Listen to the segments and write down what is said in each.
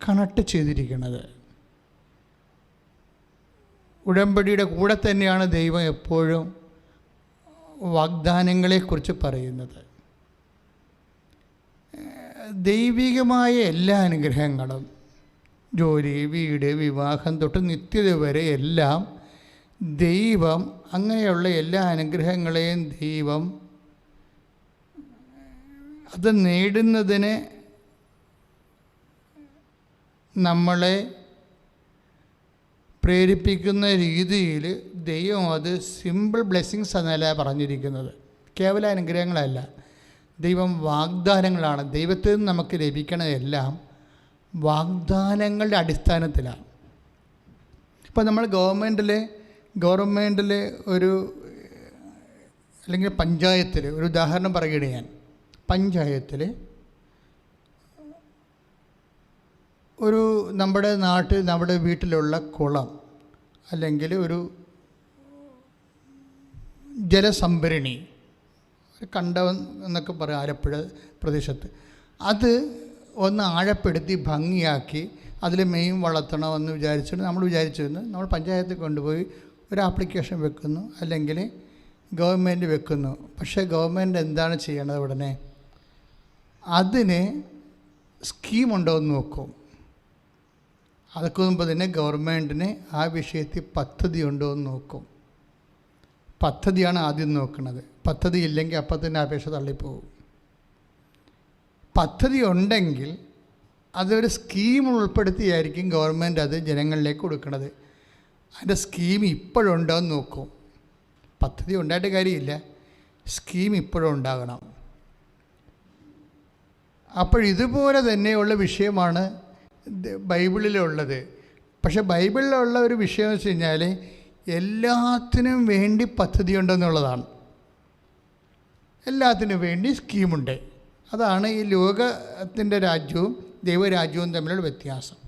Connect ചെയ്തിരിക്കുന്നത്. ഉടമ്പടിയുടെ കൂടെ തന്നെയാണ് ദൈവം എപ്പോഴും വാഗ്ദാനങ്ങളെക്കുറിച്ച് പറയുന്നത്. ദൈവികമായ എല്ലാ അനുഗ്രഹങ്ങളും, ജോലി, വീട്, വിവാഹം തൊട്ട് നിത്യത വരെ എല്ലാം ദൈവം, അങ്ങനെയുള്ള എല്ലാ അനുഗ്രഹങ്ങളെയും ദൈവം അത് നേടുന്നതിന് നമ്മളെ പ്രേരിപ്പിക്കുന്ന രീതിയിൽ ദൈവം അത് സിമ്പിൾ ബ്ലെസ്സിങ്സ് എന്നല്ല പറഞ്ഞിരിക്കുന്നത്. കേവല അനുഗ്രഹങ്ങളല്ല, ദൈവം വാഗ്ദാനങ്ങളാണ്. ദൈവത്തിൽ നിന്ന് നമുക്ക് ലഭിക്കണതെല്ലാം വാഗ്ദാനങ്ങളുടെ അടിസ്ഥാനത്തിലാണ്. ഇപ്പോൾ നമ്മൾ ഗവൺമെൻറ്റിൽ ഒരു അല്ലെങ്കിൽ പഞ്ചായത്തിൽ ഒരു ഉദാഹരണം പറയുകയാണ് ഞാൻ. പഞ്ചായത്തിൽ ഒരു നമ്മുടെ വീട്ടിലുള്ള കുളം അല്ലെങ്കിൽ ഒരു ജലസംഭരണി, കണ്ടം എന്നൊക്കെ പറയും ആലപ്പുഴ പ്രദേശത്ത്, അത് ഒന്ന് ആഴപ്പെടുത്തി ഭംഗിയാക്കി അതിൽ മെയിൻ വളർത്തണമെന്ന് വിചാരിച്ചിട്ട് നമ്മൾ പഞ്ചായത്തിൽ കൊണ്ടുപോയി ഒരു ആപ്ലിക്കേഷൻ വെക്കുന്നു, അല്ലെങ്കിൽ ഗവൺമെൻറ് വെക്കുന്നു. പക്ഷേ ഗവൺമെൻറ് എന്താണ് ചെയ്യണത്? ഉടനെ അതിന് സ്കീമുണ്ടോ എന്ന് നോക്കും. അതൊക്കെ മുമ്പ് തന്നെ ഗവൺമെൻറ്റിന് ആ വിഷയത്തിൽ പദ്ധതി ഉണ്ടോ എന്ന് നോക്കും. പദ്ധതിയാണ് ആദ്യം നോക്കുന്നത്. പദ്ധതി ഇല്ലെങ്കിൽ അപ്പം തന്നെ അപേക്ഷ തള്ളിപ്പോകും. പദ്ധതി ഉണ്ടെങ്കിൽ അതൊരു സ്കീം ഉൾപ്പെടുത്തിയായിരിക്കും ഗവൺമെൻറ് അത് ജനങ്ങളിലേക്ക് കൊടുക്കുന്നത്. അതിൻ്റെ സ്കീം ഇപ്പോഴുണ്ടോ എന്ന് നോക്കും. പദ്ധതി ഉണ്ടായിട്ട് കാര്യമില്ല, സ്കീം ഇപ്പോഴും ഉണ്ടാകണം. അപ്പോഴിതുപോലെ തന്നെയുള്ള വിഷയമാണ് ബൈബിളിലുള്ളത്. പക്ഷേ ബൈബിളിലുള്ള ഒരു വിഷയം എന്ന് വെച്ച് കഴിഞ്ഞാൽ എല്ലാത്തിനും വേണ്ടി പദ്ധതി ഉണ്ടെന്നുള്ളതാണ്. എല്ലാത്തിനും വേണ്ടി സ്കീമുണ്ട്. അതാണ് ഈ ലോകത്തിൻ്റെ രാജ്യവും ദൈവരാജ്യവും തമ്മിലുള്ള വ്യത്യാസം.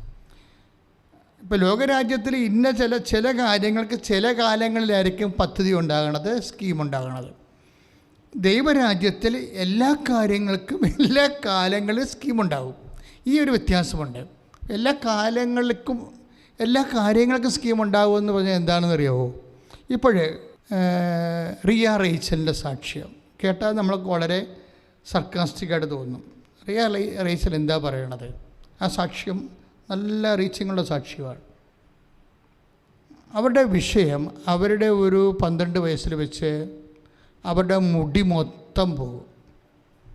ഇപ്പോൾ ലോകരാജ്യത്തിൽ ഇന്ന ചില കാര്യങ്ങൾക്ക് ചില കാലങ്ങളിലായിരിക്കും പദ്ധതി ഉണ്ടാകണത്, സ്കീം ഉണ്ടാകണത്. ദൈവരാജ്യത്തിൽ എല്ലാ കാര്യങ്ങൾക്കും എല്ലാ കാലങ്ങളിലും സ്കീമുണ്ടാകും. ഈ ഒരു വ്യത്യാസമുണ്ട്. എല്ലാ കാര്യങ്ങൾക്കും സ്കീം ഉണ്ടാകുമെന്ന് പറഞ്ഞാൽ എന്താണെന്ന് അറിയാമോ? ഇപ്പോൾ റിയ റേച്ചലിൻ്റെ സാക്ഷ്യം കേട്ടാൽ നമ്മൾക്ക് വളരെ സർക്കാസ്റ്റിക്കായിട്ട് തോന്നും. റിയ റേച്ചൽ എന്താ പറയണത്? ആ സാക്ഷ്യം നല്ല റീച്ചിങ്ങുള്ള സാക്ഷ്യമാണ്. അവരുടെ വിഷയം, അവരുടെ ഒരു 12 വയസ്സിൽ വെച്ച് അവരുടെ മുടി മൊത്തം പോകും,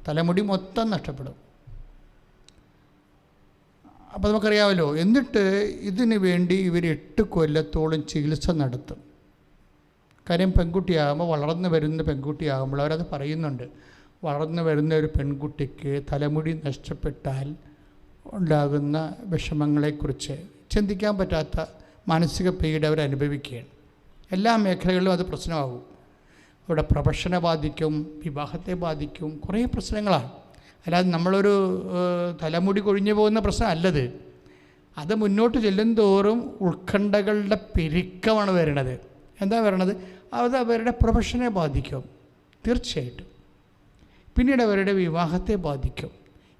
തലമുടി മൊത്തം നഷ്ടപ്പെടും. അപ്പോൾ നമുക്കറിയാമല്ലോ. എന്നിട്ട് ഇതിനു വേണ്ടി ഇവർ 8 കൊല്ലത്തോളം ചികിത്സ നടത്തും. കാര്യം പെൺകുട്ടിയാകുമ്പോൾ, വളർന്നു വരുന്ന പെൺകുട്ടിയാകുമ്പോൾ അവരത് പറയുന്നുണ്ട്. വളർന്നു വരുന്ന ഒരു പെൺകുട്ടിക്ക് തലമുടി നഷ്ടപ്പെട്ടാൽ ഉണ്ടാകുന്ന വിഷമങ്ങളെക്കുറിച്ച് ചിന്തിക്കാൻ പറ്റാത്ത മാനസിക പീഡ അവർ അനുഭവിക്കുകയാണ്. എല്ലാ മേഖലകളിലും അത് പ്രശ്നമാകും. അവരുടെ പ്രൊഫഷനെ ബാധിക്കും, വിവാഹത്തെ ബാധിക്കും, കുറേ പ്രശ്നങ്ങളാണ്. അല്ലാതെ നമ്മളൊരു തലമുടി കൊഴിഞ്ഞു പോകുന്ന പ്രശ്നം അല്ലത്. അത് മുന്നോട്ട് ചെല്ലും തോറും ഉത്കണ്ഠകളുടെ പെരുക്കമാണ് വരണത്. എന്താ വരണത്? അത് അവരുടെ പ്രൊഫഷനെ ബാധിക്കും തീർച്ചയായിട്ടും. പിന്നീട് അവരുടെ വിവാഹത്തെ ബാധിക്കും.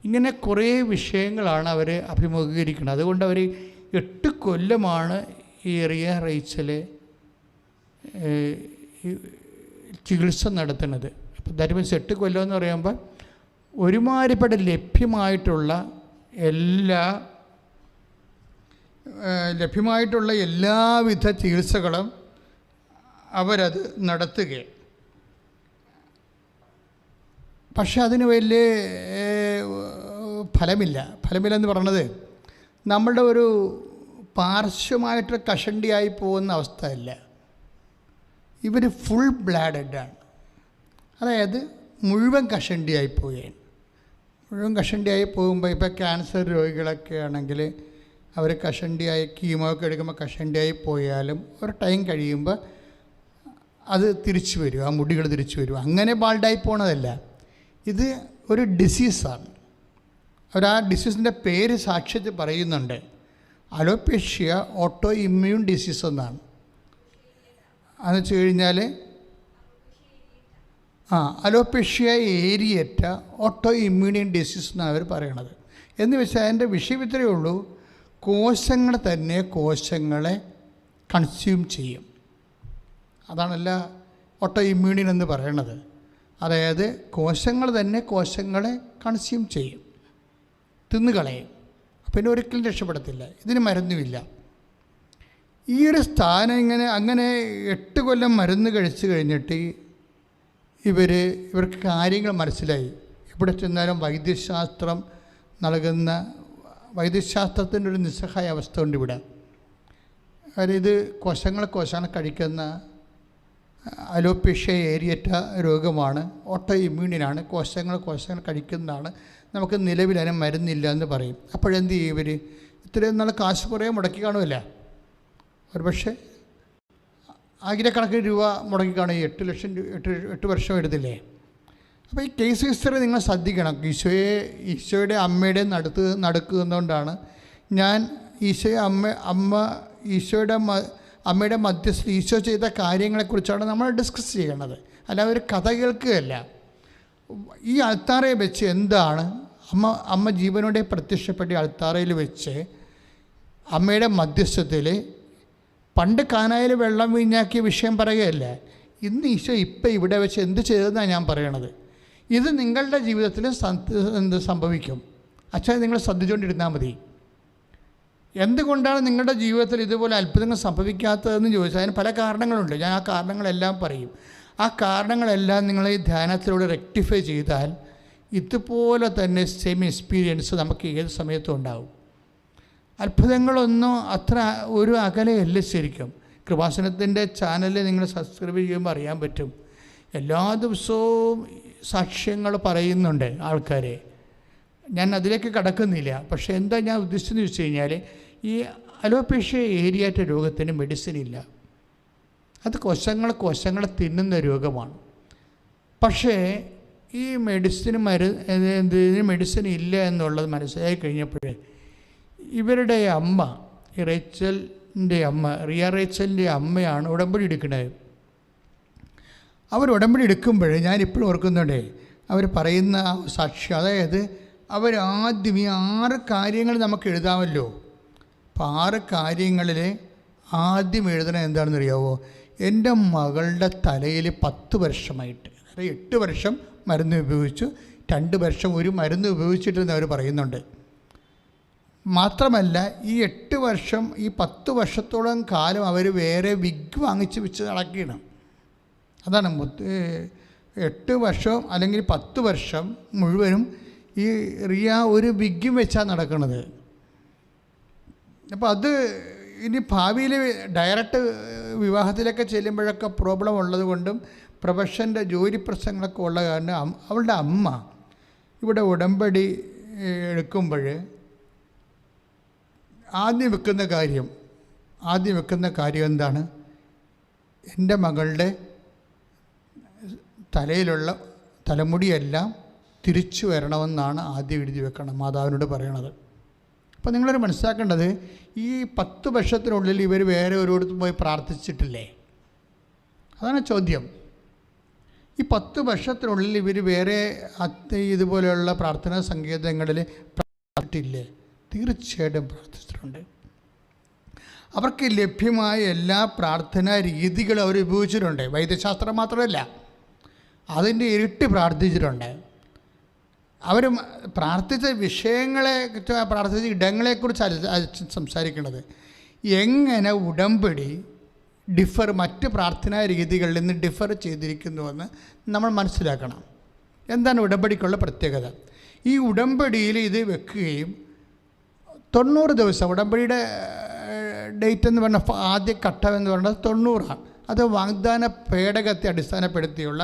ഇങ്ങനെ കുറേ വിഷയങ്ങളാണ് അവർ അഭിമുഖീകരിക്കുന്നത്. അതുകൊണ്ട് അവർ 8 കൊല്ലമാണ് ഈ റിയ റേച്ചൽ ചികിത്സ നടത്തുന്നത്. അപ്പോൾ ദാറ്റ് മീൻസ് 8 കൊല്ലം എന്ന് പറയുമ്പോൾ ഒരുമാതിരിപ്പെട്ട ലഭ്യമായിട്ടുള്ള എല്ലാവിധ ചികിത്സകളും അവരത് നടത്തുകയാണ്. പക്ഷെ അതിന് വലിയ ഫലമില്ലെന്ന് പറയണത് നമ്മളുടെ ഒരു പാർശ്വമായിട്ട് കഷണ്ടിയായി പോകുന്ന അവസ്ഥയല്ല. ഇവർ ഫുൾ ബ്ലാഡഡാണ്. അതായത് മുഴുവൻ കഷണ്ടിയായി പോവുകയാണ്. മുഴുവൻ കഷണ്ടിയായി പോകുമ്പോൾ ഇപ്പോൾ ക്യാൻസർ രോഗികളൊക്കെ ആണെങ്കിൽ അവർ കഷണ്ടിയായി കീമോ ഒക്കെ എടുക്കുമ്പോൾ കഷണ്ടിയായി പോയാലും ഒരു ടൈം കഴിയുമ്പോൾ അത് തിരിച്ചു വരും, ആ മുടികൾ തിരിച്ചു വരും. അങ്ങനെ ബാൾഡായി പോണതല്ല. ഇത് ഒരു ഡിസീസാണ്. ആ ഡിസീസിൻ്റെ പേര് സാക്ഷ്യത്തിൽ പറയുന്നുണ്ട്. അലോപേഷ്യ ഓട്ടോ ഇമ്മ്യൂൺ ഡിസീസ് എന്നാണ്. അതെന്ന് വെച്ച് കഴിഞ്ഞാൽ അലോപേഷ്യ ഏരിയറ്റ ഓട്ടോ ഇമ്മ്യൂൺ ഡിസീസ് എന്നാണ് അവർ പറയണത്. എന്ന് വെച്ചാൽ അതിൻ്റെ വിഷയം ഇത്രയേ ഉള്ളൂ. കോശങ്ങൾ തന്നെ കോശങ്ങളെ കൺസ്യൂം ചെയ്യും. അതാണല്ല ഓട്ടോ ഇമ്മ്യൂണിൻ എന്ന് പറയണത്. അതായത് കോശങ്ങൾ തന്നെ കോശങ്ങളെ കൺസ്യൂം ചെയ്യും, തിന്നുകളയും. പിന്നെ ഒരിക്കലും രക്ഷപ്പെടത്തില്ല. ഇതിന് മരുന്നുമില്ല. ഈ ഒരു സ്ഥാനം അങ്ങനെ 8 കൊല്ലം മരുന്ന് കഴിച്ചു കഴിഞ്ഞിട്ട് ഇവർക്ക് കാര്യങ്ങൾ മനസ്സിലായി. ഇവിടെ ചെന്നാലും വൈദ്യശാസ്ത്രം നൽകുന്ന വൈദ്യശാസ്ത്രത്തിൻ്റെ ഒരു നിസ്സഹായ അവസ്ഥ ഉണ്ട് ഇവിടെ. കാര്യം ഇത് കോശങ്ങളെ കഴിക്കുന്ന അലോപേഷ്യ ഏരിയറ്റ രോഗമാണ്, ഓട്ടോ ഇമ്മ്യൂണിനാണ്, കോശങ്ങൾ കഴിക്കുന്നതാണ്. നമുക്ക് നിലവിൽ അതിന് മരുന്നില്ല എന്ന് പറയും. അപ്പോഴെന്ത് ചെയ്യും ഇവർ? ഇത്രയും നാൾ കാശ് കുറേ മുടക്കി കാണുമല്ല, ഒരു പക്ഷേ ആയിരക്കണക്കിന് രൂപ മുടക്കി കാണും. 8 ലക്ഷം 8 വർഷം എടുത്തില്ലേ? അപ്പോൾ ഈ കേസ് ഹിസ്റ്ററി നിങ്ങൾ ശ്രദ്ധിക്കണം. ഈശോയുടെ അമ്മയുടെ നടക്കുന്നതുകൊണ്ടാണ് ഞാൻ ഈശോയുടെ അമ്മയുടെ മധ്യസ്ഥ ഈശോ ചെയ്ത കാര്യങ്ങളെക്കുറിച്ചാണ് നമ്മൾ ഡിസ്കസ് ചെയ്യണത്, അല്ല ഒരു കഥ കേൾക്കുകയല്ല. ഈ അൾത്താറയെ വെച്ച് എന്താണ് അമ്മ ജീവനോടെ പ്രത്യക്ഷപ്പെട്ട അൾത്താറയിൽ വെച്ച് അമ്മയുടെ മധ്യസ്ഥത്തിൽ പണ്ട് കാനായിൽ വെള്ളം വീഞ്ഞാക്കിയ വിഷയം പറയുകയല്ല. ഇന്ന് ഈശോ ഇപ്പം ഇവിടെ വെച്ച് എന്ത് ചെയ്തതെന്നാണ് ഞാൻ പറയണത്. ഇത് നിങ്ങളുടെ ജീവിതത്തിൽ എന്ത് സംഭവിക്കും? അച്ഛൻ നിങ്ങൾ ശ്രദ്ധിച്ചുകൊണ്ടിരുന്നാൽ മതി. എന്തുകൊണ്ടാണ് നിങ്ങളുടെ ജീവിതത്തിൽ ഇതുപോലെ അത്ഭുതങ്ങൾ സംഭവിക്കാത്തതെന്ന് ചോദിച്ചാൽ അതിന് പല കാരണങ്ങളുണ്ട്. ഞാൻ ആ കാരണങ്ങളെല്ലാം പറയും. ആ കാരണങ്ങളെല്ലാം നിങ്ങൾ ഈ ധ്യാനത്തിലൂടെ റെക്ടിഫൈ ചെയ്താൽ ഇതുപോലെ തന്നെ സെയിം എക്സ്പീരിയൻസ് നമുക്ക് ഏത് സമയത്തും ഉണ്ടാവും. അത്ഭുതങ്ങളൊന്നും അത്ര ഒരു അകലെയല്ല. ശരിക്കും കൃപാസനത്തിൻ്റെ ചാനൽ നിങ്ങൾ സബ്സ്ക്രൈബ് ചെയ്യുമ്പോൾ അറിയാൻ പറ്റും. എല്ലാ ദിവസവും സാക്ഷ്യങ്ങൾ പറയുന്നുണ്ട് ആൾക്കാരെ. ഞാൻ അതിലേക്ക് കടക്കുന്നില്ല. പക്ഷേ എന്താ ഞാൻ ഉദ്ദേശിച്ചതെന്ന് വെച്ച് കഴിഞ്ഞാൽ ഈ അലോപേഷ്യ ഏരിയറ്റ രോഗത്തിന് മെഡിസിൻ ഇല്ല. അത് കോശങ്ങളെ തിന്നുന്ന രോഗമാണ്. പക്ഷേ ഈ മെഡിസിൻ ഇല്ല എന്നുള്ളത് മനസ്സിലായി കഴിഞ്ഞപ്പോഴേ ഇവരുടെ അമ്മ, ഈ റിയ റേച്ചലിൻ്റെ അമ്മയാണ് ഉടമ്പടി എടുക്കുന്നത്. അവർ ഉടമ്പടി എടുക്കുമ്പോൾ ഞാനിപ്പോഴും ഓർക്കുന്നുണ്ടേ അവർ പറയുന്ന സാക്ഷ്യം. അതായത് അവരാദ്യം ഈ 6 കാര്യങ്ങൾ നമുക്ക് എഴുതാമല്ലോ. അപ്പോൾ 6 കാര്യങ്ങളിൽ ആദ്യം എഴുതണത് എന്താണെന്ന് അറിയാമോ? എൻ്റെ മകളുടെ തലയിൽ 10 വർഷമായിട്ട്, അതായത് 8 വർഷം മരുന്ന് ഉപയോഗിച്ചു, 2 വർഷം ഒരു മരുന്ന് ഉപയോഗിച്ചിട്ടെന്ന് അവർ പറയുന്നുണ്ട്. മാത്രമല്ല ഈ 8 വർഷം ഈ 10 വർഷത്തോളം കാലം അവർ വേറെ വിഗ് വാങ്ങിച്ച് വെച്ച് നടക്കുകയാണ്. അതാണ് 8 വർഷം അല്ലെങ്കിൽ 10 വർഷം മുഴുവനും ഈ റിയ ഒരു വിഗ്ഗും വെച്ചാണ് നടക്കുന്നത്. അപ്പോൾ അത് ഇനി ഭാവിയിൽ ഡയറക്റ്റ് വിവാഹത്തിലൊക്കെ ചെല്ലുമ്പോഴൊക്കെ പ്രോബ്ലം ഉള്ളത് കൊണ്ടും പ്രൊഫഷൻ്റെ ജോലി പ്രശ്നങ്ങളൊക്കെ ഉള്ള കാരണം അവളുടെ അമ്മ ഇവിടെ ഉടമ്പടി എടുക്കുമ്പോൾ ആദ്യം വെക്കുന്ന കാര്യം എന്താണ്? എൻ്റെ മകളുടെ തലയിലുള്ള തലമുടിയെല്ലാം തിരിച്ചു വരണമെന്നാണ് ആദ്യം എഴുതി വെക്കണം, മാതാവിനോട് പറയണത്. അപ്പോൾ നിങ്ങളൊരു മനസ്സിലാക്കേണ്ടത്, ഈ 10 വർഷത്തിനുള്ളിൽ ഇവർ വേറെ ഒരിടത്തും പോയി പ്രാർത്ഥിച്ചിട്ടില്ലേ? അതാണ് ചോദ്യം. ഈ 10 വർഷത്തിനുള്ളിൽ ഇവർ വേറെ ഇതുപോലെയുള്ള പ്രാർത്ഥനാ സങ്കേതങ്ങളിൽ പ്രാർത്ഥിച്ചിട്ടില്ലേ? തീർച്ചയായിട്ടും പ്രാർത്ഥിച്ചിട്ടുണ്ട്. അവർക്ക് ലഭ്യമായ എല്ലാ പ്രാർത്ഥനാ രീതികളും അവർ ഉപയോഗിച്ചിട്ടുണ്ട്. വൈദ്യശാസ്ത്രം മാത്രമല്ല, അതിൻ്റെ ഇരട്ടി പ്രാർത്ഥിച്ചിട്ടുണ്ട്. അവർ പ്രാർത്ഥിച്ച വിഷയങ്ങളെ, പ്രാർത്ഥിച്ച ഇടങ്ങളെക്കുറിച്ച് സംസാരിക്കുന്നത്. എങ്ങനെ ഉടമ്പടി മറ്റ് പ്രാർത്ഥനാ രീതികളിൽ നിന്ന് ഡിഫർ ചെയ്തിരിക്കുന്നുവെന്ന് നമ്മൾ മനസ്സിലാക്കണം. എന്താണ് ഉടമ്പടിക്കുള്ള പ്രത്യേകത? ഈ ഉടമ്പടിയിൽ ഇത് വെക്കുകയും 90 ദിവസം, ഉടമ്പടിയുടെ ഡേറ്റ് എന്ന് പറഞ്ഞാൽ ആദ്യ ഘട്ടം എന്ന് പറയുന്നത് 90ആണ്. അത് വാഗ്ദാന പേടകത്തെ അടിസ്ഥാനപ്പെടുത്തിയുള്ള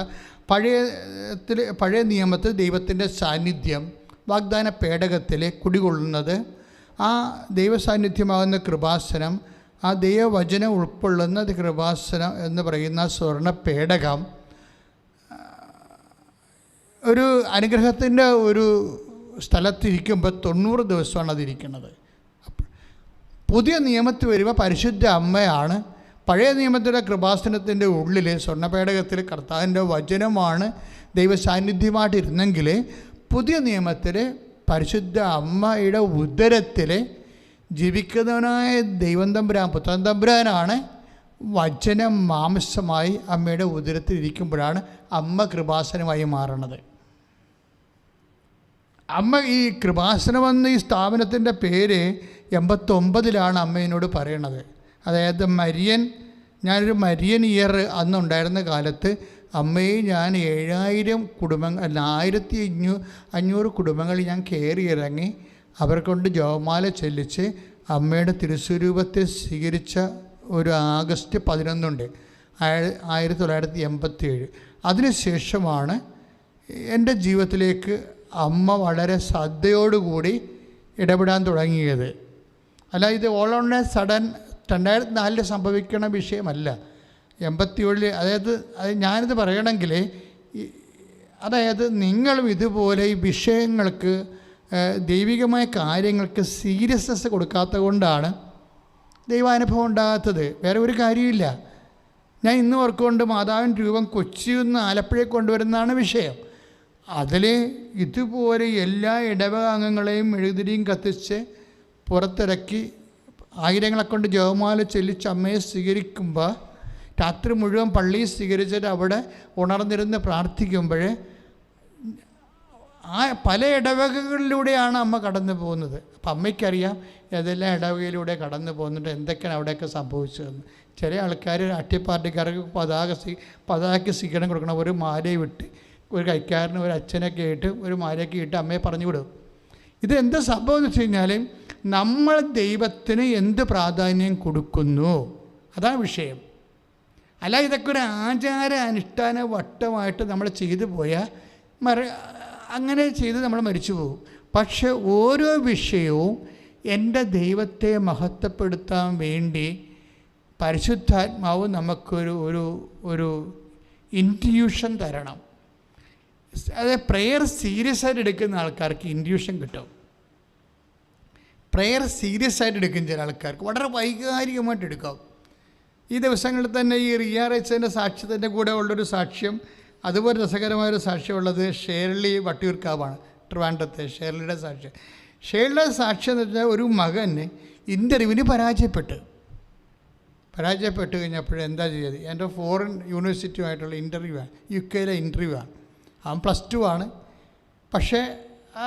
പഴയ നിയമത്തിൽ ദൈവത്തിൻ്റെ സാന്നിധ്യം വാഗ്ദാന പേടകത്തിൽ കുടികൊള്ളുന്നത്, ആ ദൈവസാന്നിധ്യമാകുന്ന കൃപാസനം, ആ ദൈവവചനം ഉൾക്കൊള്ളുന്ന കൃപാസനം എന്ന് പറയുന്ന സ്വർണ്ണ പേടകം ഒരു അനുഗ്രഹത്തിൻ്റെ ഒരു സ്ഥലത്തിരിക്കുമ്പോൾ 90 ദിവസമാണ് അതിരിക്കുന്നത്. പുതിയ നിയമത്തിൽ വരുമ്പോൾ പരിശുദ്ധ അമ്മയാണ്. പഴയ നിയമത്തിലെ കൃപാസനത്തിൻ്റെ ഉള്ളിൽ സ്വർണ്ണപേടകത്തിൽ കർത്താവിൻ്റെ വചനമാണ് ദൈവസാന്നിധ്യമായിട്ടിരുന്നെങ്കിൽ പുതിയ നിയമത്തിൽ പരിശുദ്ധ അമ്മയുടെ ഉദരത്തിൽ ജീവിക്കുന്നവനായ ദൈവം തമ്പുരാൻ, പുത്രൻ തമ്പുരാനാണ് വചനം മാംസമായി അമ്മയുടെ ഉദരത്തിൽ ഇരിക്കുമ്പോഴാണ് അമ്മ കൃപാസനമായി മാറണത്. അമ്മ ഈ കൃപാസനമെന്ന ഈ സ്ഥാപനത്തിൻ്റെ പേര് 89 അമ്മ എന്നോട് പറയണത്. അതായത് ഞാനൊരു മരിയൻ ഇയർ അന്നുണ്ടായിരുന്ന കാലത്ത് അമ്മയെ ഞാൻ 7000 കുടുംബങ്ങൾ അല്ല 1500 കുടുംബങ്ങൾ ഞാൻ കയറി ഇറങ്ങി അവരെ കൊണ്ട് ജപമാല ചെല്ലിച്ച് അമ്മയുടെ തിരുസ്വരൂപത്തെ സ്വീകരിച്ച ഒരു ആഗസ്റ്റ് 11 1987. അതിനുശേഷമാണ് എൻ്റെ ജീവിതത്തിലേക്ക് അമ്മ വളരെ ശ്രദ്ധയോടുകൂടി ഇടപെടാൻ തുടങ്ങിയത്. അല്ല, ഇത് ഓൾ ഓൺ എ സഡൻ 2004 സംഭവിക്കണ വിഷയമല്ല. 87 അതായത് ഞാനിത് പറയണമെങ്കിൽ അതായത് നിങ്ങളും ഇതുപോലെ ഈ വിഷയങ്ങൾക്ക് ദൈവികമായ കാര്യങ്ങൾക്ക് സീരിയസ്നെസ് കൊടുക്കാത്തത് കൊണ്ടാണ് ദൈവാനുഭവം ഉണ്ടാകാത്തത്. വേറെ ഒരു കാര്യമില്ല. ഞാൻ ഇന്ന് ഓർക്കൊണ്ട് മാതാവിൻ്റെ രൂപം കൊച്ചിയിൽ നിന്ന് ആലപ്പുഴയിൽ കൊണ്ടുവരുന്നതാണ് വിഷയം. അതിൽ ഇതുപോലെ എല്ലാ ഇടവക അംഗങ്ങളെയും മെഴുകുതിരിയും കത്തിച്ച് പുറത്തിറക്കി ആയിരങ്ങളെ കൊണ്ട് ജപമാല ചെല്ലിച്ച് അമ്മയെ സ്വീകരിക്കുമ്പോൾ രാത്രി മുഴുവൻ പള്ളിയിൽ സ്വീകരിച്ചിട്ട് അവിടെ ഉണർന്നിരുന്ന് പ്രാർത്ഥിക്കുമ്പോൾ ആ പല ഇടവകകളിലൂടെയാണ് അമ്മ കടന്നു പോകുന്നത്. അപ്പം അമ്മയ്ക്കറിയാം ഏതെല്ലാം ഇടവകയിലൂടെ കടന്നു പോകുന്നുണ്ട്, എന്തൊക്കെയാണ് അവിടെയൊക്കെ സംഭവിച്ചതെന്ന്. ചില ആൾക്കാർ അട്ടിപ്പാർട്ടിക്കാർക്ക് പതാകയ്ക്ക് സ്വീകരണം കൊടുക്കണം. ഒരു മാലയെ വിട്ട് ഒരു കൈക്കാരന് ഒരു അച്ഛനൊക്കെ ആയിട്ട് ഒരു മാലയൊക്കെ ഇട്ട് അമ്മയെ പറഞ്ഞു വിടും. ഇതെന്താ സംഭവം എന്ന് വെച്ച് കഴിഞ്ഞാൽ നമ്മൾ ദൈവത്തിന് എന്ത് പ്രാധാന്യം കൊടുക്കുന്നു, അതാണ് വിഷയം. അല്ല ഇതൊക്കെ ഒരു ആചാര അനുഷ്ഠാന വട്ടമായിട്ട് നമ്മൾ ചെയ്തു പോയാൽ അങ്ങനെ ചെയ്ത് നമ്മൾ മരിച്ചു പോകും. പക്ഷെ ഓരോ വിഷയവും എൻ്റെ ദൈവത്തെ മഹത്വപ്പെടുത്താൻ വേണ്ടി പരിശുദ്ധാത്മാവ് നമുക്കൊരു ഇൻറ്റ്യൂഷൻ തരണം. അതായത് പ്രെയർ സീരിയസ് ആയിട്ട് എടുക്കുന്ന ആൾക്കാർക്ക് ഇൻറ്റ്യൂഷൻ കിട്ടും. പ്രെയർ സീരിയസ് ആയിട്ട് എടുക്കുന്ന ചില ആൾക്കാർക്ക് വളരെ വൈകാരികമായിട്ട് എടുക്കാം. ഈ ദിവസങ്ങളിൽ തന്നെ ഈ റിയ റൈച്ചൻ്റെ സാക്ഷ്യത്തിൻ്റെ കൂടെ ഉള്ളൊരു സാക്ഷ്യം, അതുപോലെ രസകരമായൊരു സാക്ഷ്യമുള്ളത് ഷേർലി വട്ടിയൂർക്കാവാണ്, ട്രിവാൻഡ്രത്തെ ഷേർലിയുടെ സാക്ഷ്യം. ഷേർലിയുടെ സാക്ഷ്യം എന്ന് വെച്ചാൽ ഒരു മകന് ഇൻ്റർവ്യൂവിന് പരാജയപ്പെട്ട് കഴിഞ്ഞപ്പോൾ എന്താ ചെയ്തത്? എൻ്റെ ഫോറിൻ യൂണിവേഴ്സിറ്റിയുമായിട്ടുള്ള ഇൻ്റർവ്യൂ ആണ്, UK ഇൻ്റർവ്യൂ ആണ്. അവൻ +2 ആണ്. പക്ഷേ ആ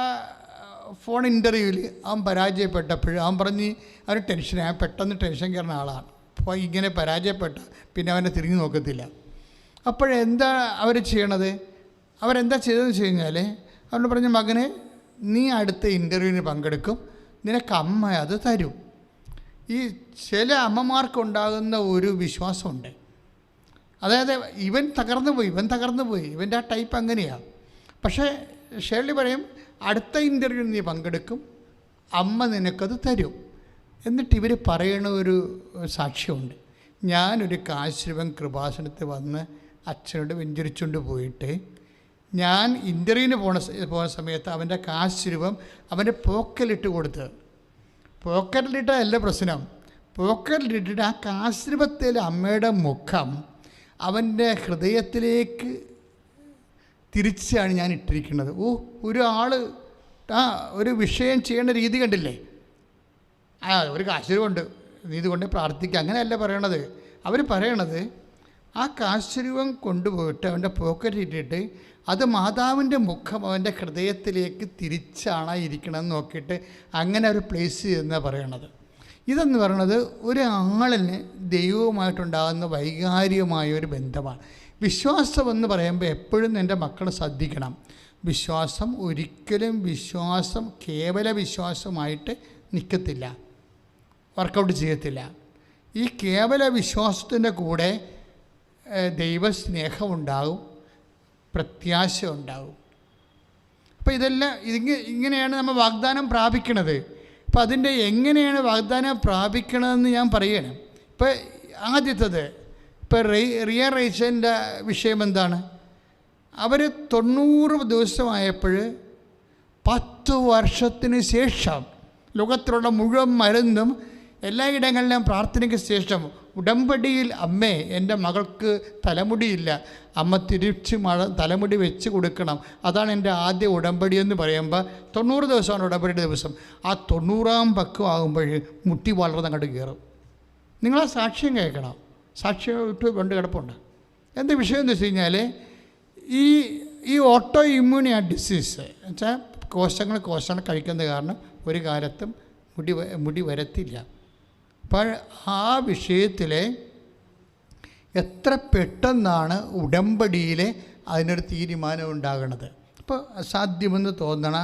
ഫോൺ ഇൻ്റർവ്യൂവിൽ അവൻ പരാജയപ്പെട്ടപ്പോൾ അവൻ പറഞ്ഞ് അവന് ടെൻഷൻ, അവൻ പെട്ടെന്ന് ടെൻഷൻ കയറുന്ന ആളാണ്. അപ്പോൾ ഇങ്ങനെ പരാജയപ്പെട്ട പിന്നെ അവനെ തിരിഞ്ഞു നോക്കത്തില്ല. അപ്പോഴെന്താ അവർ ചെയ്യണത്? അവരെന്താ ചെയ്തതെന്ന് വെച്ച് കഴിഞ്ഞാൽ അവരോട് പറഞ്ഞ മകനെ, നീ അടുത്ത ഇൻ്റർവ്യൂവിന് പങ്കെടുക്കും, നിനക്ക് അമ്മ അത് തരും. ഈ ചില അമ്മമാർക്കുണ്ടാകുന്ന ഒരു വിശ്വാസമുണ്ട്. അതായത് ഇവൻ തകർന്നു പോയി, ഇവൻ്റെ ആ ടൈപ്പ് അങ്ങനെയാണ്. പക്ഷേ ഷേർലി പറയും, അടുത്ത ഇൻ്റർവ്യൂവിന് നീ പങ്കെടുക്കും, അമ്മ നിനക്കത് തരും. എന്നിട്ട് ഇവർ പറയണ ഒരു സാക്ഷ്യമുണ്ട്. ഞാനൊരു കാശിരൂപൻ കൃപാസനത്തിൽ വന്ന് അച്ഛനോട് വെഞ്ചരിച്ചുകൊണ്ട് പോയിട്ട് ഞാൻ ഇൻ്റർവ്യൂവിന് പോകുന്ന സമയത്ത് അവൻ്റെ കാശിരൂപം അവൻ്റെ പോക്കലിട്ട് കൊടുത്തത്. പോക്കറ്റിലിട്ടല്ല പ്രശ്നം, പോക്കറ്റിലിട്ടിട്ട് ആ കാശിരൂപത്തിൽ അമ്മയുടെ മുഖം അവൻ്റെ ഹൃദയത്തിലേക്ക് തിരിച്ചാണ് ഞാൻ ഇട്ടിരിക്കുന്നത്. ഒരാൾ ഒരു വിഷയം ചെയ്യേണ്ട രീതി കണ്ടില്ലേ? ഒരു കാശുരൂപമുണ്ട്, നീ ഇതുകൊണ്ട് പ്രാർത്ഥിക്കുക, അങ്ങനെയല്ല പറയണത്. അവർ പറയണത് ആ കാശുരൂപം കൊണ്ടുപോയിട്ട് അവൻ്റെ പോക്കറ്റ് ഇട്ടിട്ട് അത് മാതാവിൻ്റെ മുഖം അവൻ്റെ ഹൃദയത്തിലേക്ക് തിരിച്ചാണ് ഇരിക്കണമെന്ന് നോക്കിയിട്ട് അങ്ങനെ ഒരു പ്ലേസ് ചെയ്യുന്നതാണ് പറയണത്. ഇതെന്ന് പറയണത് ഒരാളിന് ദൈവവുമായിട്ടുണ്ടാകുന്ന വൈകാരികമായൊരു ബന്ധമാണ്. വിശ്വാസമെന്ന് പറയുമ്പോൾ എപ്പോഴും എൻ്റെ മക്കൾ ശ്രദ്ധിക്കണം. വിശ്വാസം ഒരിക്കലും കേവല വിശ്വാസമായിട്ട് നിൽക്കത്തില്ല, വർക്കൗട്ട് ചെയ്യത്തില്ല. ഈ കേവല വിശ്വാസത്തിൻ്റെ കൂടെ ദൈവസ്നേഹമുണ്ടാകും, പ്രത്യാശ ഉണ്ടാകും. അപ്പോൾ ഇതെല്ലാം ഇങ്ങനെയാണ് നമ്മൾ വാഗ്ദാനം പ്രാപിക്കണത്. അപ്പോൾ അതിൻ്റെ എങ്ങനെയാണ് വാഗ്ദാനം പ്രാപിക്കണമെന്ന് ഞാൻ പറയണം. ഇപ്പോൾ ആദ്യത്തേത്, ഇപ്പോൾ റിയ റൈച്ചൻ്റെ വിഷയം എന്താണ്? അവർ 90 ദിവസമായപ്പോൾ 10 വർഷത്തിന് ശേഷം ലോകത്തിലുള്ള മുഴുവൻ മരുന്നും എല്ലായിടങ്ങളിലും പ്രാർത്ഥനയ്ക്ക് ശേഷം ഉടമ്പടിയിൽ അമ്മേ എൻ്റെ മകൾക്ക് തലമുടിയില്ല, അമ്മ തിരിച്ച് തലമുടി വെച്ച് കൊടുക്കണം, അതാണ് എൻ്റെ ആദ്യ ഉടമ്പടി എന്ന് പറയുമ്പോൾ 90 ദിവസമാണ് ഉടമ്പടിയുടെ ദിവസം. ആ 90-ാം പക്വമാകുമ്പോൾ മുട്ടി വളർന്ന് അങ്ങോട്ട് കയറും. നിങ്ങളാ സാക്ഷ്യം കേൾക്കണം. സാക്ഷ്യം ഇട്ട് കൊണ്ട് കിടപ്പുണ്ട്. എന്താ വിഷയം എന്ന് വെച്ച് കഴിഞ്ഞാൽ ഈ ഓട്ടോ ഇമ്മ്യൂണി ഡിസീസ് വെച്ചാൽ കോശങ്ങൾ കഴിക്കുന്നത് കാരണം ഒരു കാലത്തും മുടി വരത്തില്ല. അപ്പോൾ ആ വിഷയത്തിൽ എത്ര പെട്ടെന്നാണ് ഉടമ്പടിയിൽ അതിനൊരു തീരുമാനം ഉണ്ടാകുന്നത്. അപ്പോൾ അസാധ്യമെന്ന് തോന്നണ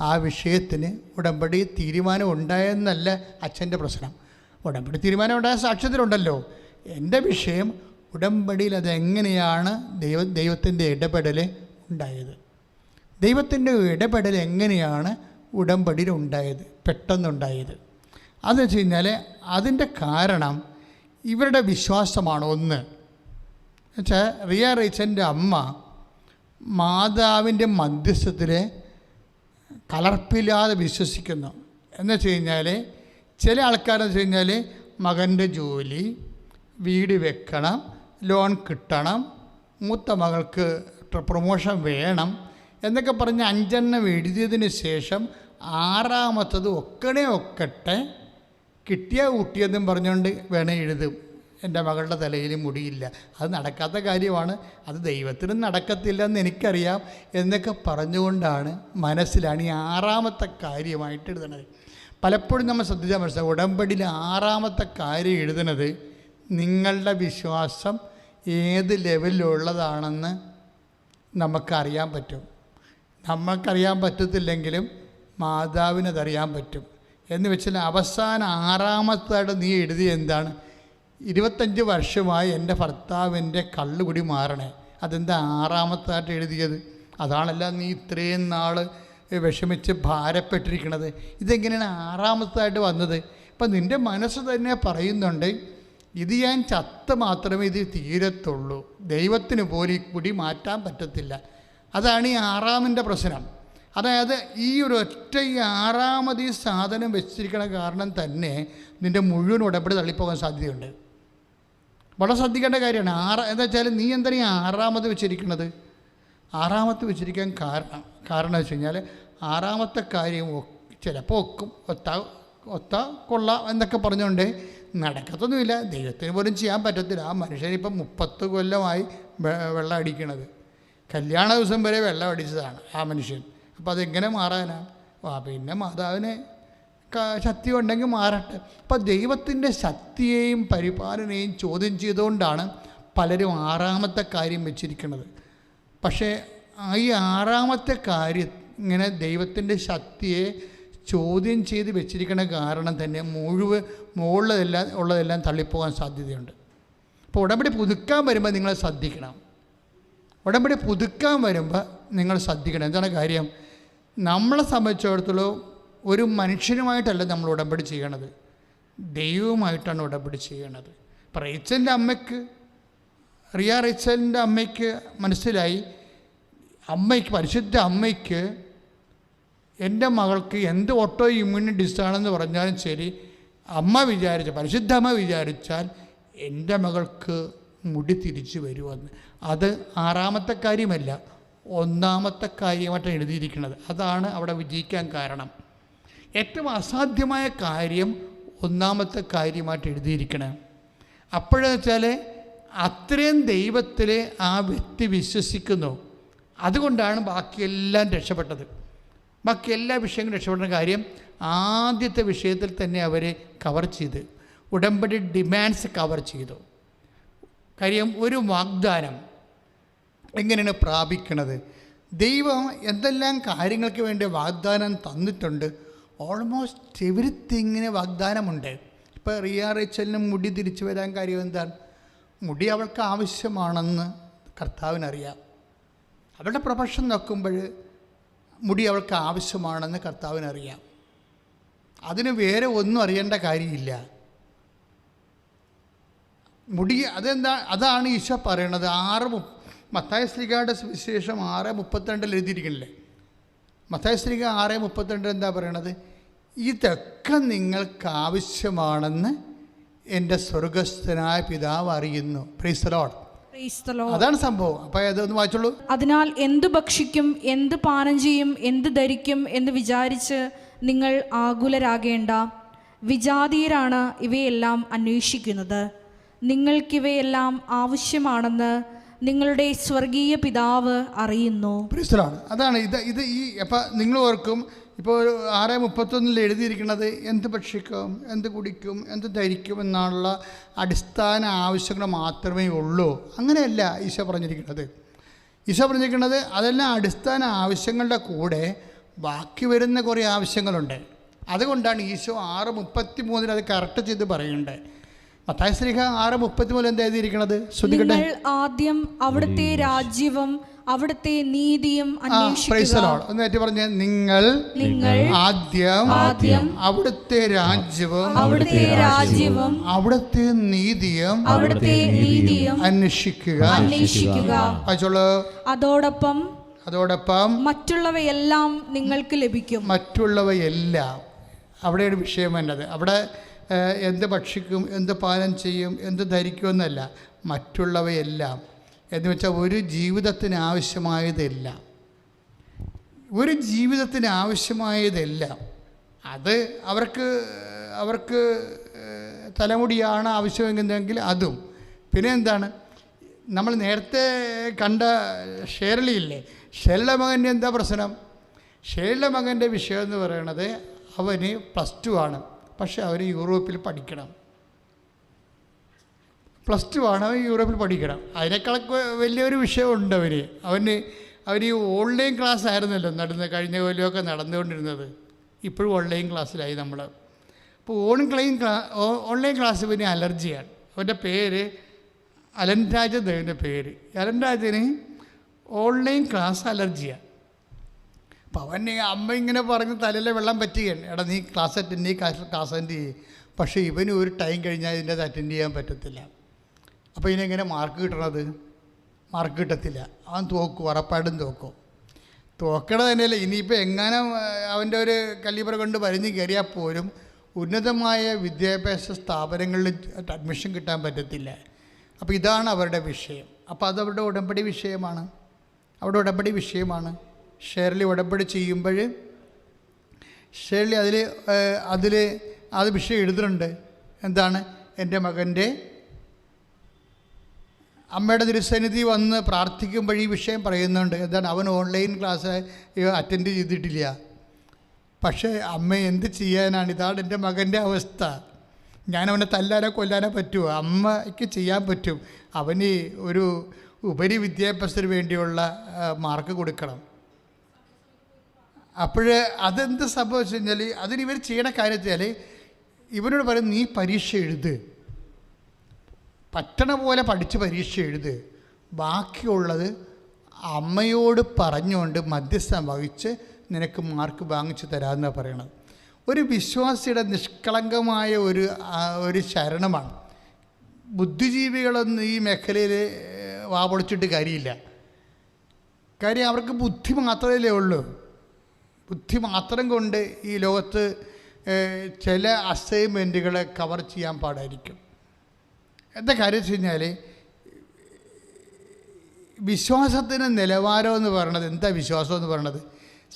ആ വിഷയത്തിന് ഉടമ്പടി തീരുമാനം ഉണ്ടായെന്നല്ല അച്ഛൻ്റെ പ്രശ്നം. ഉടമ്പടി തീരുമാനം ഉണ്ടായ സാക്ഷ്യത്തിലുണ്ടല്ലോ. എൻ്റെ വിഷയം ഉടമ്പടിയിൽ അതെങ്ങനെയാണ് ദൈവത്തിൻ്റെ ഇടപെടൽ ഉണ്ടായത്. ദൈവത്തിൻ്റെ ഇടപെടൽ എങ്ങനെയാണ് ഉടമ്പടിയിൽ ഉണ്ടായത്, പെട്ടെന്നുണ്ടായത്. അതെന്ന് വെച്ച് കഴിഞ്ഞാൽ അതിൻ്റെ കാരണം ഇവരുടെ വിശ്വാസമാണ്. ഒന്ന് എന്നുവെച്ചാൽ റിയ റീച്ചൻ്റെ അമ്മ മാതാവിൻ്റെ മധ്യസ്ഥത്തിൽ കലർപ്പില്ലാതെ വിശ്വസിക്കുന്നു. എന്ന് വെച്ച് കഴിഞ്ഞാൽ ചില ആൾക്കാരെന്ന് വെച്ച് കഴിഞ്ഞാൽ മകൻ്റെ ജോലി, വീട് വെക്കണം, ലോൺ കിട്ടണം, മൂത്ത മകൾക്ക് പ്രൊമോഷൻ വേണം എന്നൊക്കെ പറഞ്ഞ് 5 എണ്ണം എഴുതിയതിന് ശേഷം 6ാമത്തത് ഒക്കട്ടെ കിട്ടിയ കുട്ടിയെന്നും പറഞ്ഞുകൊണ്ട് വേണേൽ എഴുതും. എൻ്റെ മകളുടെ തലയിൽ മുടിയില്ല, അത് നടക്കാത്ത കാര്യമാണ്, അത് ദൈവത്തിനും നടക്കത്തില്ല എന്ന് എനിക്കറിയാം എന്നൊക്കെ പറഞ്ഞുകൊണ്ടാണ് മനസ്സിലാണ് ഈ 6ാമത്തെ കാര്യമായിട്ട് എഴുതണത്. പലപ്പോഴും നമ്മൾ ശ്രദ്ധിച്ചാൽ മനസ്സിലാവും, ഉടമ്പടിയിൽ 6ാമത്തെ കാര്യം എഴുതുന്നത് നിങ്ങളുടെ വിശ്വാസം ഏത് ലെവലിലുള്ളതാണെന്ന് നമുക്കറിയാൻ പറ്റും. നമുക്കറിയാൻ പറ്റത്തില്ലെങ്കിലും മാതാവിനതറിയാൻ പറ്റും. എന്ന് വെച്ചാൽ അവസാനം 6ാമത്തായിട്ട് നീ എഴുതിയ എന്താണ്? 25 വർഷമായി എൻ്റെ ഭർത്താവിൻ്റെ കള്ളുകുടി മാറണേ. അതെന്താ 6ാമത്തായിട്ട് എഴുതിയത്? അതാണല്ല നീ ഇത്രയും നാൾ വിഷമിച്ച് ഭാരപ്പെട്ടിരിക്കണത്. ഇതെങ്ങനെയാണ് 6ാമത്തായിട്ട് വന്നത്? ഇപ്പം നിൻ്റെ മനസ്സ് തന്നെ പറയുന്നുണ്ട്, ഇത് ഞാൻ ചത്ത് മാത്രമേ ഇത് തീരത്തുള്ളൂ, ദൈവത്തിന് പോലും ഈ കുടി മാറ്റാൻ പറ്റത്തില്ല. അതാണ് ഈ 6ാമൻ്റെ പ്രശ്നം. അതായത് ഈ ഒരു ഒറ്റ ഈ 6ാമത് ഈ സാധനം വെച്ചിരിക്കണ കാരണം തന്നെ നിൻ്റെ മുഴുവൻ ഉടമ്പടി തള്ളിപ്പോകാൻ സാധ്യതയുണ്ട്. വളരെ ശ്രദ്ധിക്കേണ്ട കാര്യമാണ്. എന്താ വെച്ചാൽ നീ എന്താണ് ഈ 6ാമത് വെച്ചിരിക്കുന്നത്? 6ാമത്ത് വെച്ചിരിക്കാൻ കാരണം വെച്ച് കഴിഞ്ഞാൽ 6ാമത്തെ കാര്യം ചിലപ്പോൾ ഒത്ത കൊള്ളാം എന്നൊക്കെ പറഞ്ഞുകൊണ്ട് നടക്കത്തൊന്നുമില്ല. ദൈവത്തിന് പോലും ചെയ്യാൻ പറ്റത്തില്ല. ആ മനുഷ്യനിപ്പം 30 കൊല്ലമായി വെള്ളം അടിക്കണത്. കല്യാണ ദിവസം വരെ വെള്ളം അടിച്ചതാണ് ആ മനുഷ്യൻ. അപ്പോൾ അതെങ്ങനെ മാറാനാണ്? പിന്നെ മാതാവിന് ശക്തി ഉണ്ടെങ്കിൽ മാറട്ടെ. അപ്പോൾ ദൈവത്തിൻ്റെ ശക്തിയെയും പരിപാലനയെയും ചോദ്യം ചെയ്തുകൊണ്ടാണ് പലരും 6ാമത്തെ കാര്യം വെച്ചിരിക്കുന്നത്. പക്ഷേ ഈ 6ാമത്തെ കാര്യം ഇങ്ങനെ ദൈവത്തിൻ്റെ ശക്തിയെ ചോദ്യം ചെയ്ത് വെച്ചിരിക്കുന്ന കാരണം തന്നെ ഉള്ളതെല്ലാം തള്ളിപ്പോകാൻ സാധ്യതയുണ്ട്. അപ്പോൾ ഉടമ്പടി പുതുക്കാൻ വരുമ്പോൾ നിങ്ങൾ ശ്രദ്ധിക്കണം. ഉടമ്പടി പുതുക്കാൻ വരുമ്പോൾ നിങ്ങൾ ശ്രദ്ധിക്കണം. എന്താണ് കാര്യം? നമ്മളെ സംബന്ധിച്ചിടത്തോളം ഒരു മനുഷ്യനുമായിട്ടല്ല നമ്മൾ ഉടമ്പടി ചെയ്യണത്, ദൈവവുമായിട്ടാണ് ഉടമ്പടി ചെയ്യണത്. ഇപ്പോൾ റീച്ചലിൻ്റെ അമ്മയ്ക്ക്, റിയ റീച്ചലിൻ്റെ അമ്മയ്ക്ക് മനസ്സിലായി, പരിശുദ്ധ അമ്മയ്ക്ക് എൻ്റെ മകൾക്ക് എന്ത് ഓട്ടോ ഇമ്മ്യൂണി ഡിസാണെന്ന് പറഞ്ഞാലും ശരി, പരിശുദ്ധ അമ്മ വിചാരിച്ചാൽ എൻ്റെ മകൾക്ക് മുടി തിരിച്ചു വരുമെന്ന്. അത് 6ാമത്തെ കാര്യമല്ല, 1ാമത്തെ കാര്യമായിട്ടാണ് എഴുതിയിരിക്കുന്നത്. അതാണ് അവിടെ വിജയിക്കാൻ കാരണം. ഏറ്റവും അസാധ്യമായ കാര്യം 1ാമത്തെ കാര്യമായിട്ട് എഴുതിയിരിക്കണം. അപ്പോഴെന്ന് വെച്ചാൽ അത്രയും ദൈവത്തിൽ ആ വ്യക്തി വിശ്വസിക്കുന്നു. അതുകൊണ്ടാണ് ബാക്കിയെല്ലാം രക്ഷപ്പെട്ടത്. ബാക്കി എല്ലാ വിഷയങ്ങളും രക്ഷപ്പെടുന്ന കാര്യം ആദ്യത്തെ വിഷയത്തിൽ തന്നെ അവർ കവർ ചെയ്ത് ഉടമ്പടി ഡിമാൻഡ്സ് കവർ ചെയ്തു. കാര്യം ഒരു വാഗ്ദാനം എങ്ങനെയാണ് പ്രാപിക്കണത്? ദൈവം എന്തെല്ലാം കാര്യങ്ങൾക്ക് വേണ്ടി വാഗ്ദാനം തന്നിട്ടുണ്ട്. ഓൾമോസ്റ്റ് എവരിത്തിങ്ങിന് വാഗ്ദാനമുണ്ട്. ഇപ്പോൾ റിയ റേച്ചലിന് മുടി തിരിച്ചു വരാൻ കാര്യം എന്താണ്? മുടി അവൾക്ക് ആവശ്യമാണെന്ന് കർത്താവിനറിയാം. അവളുടെ പ്രൊഫഷൻ നോക്കുമ്പോൾ മുടി അവൾക്ക് ആവശ്യമാണെന്ന് കർത്താവിനറിയാം. അതിന് വേറെ ഒന്നും അറിയേണ്ട കാര്യമില്ല. മുടി അതാണ് ഈശോ പറയണത്. മത്തായി ശ്ലീഹയുടെ സുവിശേഷം 6:32 എഴുതിയിരിക്കണില്ലേ? മത്തായി ശ്ലീഹ 6:32 എന്താ പറയണത്? ഇതൊക്കെ നിങ്ങൾക്ക് ആവശ്യമാണെന്ന് എൻ്റെ സ്വർഗസ്ഥനായ പിതാവ് അറിയുന്നു. Price the Lord. അതാണ് സംഭവം. അപ്പോൾ അതൊന്ന് വായിച്ചോളൂ. അതിനാൽ എന്തു ഭക്ഷിക്കും, എന്ത് പാനം ചെയ്യും, എന്ത് ധരിക്കും എന്ന് വിചാരിച്ച് നിങ്ങൾ ആകുലരാകേണ്ട. വിജാതീയരാണ് ഇവയെല്ലാം അന്വേഷിക്കുന്നത്. നിങ്ങൾക്കിവയെല്ലാം ആവശ്യമാണെന്ന് നിങ്ങളുടെ സ്വർഗീയ പിതാവ് അറിയുന്നു. അതാണ് ഇത് ഈ അപ്പം നിങ്ങൾ ഓർക്കും, ഇപ്പോൾ 6:31 എഴുതിയിരിക്കുന്നത് എന്ത് ഭക്ഷിക്കും, എന്ത് കുടിക്കും, എന്ത് ധരിക്കും എന്നുള്ള അടിസ്ഥാന ആവശ്യങ്ങൾ മാത്രമേ ഉള്ളൂ. അങ്ങനെയല്ല ഈശോ പറഞ്ഞിരിക്കുന്നത്. ഈശോ പറഞ്ഞിരിക്കുന്നത് അതെല്ലാം അടിസ്ഥാന ആവശ്യങ്ങളുടെ കൂടെ ബാക്കി വരുന്ന കുറേ ആവശ്യങ്ങളുണ്ട്. അതുകൊണ്ടാണ് ഈശോ 6:33 അത് കറക്റ്റ് ചെയ്ത് പറയുന്നുണ്ട്. മത്തായി ശ്ലീഹ 6:33 എന്താ എഴുതിയിരിക്കുന്നത്? നിങ്ങൾ ആദ്യം അവിടുത്തെ രാജ്യവും അവിടുത്തെ നീതിയും അന്വേഷിക്കുക. നിങ്ങൾ ആദ്യം അവിടുത്തെ രാജ്യവും അവിടുത്തെ നീതിയും അന്വേഷിക്കുക. അതോടൊപ്പം മറ്റുള്ളവയെല്ലാം നിങ്ങൾക്ക് ലഭിക്കും. മറ്റുള്ളവയെല്ലാം അവിടെയാണ് വിഷയം വേണ്ടത്. അവിടെ എന്ത് ഭക്ഷിക്കും, എന്ത് പാനം ചെയ്യും, എന്ത് ധരിക്കുമെന്നല്ല, മറ്റുള്ളവയെല്ലാം എന്ന് വെച്ചാൽ ഒരു ജീവിതത്തിന് ആവശ്യമായതെല്ലാം, ഒരു ജീവിതത്തിന് ആവശ്യമായതെല്ലാം. അത് അവർക്ക് തലമുടിയാണ് ആവശ്യമെങ്കിൽ അതും. പിന്നെ എന്താണ്, നമ്മൾ നേരത്തെ കണ്ട ഷേർലിയില്ലേ, ഷേർലിയുടെ മകൻ്റെ എന്താ പ്രശ്നം? ഷേർലിയുടെ മകൻ്റെ വിഷയം എന്ന് പറയുന്നത് അവന് +2 ആണ്, പക്ഷെ അവന് യൂറോപ്പിൽ പഠിക്കണം. +2 ആണ്, അവൻ യൂറോപ്പിൽ പഠിക്കണം. അതിനേക്കാളൊക്കെ വലിയൊരു വിഷയമുണ്ട് അവന് ഈ ഓൺലൈൻ ക്ലാസ് ആയിരുന്നല്ലോ കഴിഞ്ഞ കൊല്ലമൊക്കെ നടന്നുകൊണ്ടിരുന്നത്. ഇപ്പോഴും ഓൺലൈൻ ക്ലാസ്സിലായി നമ്മൾ. അപ്പോൾ ഓൺലൈൻ ക്ലാസ് പിന്നെ അലർജിയാണ്. അവൻ്റെ പേര് അലൻരാജ് ദേവൻ്റെ പേര്. അലൻരാജിന് ഓൺലൈൻ ക്ലാസ് അലർജിയാണ്. അപ്പോൾ അവൻ്റെ അമ്മ ഇങ്ങനെ പറഞ്ഞ് തലയിലെ വെള്ളം പറ്റുകയാണ്, എടാ നീ ക്ലാസ് അറ്റൻഡ് ചെയ്യും. പക്ഷേ ഇവന് ഒരു ടൈം കഴിഞ്ഞാൽ ഇതിൻ്റെ അത് അറ്റൻഡ് ചെയ്യാൻ പറ്റത്തില്ല. അപ്പോൾ ഇതിനെങ്ങനെ മാർക്ക് കിട്ടണത്? മാർക്ക് കിട്ടത്തില്ല. അവൻ തോക്കും, ഉറപ്പായിട്ടും തോക്കും. തോക്കണത് തന്നെയല്ല, ഇനിയിപ്പോൾ എങ്ങനെ അവൻ്റെ ഒരു കലിബർ കൊണ്ട് വരിഞ്ഞ് കയറിയാൽ പോലും ഉന്നതമായ വിദ്യാഭ്യാസ സ്ഥാപനങ്ങളിൽ അഡ്മിഷൻ കിട്ടാൻ പറ്റത്തില്ല. അപ്പോൾ ഇതാണ് അവരുടെ വിഷയം. അപ്പോൾ അതവരുടെ ഉടമ്പടി വിഷയമാണ്. ഷേർലി ഉടമ്പടി ചെയ്യുമ്പോൾ ഷേർലി അത് വിഷയം എഴുതുന്നുണ്ട്. എന്താണ്? എൻ്റെ മകൻ്റെ അമ്മയുടെ തിരുസന്നിധി വന്ന് പ്രാർത്ഥിക്കുമ്പോൾ ഈ വിഷയം പറയുന്നുണ്ട്. എന്താണ്? അവൻ ഓൺലൈൻ ക്ലാസ് അറ്റൻഡ് ചെയ്തിട്ടില്ല. പക്ഷേ അമ്മ എന്ത് ചെയ്യാനാണ്? ഇതാണ് എൻ്റെ മകൻ്റെ അവസ്ഥ. ഞാനവനെ തല്ലാനോ കൊല്ലാനോ പറ്റുമോ? അമ്മയ്ക്ക് ചെയ്യാൻ പറ്റും. അവന് ഒരു ഉപരി വിദ്യാഭ്യാസത്തിന് വേണ്ടിയുള്ള മാർക്ക് കൊടുക്കണം. അപ്പോൾ അതെന്ത് സംഭവിച്ചു കഴിഞ്ഞാൽ അതിനിവർ ചെയ്യണ കാര്യത്തിൽ ഇവനോട് പറയും, നീ പരീക്ഷ എഴുത്, പറ്റണ പോലെ പഠിച്ച് പരീക്ഷ എഴുത്, ബാക്കിയുള്ളത് അമ്മയോട് പറഞ്ഞുകൊണ്ട് മധ്യസ്ഥം വഹിച്ച് നിനക്ക് മാർക്ക് വാങ്ങിച്ചു തരാമെന്നാണ് പറയണത്. ഒരു വിശ്വാസിയുടെ നിഷ്കളങ്കമായ ഒരു ശരണമാണ്. ബുദ്ധിജീവികളൊന്നും ഈ മേഖലയിൽ വാപൊളിച്ചിട്ട് കാര്യമില്ല. കാര്യം അവർക്ക് ബുദ്ധി മാത്രമല്ലേ ഉള്ളൂ. ബുദ്ധി മാത്രം കൊണ്ട് ഈ ലോകത്ത് ചില അസൈൻമെൻറ്റുകളെ കവർ ചെയ്യാൻ പാടായിരിക്കും. എന്താ കാര്യം വെച്ച് കഴിഞ്ഞാൽ വിശ്വാസത്തിന് നിലവാരം എന്ന് പറയണത് എന്താ? വിശ്വാസം എന്ന് പറയണത്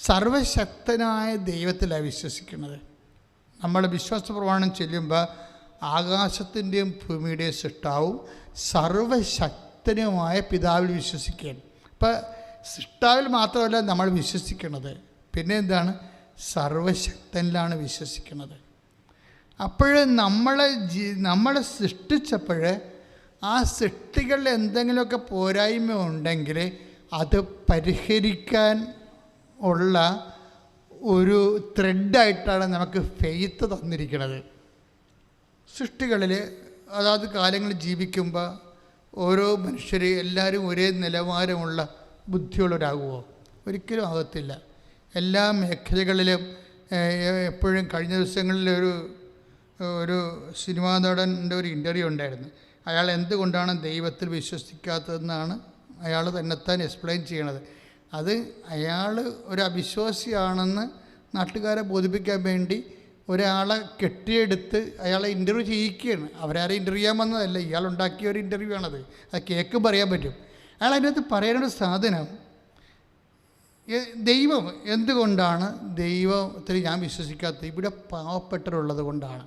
സർവശക്തനായ ദൈവത്തിലാണ് വിശ്വസിക്കുന്നത്. നമ്മൾ വിശ്വാസ പ്രമാണം ചെല്ലുമ്പോൾ ആകാശത്തിൻ്റെയും ഭൂമിയുടെയും സൃഷ്ടാവും സർവശക്തനുമായ പിതാവിൽ വിശ്വസിക്കുകയാണ്. അപ്പം സൃഷ്ടാവിൽ മാത്രമല്ല നമ്മൾ വിശ്വസിക്കുന്നത്, പിന്നെ എന്താണ്? സർവശക്തനിലാണ് വിശ്വസിക്കുന്നത്. അപ്പോൾ നമ്മളെ സൃഷ്ടിച്ചപ്പോൾ ആ സൃഷ്ടികളിൽ എന്തെങ്കിലുമൊക്കെ പോരായ്മ ഉണ്ടെങ്കിൽ അത് പരിഹരിക്കാൻ ഉള്ള ഒരു ത്രെഡായിട്ടാണ് നമുക്ക് ഫെയ്ത്ത് തന്നിരിക്കുന്നത്. സൃഷ്ടികളിൽ അതാത് കാലങ്ങളിൽ ജീവിക്കുമ്പോൾ ഓരോ മനുഷ്യർ എല്ലാവരും ഒരേ നിലവാരമുള്ള ബുദ്ധിയുള്ളവരാകുമോ? ഒരിക്കലും ആകത്തില്ല. എല്ലാ മേഖലകളിലും എപ്പോഴും കഴിഞ്ഞ ദിവസങ്ങളിൽ ഒരു സിനിമാ നടൻ്റെ ഒരു ഇൻ്റർവ്യൂ ഉണ്ടായിരുന്നു. അയാൾ എന്തുകൊണ്ടാണ് ദൈവത്തിൽ വിശ്വസിക്കാത്തതെന്നാണ് അയാൾ തന്നെത്താൻ എക്സ്പ്ലെയിൻ ചെയ്യണത്. അത് അയാൾ ഒരു അവിശ്വാസിയാണെന്ന് നാട്ടുകാരെ ബോധിപ്പിക്കാൻ വേണ്ടി ഒരാളെ കെട്ടിയെടുത്ത് അയാളെ ഇൻ്റർവ്യൂ ചെയ്യിക്കുകയാണ്. അവരാരും ഇൻ്റർവ്യൂ ചെയ്യാൻ വന്നതല്ല, ഇയാളുണ്ടാക്കിയ ഒരു ഇൻ്റർവ്യൂ ആണത്. അത് കേൾക്കുമ്പോൾ അറിയാൻ പറ്റും. അയാൾ അതിനകത്ത് പറയാനൊരു സാധനം, ദൈവം എന്തുകൊണ്ടാണ് ദൈവത്തിൽ ഞാൻ വിശ്വസിക്കാത്തത്? ഇവിടെ പാവപ്പെട്ടവരുള്ളത് കൊണ്ടാണ്.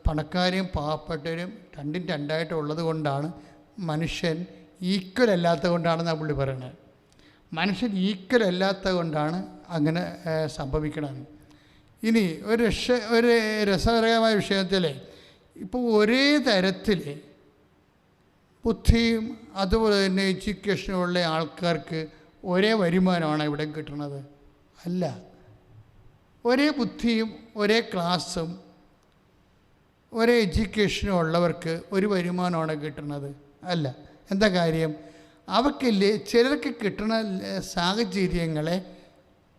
പണക്കാരും പാവപ്പെട്ടവരും രണ്ടും രണ്ടായിട്ടുള്ളത് കൊണ്ടാണ് മനുഷ്യൻ ഈക്വൽ അല്ലാത്തത് കൊണ്ടാണെന്നാണ് പുള്ളി പറയുന്നത്. മനുഷ്യൻ ഈക്വൽ അല്ലാത്തത് കൊണ്ടാണ് അങ്ങനെ സംഭവിക്കണം. ഇനി ഒരു രസകരമായ വിഷയത്തിൽ ഇപ്പോൾ ഒരേ തരത്തിൽ ബുദ്ധിയും അതുപോലെ തന്നെ എഡ്യൂക്കേഷനുള്ള ആൾക്കാർക്ക് ഒരേ വരുമാനമാണ് ഇവിടെ കിട്ടുന്നത്? അല്ല. ഒരേ ബുദ്ധിയും ഒരേ ക്ലാസ്സും ഒരേ എഡ്യൂക്കേഷനും ഉള്ളവർക്ക് ഒരു വരുമാനമാണ് കിട്ടുന്നത്? അല്ല. എന്താ കാര്യം? അവർക്കില്ലേ ചിലർക്ക് കിട്ടുന്ന സാഹചര്യങ്ങളെ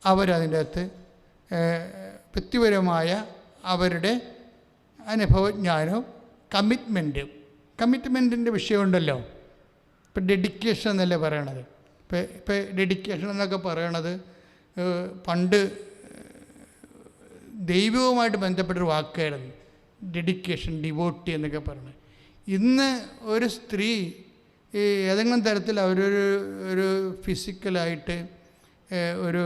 അവരതിൻ്റെ അകത്ത് വ്യക്തിപരമായ അവരുടെ അനുഭവജ്ഞാനവും കമ്മിറ്റ്മെൻറ്റിൻ്റെ വിഷയമുണ്ടല്ലോ. ഇപ്പം ഡെഡിക്കേഷൻ എന്നല്ലേ പറയണത്. ഇപ്പം ഡെഡിക്കേഷൻ എന്നൊക്കെ പറയണത് പണ്ട് ദൈവവുമായിട്ട് ബന്ധപ്പെട്ടൊരു വാക്കായിരുന്നു ഡെഡിക്കേഷൻ, ഡിവോട്ടി എന്നൊക്കെ പറയുന്നത്. ഇന്ന് ഒരു സ്ത്രീ ഏതെങ്കിലും തരത്തിൽ ഒരു ഫിസിക്കലായിട്ട് ഒരു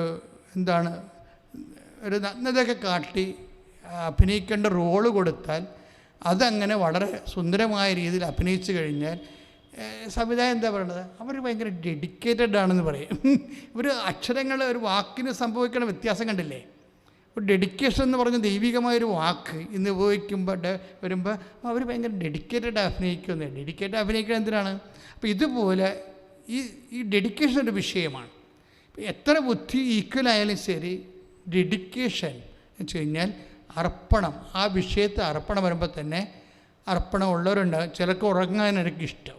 ഒരു നഗ്നതയൊക്കെ കാട്ടി അഭിനയിക്കേണ്ട റോള് കൊടുത്താൽ അതങ്ങനെ വളരെ സുന്ദരമായ രീതിയിൽ അഭിനയിച്ചു കഴിഞ്ഞാൽ സംവിധാനം എന്താ പറയുന്നത്? അവർ ഭയങ്കര ഡെഡിക്കേറ്റഡ് ആണെന്ന് പറയും. ഒരു അക്ഷരങ്ങൾ ഒരു വാക്കിന് സംഭവിക്കുന്ന വ്യത്യാസം കണ്ടില്ലേ? ഒരു ഡെഡിക്കേഷൻ എന്ന് പറഞ്ഞ ദൈവികമായൊരു വാക്ക് ഇന്ന് ഉപയോഗിക്കുമ്പോൾ വരുമ്പോൾ അവർ ഭയങ്കര ഡെഡിക്കേറ്റഡ് അഭിനയിക്കുന്നത്. ഡെഡിക്കേറ്റഡ് അഭിനയിക്കുന്നത് എന്തിനാണ്? അപ്പോൾ ഇതുപോലെ ഈ ഡെഡിക്കേഷൻ ഒരു വിഷയമാണ്. എത്ര ബുദ്ധി ഈക്വലായാലും ശരി, ഡെഡിക്കേഷൻ എന്ന് വെച്ച് കഴിഞ്ഞാൽ അർപ്പണം, ആ വിഷയത്തെ അർപ്പണം വരുമ്പോൾ തന്നെ അർപ്പണം ഉള്ളവരുണ്ടാകും. ചിലർക്ക് ഉറങ്ങാൻ എനിക്കിഷ്ടം,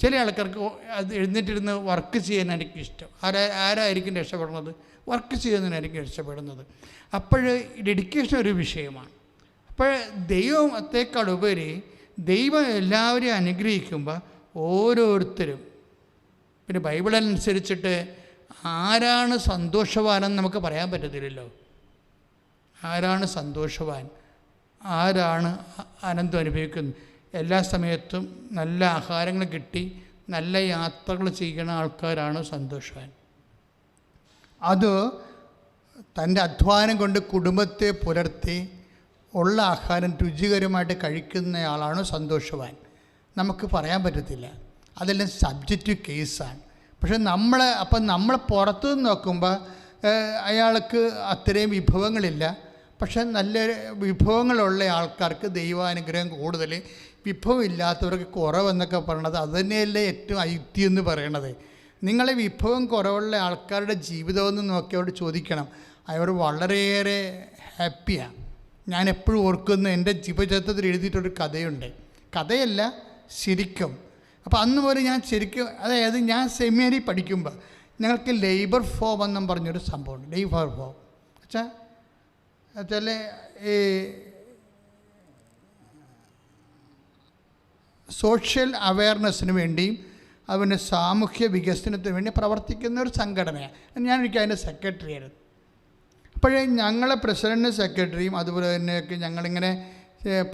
ചില ആൾക്കാർക്ക് അത് എഴുന്നേറ്റിരുന്ന് വർക്ക് ചെയ്യാൻ എനിക്കിഷ്ടം. ആരായിരിക്കും രക്ഷപ്പെടുന്നത്? വർക്ക് ചെയ്യുന്നതിനായിരിക്കും രക്ഷപ്പെടുന്നത്. അപ്പോൾ ഡെഡിക്കേഷൻ ഒരു വിഷയമാണ്. അപ്പോൾ ദൈവത്തെക്കാളുപരി ദൈവം എല്ലാവരെയും അനുഗ്രഹിക്കുമ്പോൾ ഓരോരുത്തരും, പിന്നെ ബൈബിൾ അനുസരിച്ചിട്ട് ആരാണ് സന്തോഷവാനെന്ന് നമുക്ക് പറയാൻ പറ്റത്തില്ലല്ലോ. ആരാണ് സന്തോഷവാൻ, ആരാണ് ആനന്ദം അനുഭവിക്കുന്നത്? എല്ലാ സമയത്തും നല്ല ആഹാരങ്ങൾ കിട്ടി നല്ല യാത്രകൾ ചെയ്യുന്ന ആൾക്കാരാണ് സന്തോഷവാൻ. അത് തൻ്റെ അധ്വാനം കൊണ്ട് കുടുംബത്തെ പുലർത്തി ഉള്ള ആഹാരം രുചികരമായിട്ട് കഴിക്കുന്നയാളാണ് സന്തോഷവാൻ. നമുക്ക് പറയാൻ പറ്റത്തില്ല, അതെല്ലാം സബ്ജക്റ്റീവ് കേസാണ്. പക്ഷെ നമ്മൾ പുറത്തു നിന്ന് നോക്കുമ്പോൾ അയാൾക്ക് അത്രയും വിഭവങ്ങളില്ല. പക്ഷെ നല്ല വിഭവങ്ങളുള്ള ആൾക്കാർക്ക് ദൈവാനുഗ്രഹം കൂടുതൽ, വിഭവമില്ലാത്തവർക്ക് കുറവെന്നൊക്കെ പറയണത് അത് തന്നെയല്ലേ ഏറ്റവും ഐക്യം എന്ന് പറയണത്. നിങ്ങളെ വിഭവം കുറവുള്ള ആൾക്കാരുടെ ജീവിതമെന്ന് നോക്കി അവരോട് ചോദിക്കണം, അവർ വളരെയേറെ ഹാപ്പിയാണ്. ഞാൻ എപ്പോഴും ഓർക്കുന്ന എൻ്റെ ജീവചരിത്രത്തിൽ എഴുതിയിട്ടൊരു കഥയുണ്ട്. കഥയല്ല, ശരിക്കും. അപ്പോൾ അന്ന് പോലെ ഞാൻ ശരിക്കും, അതായത് ഞാൻ സെമിനാരി പഠിക്കുമ്പോൾ ഞങ്ങൾക്ക് ലേബർ ഫോം എന്നും പറഞ്ഞൊരു സംഭവമുണ്ട്. ലേബർ ഫോം വെച്ചാൽ ഈ സോഷ്യൽ അവയർനെസ്സിന് വേണ്ടിയും അതിൻ്റെ സാമൂഹ്യ വികസനത്തിന് വേണ്ടി പ്രവർത്തിക്കുന്ന ഒരു സംഘടനയാണ്. ഞാനൊരിക്കൽ അതിൻ്റെ സെക്രട്ടറി ആയിരുന്നു. അപ്പോഴേ ഞങ്ങളെ പ്രസിഡൻറ്റും സെക്രട്ടറിയും അതുപോലെ തന്നെയൊക്കെ ഞങ്ങളിങ്ങനെ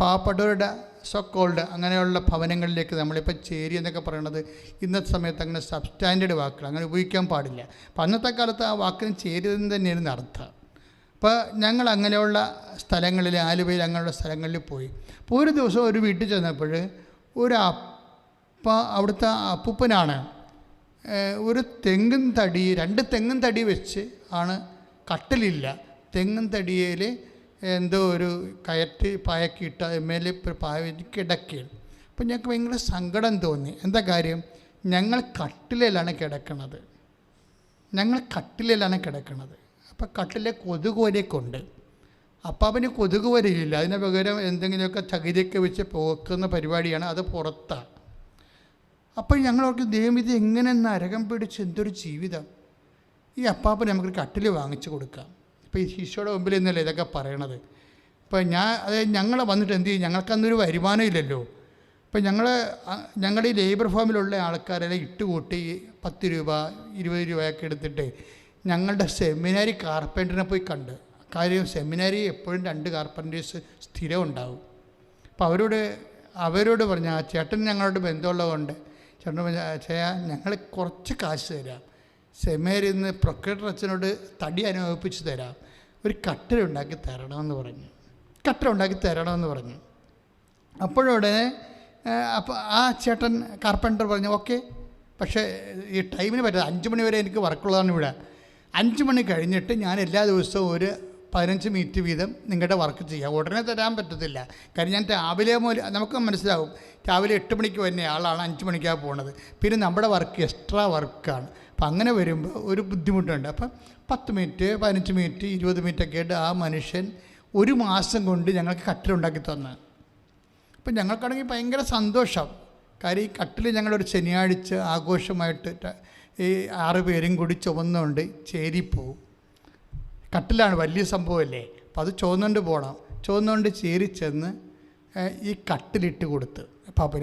പാവപ്പെട്ടവരുടെ സോക്കോൾഡ് അങ്ങനെയുള്ള ഭവനങ്ങളിലേക്ക് നമ്മളിപ്പോൾ ചേരി എന്നൊക്കെ പറയണത് ഇന്നത്തെ സമയത്ത് അങ്ങനെ സബ്സ്റ്റാൻഡേർഡ് വാക്കുകൾ അങ്ങനെ ഉപയോഗിക്കാൻ പാടില്ല. അപ്പം അന്നത്തെ കാലത്ത് ആ വാക്കിന് ചേരുന്നത് തന്നെയായിരുന്നു അർത്ഥം. അപ്പോൾ ഞങ്ങൾ അങ്ങനെയുള്ള സ്ഥലങ്ങളിൽ, ആലുവയിൽ അങ്ങനെയുള്ള സ്ഥലങ്ങളിൽ പോയി. അപ്പോൾ ഒരു ദിവസം ഒരു വീട്ടിൽ ചെന്നപ്പോൾ അവിടുത്തെ അപ്പൂപ്പനാണ് ഒരു തെങ്ങും തടി, 2 തെങ്ങും തടി വെച്ച് ആണ്, കട്ടിലില്ല, തെങ്ങും തടിയിൽ എന്തോ ഒരു കയറ്റ് പായക്കിട്ട മേലെ പായ കിടക്കുകയാണ്. അപ്പോൾ ഞങ്ങൾക്ക് ഭയങ്കര സങ്കടം തോന്നി. എന്താ കാര്യം? ഞങ്ങൾ കട്ടിലാണ് കിടക്കണത്. അപ്പോൾ കട്ടിലെ കൊതുകുവരെയൊക്കെ അപ്പോൾ അവന് കൊതുകുവരയില്ല, അതിന് പകരം എന്തെങ്കിലുമൊക്കെ ചകിരിയൊക്കെ വെച്ച് പോക്കുന്ന പരിപാടിയാണ്, അത് പുറത്താണ്. അപ്പോൾ ഞങ്ങളവർക്ക് ദൈവം ഇത് എങ്ങനെ നരകം പിടിച്ച് എന്തൊരു ജീവിതം, ഈ അപ്പാപ്പന് നമുക്ക് കട്ടിൽ വാങ്ങിച്ചു കൊടുക്കാം. ഇപ്പോൾ ഈ ശിശുയുടെ മുമ്പിൽ നിന്നല്ലേ ഇതൊക്കെ പറയണത്. അപ്പോൾ ഞങ്ങൾ വന്നിട്ട് എന്ത് ചെയ്യും? ഞങ്ങൾക്കന്നൊരു വരുമാനം ഇല്ലല്ലോ. അപ്പോൾ ഞങ്ങളുടെ ഈ ലേബർ ഫാമിലുള്ള ആൾക്കാരെല്ലാം ഇട്ടുകൂട്ടി 10 രൂപ 20 രൂപയൊക്കെ എടുത്തിട്ട് ഞങ്ങളുടെ സെമിനാരി കാർപ്പൻറ്ററിനെ പോയി കണ്ട്. കാര്യം സെമിനാരി എപ്പോഴും 2 കാർപ്പൻറ്റേഴ്സ് സ്ഥിരം ഉണ്ടാവും. അപ്പോൾ അവരോട് പറഞ്ഞ ആ ചേട്ടൻ ഞങ്ങളോട് ബന്ധമുള്ളതുകൊണ്ട് ചേട്ടൻ പറഞ്ഞ ചെയ്യാ ഞങ്ങൾ കുറച്ച് കാശ് തരാം, സെമിനാരിയിൽ നിന്ന് പ്രൊക്രേറ്റർ അച്ഛനോട് തടി അനുഭവിപ്പിച്ച് തരാം, ഒരു കട്ടിലുണ്ടാക്കി തരണമെന്ന് പറഞ്ഞു. അപ്പോഴുടനെ അപ്പോൾ ആ ചേട്ടൻ കാർപ്പൻറ്റർ പറഞ്ഞു ഓക്കെ, പക്ഷേ ഈ ടൈമിന് പറ്റില്ല, 5 മണി വരെ എനിക്ക് വർക്കുള്ളതാണ് ഇവിടെ. 5 മണി കഴിഞ്ഞിട്ട് ഞാൻ എല്ലാ ദിവസവും ഒരു 15 മിനിറ്റ് വീതം നിങ്ങളുടെ വർക്ക് ചെയ്യാം. ഉടനെ തരാൻ പറ്റത്തില്ല, കാര്യം ഞാൻ രാവിലെ മുതൽ നമുക്ക് മനസ്സിലാവും, രാവിലെ 8 മണിക്ക് വരുന്ന ആളാണ് 5 മണിക്കാണ് പോകുന്നത്. പിന്നെ നമ്മുടെ വർക്ക് എക്സ്ട്രാ വർക്കാണ്. അപ്പം അങ്ങനെ വരുമ്പോൾ ഒരു ബുദ്ധിമുട്ടുണ്ട്. അപ്പം 10 മിനിറ്റ് 15 മിനിറ്റ് 20 മിനിറ്റൊക്കെ ആയിട്ട് ആ മനുഷ്യൻ 1 മാസം കൊണ്ട് ഞങ്ങൾക്ക് കട്ടിലുണ്ടാക്കി തന്നു. അപ്പം ഞങ്ങൾക്കാണെങ്കിൽ ഭയങ്കര സന്തോഷം. കാര്യം ഈ കട്ടിൽ ഞങ്ങളൊരു ശനിയാഴ്ച ആഘോഷമായിട്ട് ഈ 6 പേരും കൂടി ചുമന്നുകൊണ്ട് ചേരിപ്പോവും. കട്ടിലാണ്, വലിയ സംഭവമല്ലേ. അപ്പോൾ അത് ചുവന്നുകൊണ്ട് ചേരി ചെന്ന് ഈ കട്ടിലിട്ട് കൊടുത്ത്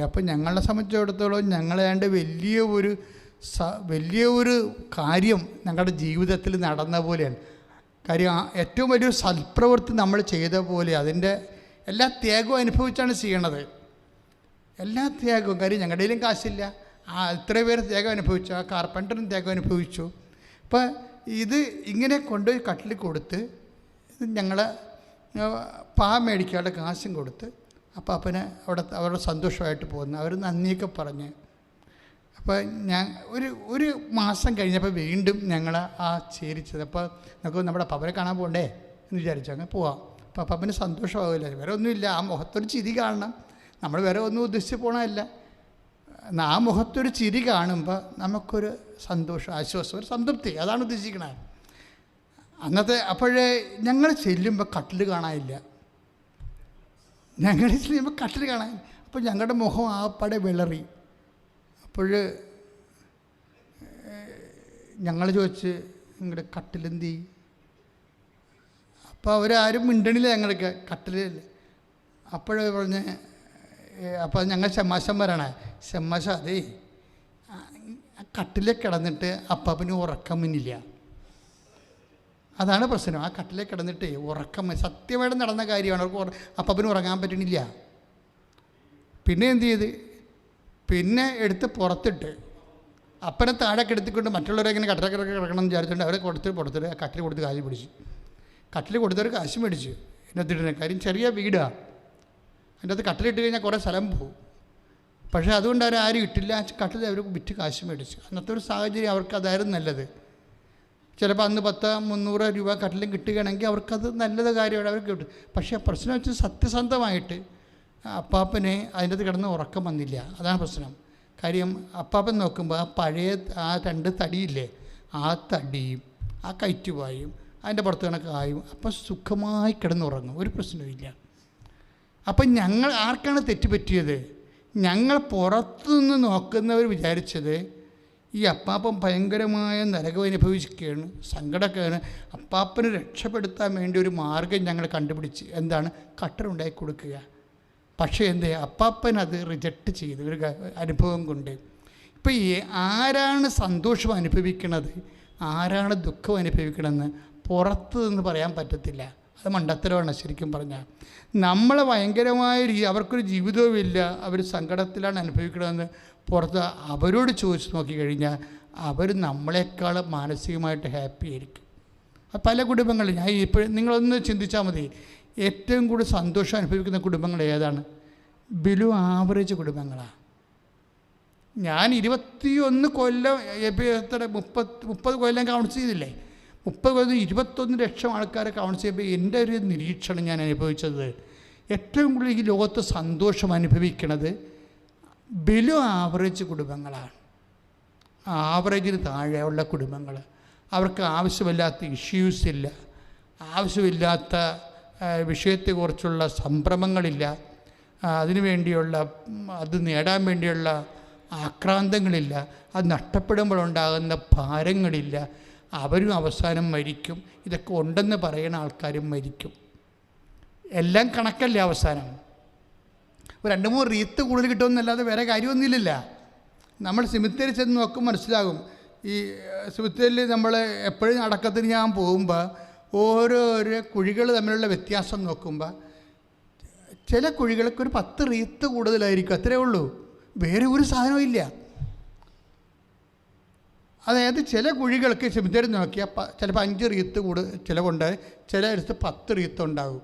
അപ്പം ഞങ്ങളെ സംബന്ധിച്ചിടത്തോളം ഞങ്ങളേണ്ട വലിയ ഒരു കാര്യം ഞങ്ങളുടെ ജീവിതത്തിൽ നടന്ന പോലെയാണ്. കാര്യം ഏറ്റവും വലിയൊരു സൽപ്രവൃത്തി നമ്മൾ ചെയ്ത പോലെ അതിൻ്റെ എല്ലാ ത്യാഗവും അനുഭവിച്ചാണ് ചെയ്യണത്. എല്ലാ ത്യാഗവും, കാര്യം ഞങ്ങളുടെ കയ്യിലും കാശില്ല, ഇത്ര പേര് ത്യാഗം അനുഭവിച്ചു, ആ കാർപ്പൻറ്ററും ത്യാഗം അനുഭവിച്ചു. അപ്പോൾ ഇത് ഇങ്ങനെ കൊണ്ടുപോയി കട്ടിൽ കൊടുത്ത് ഞങ്ങൾ മേടിക്കാനുള്ള കാശും കൊടുത്ത് അപ്പാപ്പനെ അവരുടെ സന്തോഷമായിട്ട് പോകുന്നു. അവർ നന്ദിയൊക്കെ പറഞ്ഞ്. അപ്പോൾ ഒരു മാസം കഴിഞ്ഞപ്പോൾ വീണ്ടും ഞങ്ങൾ ആ ചേരിച്ചത്. അപ്പോൾ നമുക്ക് നമ്മുടെ അപ്പാപ്പനെ കാണാൻ പോകണ്ടേ എന്ന് വിചാരിച്ചു അങ്ങനെ പോവാം. അപ്പോൾ അപ്പാപ്പന് സന്തോഷമാകില്ല, വേറെ ഒന്നുമില്ല, ആ മുഖത്തൊരു ചിരി കാണണം. നമ്മൾ വേറെ ഒന്നും ഉദ്ദേശിച്ച് പോകണമല്ല, ആ മുഖത്തൊരു ചിരി കാണുമ്പോൾ നമുക്കൊരു സന്തോഷം, ആശ്വാസം, ഒരു സംതൃപ്തി, അതാണ് ഉദ്ദേശിക്കണത് അന്നത്തെ. അപ്പോഴേ ഞങ്ങൾ ചെല്ലുമ്പോൾ കട്ടിൽ കാണാനില്ല. അപ്പോൾ ഞങ്ങളുടെ മുഖം ആപ്പാടെ വിളറി. അപ്പോൾ ഞങ്ങൾ ചോദിച്ച് നിങ്ങളുടെ കട്ടിലെന്തി? അപ്പോൾ അവരാരും മിണ്ടണില്ല, ഞങ്ങൾക്ക് കട്ടിലല്ലേ. അപ്പോഴേ പറഞ്ഞ് അപ്പോൾ ഞങ്ങൾ ഷമ്മാശന്മാരാണ്. ഷമ്മാശ അതേ കട്ടിലേ കിടന്നിട്ട് അപ്പാപ്പന് ഉറക്കം മുന്നില്ല, അതാണ് പ്രശ്നം. ആ കട്ടിലേ കിടന്നിട്ട് ഉറക്കം സത്യമായിട്ട് നടന്ന കാര്യമാണ്. അവർക്ക് അപ്പാപ്പന് ഉറങ്ങാൻ പറ്റണില്ല. പിന്നെ എന്ത് ചെയ്ത്, പിന്നെ എടുത്ത് പുറത്തിട്ട് അപ്പനെ താഴെ കിടത്തിക്കൊണ്ട് മറ്റുള്ളവരെ ഇങ്ങനെ കട്ടിലൊക്കെ കിടക്കണം എന്ന് വിചാരിച്ചുകൊണ്ട് അവരെ പുറത്തിട്ട് കട്ടിൽ കൊടുത്ത് കാശ് പിടിച്ചു. കട്ടിൽ കൊടുത്തവർ കാശ് മേടിച്ചു. ഇതിനകത്തിട്ട് കാര്യം ചെറിയ വീടാണ്, അതിൻ്റെ അകത്ത് കട്ടിലിട്ട് കഴിഞ്ഞാൽ കുറേ സ്ഥലം പോകും. പക്ഷേ അതുകൊണ്ട് ആരും ഇട്ടില്ല. ആ കട്ടിൽ അവർ വിറ്റ് കാശ് മേടിച്ചു. അന്നത്തെ ഒരു സാഹചര്യം അവർക്ക് അതായിരുന്നു നല്ലത്. ചിലപ്പോൾ അന്ന് 300 രൂപ കട്ടിലും കിട്ടുകയാണെങ്കിൽ അവർക്കത് നല്ലത് കാര്യമാണ്, അവർക്ക് കിട്ടും. പക്ഷേ പ്രശ്നം വെച്ചാൽ സത്യസന്ധമായിട്ട് അപ്പാപ്പനെ അതിൻ്റെ അകത്ത് കിടന്ന് ഉറക്കം വന്നില്ല, അതാണ് പ്രശ്നം. കാര്യം അപ്പാപ്പൻ നോക്കുമ്പോൾ ആ പഴയ ആ 2 തടിയില്ലേ, ആ തടിയും ആ കയറ്റുവായും അതിൻ്റെ പുറത്ത് കണക്കായും അപ്പം സുഖമായി കിടന്നുറങ്ങും, ഒരു പ്രശ്നവുമില്ല. അപ്പം ഞങ്ങൾ ആർക്കാണ് തെറ്റുപറ്റിയത്? ഞങ്ങൾ പുറത്തുനിന്ന് നോക്കുന്നവർ വിചാരിച്ചത് ഈ അപ്പാപ്പൻ ഭയങ്കരമായ നരകം അനുഭവിക്കുകയാണ്, സങ്കടമൊക്കെയാണ്. അപ്പാപ്പനെ രക്ഷപ്പെടുത്താൻ വേണ്ടി ഒരു മാർഗം ഞങ്ങൾ കണ്ടുപിടിച്ച്, എന്താണ്, കട്ടറുണ്ടാക്കി കൊടുക്കുക. പക്ഷേ അപ്പാപ്പൻ അത് റിജക്റ്റ് ചെയ്തു ഒരു അനുഭവം കൊണ്ട്. ഇപ്പം ആരാണ് സന്തോഷം അനുഭവിക്കണത്, ആരാണ് ദുഃഖം അനുഭവിക്കണമെന്ന് പുറത്ത് നിന്ന് പറയാൻ പറ്റത്തില്ല. അത് മണ്ടത്തരമാണ് ശരിക്കും പറഞ്ഞാൽ. നമ്മൾ ഭയങ്കരമായ അവർക്കൊരു ജീവിതവുമില്ല, അവർ സങ്കടത്തിലാണ് അനുഭവിക്കണമെന്ന് പുറത്ത് അവരോട് ചോദിച്ച് നോക്കിക്കഴിഞ്ഞാൽ അവർ നമ്മളെക്കാൾ മാനസികമായിട്ട് ഹാപ്പി ആയിരിക്കും. പല കുടുംബങ്ങളിൽ ഞാൻ ഇപ്പോഴും നിങ്ങളൊന്ന് ചിന്തിച്ചാൽ മതി, ഏറ്റവും കൂടുതൽ സന്തോഷം അനുഭവിക്കുന്ന കുടുംബങ്ങൾ ഏതാണ്? ബിലോ ആവറേജ് കുടുംബങ്ങളാണ്. ഞാൻ 21 കൊല്ലം 30 കൊല്ലം കൗൺസ് ചെയ്തില്ലേ, 30 കൊല്ലം 21 ലക്ഷം ആൾക്കാരെ കൗൺസ് ചെയ്യുമ്പോൾ എൻ്റെ ഒരു നിരീക്ഷണം ഞാൻ അനുഭവിച്ചത്, ഏറ്റവും കൂടുതൽ ഈ ലോകത്ത് സന്തോഷം അനുഭവിക്കുന്നത് ബിലോ ആവറേജ് കുടുംബങ്ങളാണ്. ആവറേജിന് താഴെയുള്ള കുടുംബങ്ങൾ, അവർക്ക് ആവശ്യമില്ലാത്ത ഇഷ്യൂസ് ഇല്ല, ആവശ്യമില്ലാത്ത വിഷയത്തെക്കുറിച്ചുള്ള സംഭ്രമങ്ങളില്ല, അതിനുവേണ്ടിയുള്ള അത് നേടാൻ വേണ്ടിയുള്ള ആക്രാന്തങ്ങളില്ല, അത് നഷ്ടപ്പെടുമ്പോഴുണ്ടാകുന്ന ഭാരങ്ങളില്ല. അവരും അവസാനം മരിക്കും. ഇതൊക്കെ ഉണ്ടെന്ന് പറയുന്ന ആൾക്കാരും മരിക്കും. എല്ലാം കണക്കല്ലേ അവസാനം. ഒരു 2-3 റീത്ത് കൂടുതൽ കിട്ടുമെന്നല്ലാതെ വേറെ കാര്യമൊന്നുമില്ല. നമ്മൾ സിമിത്തേരി ചെന്ന് നോക്കും മനസ്സിലാകും. ഈ സിമിത്തേരിയിൽ നമ്മൾ എപ്പോഴും അടക്കത്തിന് ഞാൻ പോകുമ്പോൾ ഓരോരോ കുഴികൾ തമ്മിലുള്ള വ്യത്യാസം നോക്കുമ്പോൾ ചില കുഴികൾക്ക് ഒരു 10 റീത്ത് കൂടുതലായിരിക്കും, അത്രയേ ഉള്ളൂ, വേറെ ഒരു സാധനവും ഇല്ല. അതായത് ചില കുഴികൾക്ക് സെമിത്തേരി നോക്കിയാൽ ചിലപ്പോൾ 5 റീത്ത് ചിലവുണ്ട്, ചിലയിടത്ത് 10 റീത്ത് ഉണ്ടാകും.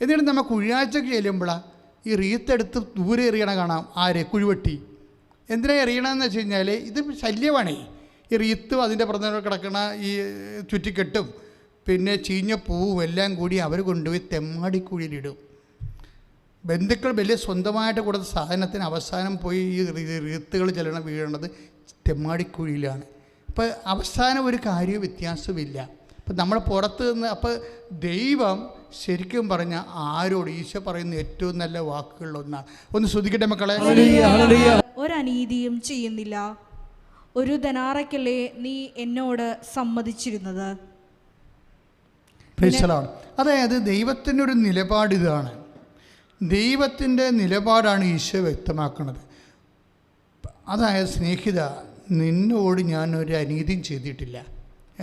എന്നിട്ട് നമ്മൾ കുഴിയാഴ്ചക്ക് ചെല്ലുമ്പോഴാണ് ഈ റീത്തെടുത്ത് ദൂരെ എറിയണ കാണാം. ആര്? കുഴിവെട്ടി. എന്തിനാണ് എറിയണമെന്ന് വെച്ച് കഴിഞ്ഞാൽ ഇത് ശല്യമാണേ. ഈ റീത്തും അതിൻ്റെ പുറത്ത് കിടക്കണ ഈ ചുറ്റിക്കെട്ടും പിന്നെ ചീഞ്ഞ പൂവും എല്ലാം കൂടി അവർ കൊണ്ടുപോയി തെമ്മാടിക്കുഴിയിലിടും. ബന്ധുക്കൾ വലിയ സ്വന്തമായിട്ട് കൊടുത്ത സാധനത്തിന് അവസാനം പോയി ഈ റീത്തുകൾ ചെല്ലണം വീഴണത് തെമ്മാടിക്കുഴിയിലാണ്. അപ്പോൾ അവസാനം ഒരു കാര്യവും വ്യത്യാസമില്ല. അപ്പം നമ്മൾ പുറത്ത് നിന്ന് അപ്പോൾ ദൈവം ശരിക്കും പറഞ്ഞാൽ ആരോട് ഈശോ പറയുന്ന ഏറ്റവും നല്ല വാക്കുകളിലൊന്നാണ്. ഒന്ന് ശ്രദ്ധിക്കട്ടെ മക്കളെ. ഒരനീതിയും ചെയ്യുന്നില്ല, ഒരു ധനാറയ്ക്കല്ലേ നീ എന്നോട് സമ്മതിച്ചിരുന്നത്. അതായത് ദൈവത്തിൻ്റെ ഒരു നിലപാട് ഇതാണ്. ദൈവത്തിൻ്റെ നിലപാടാണ് ഈശോ വ്യക്തമാക്കുന്നത്. അതായത് സ്നേഹിത, നിന്നോട് ഞാൻ ഒരു അനീതിയും ചെയ്തിട്ടില്ല.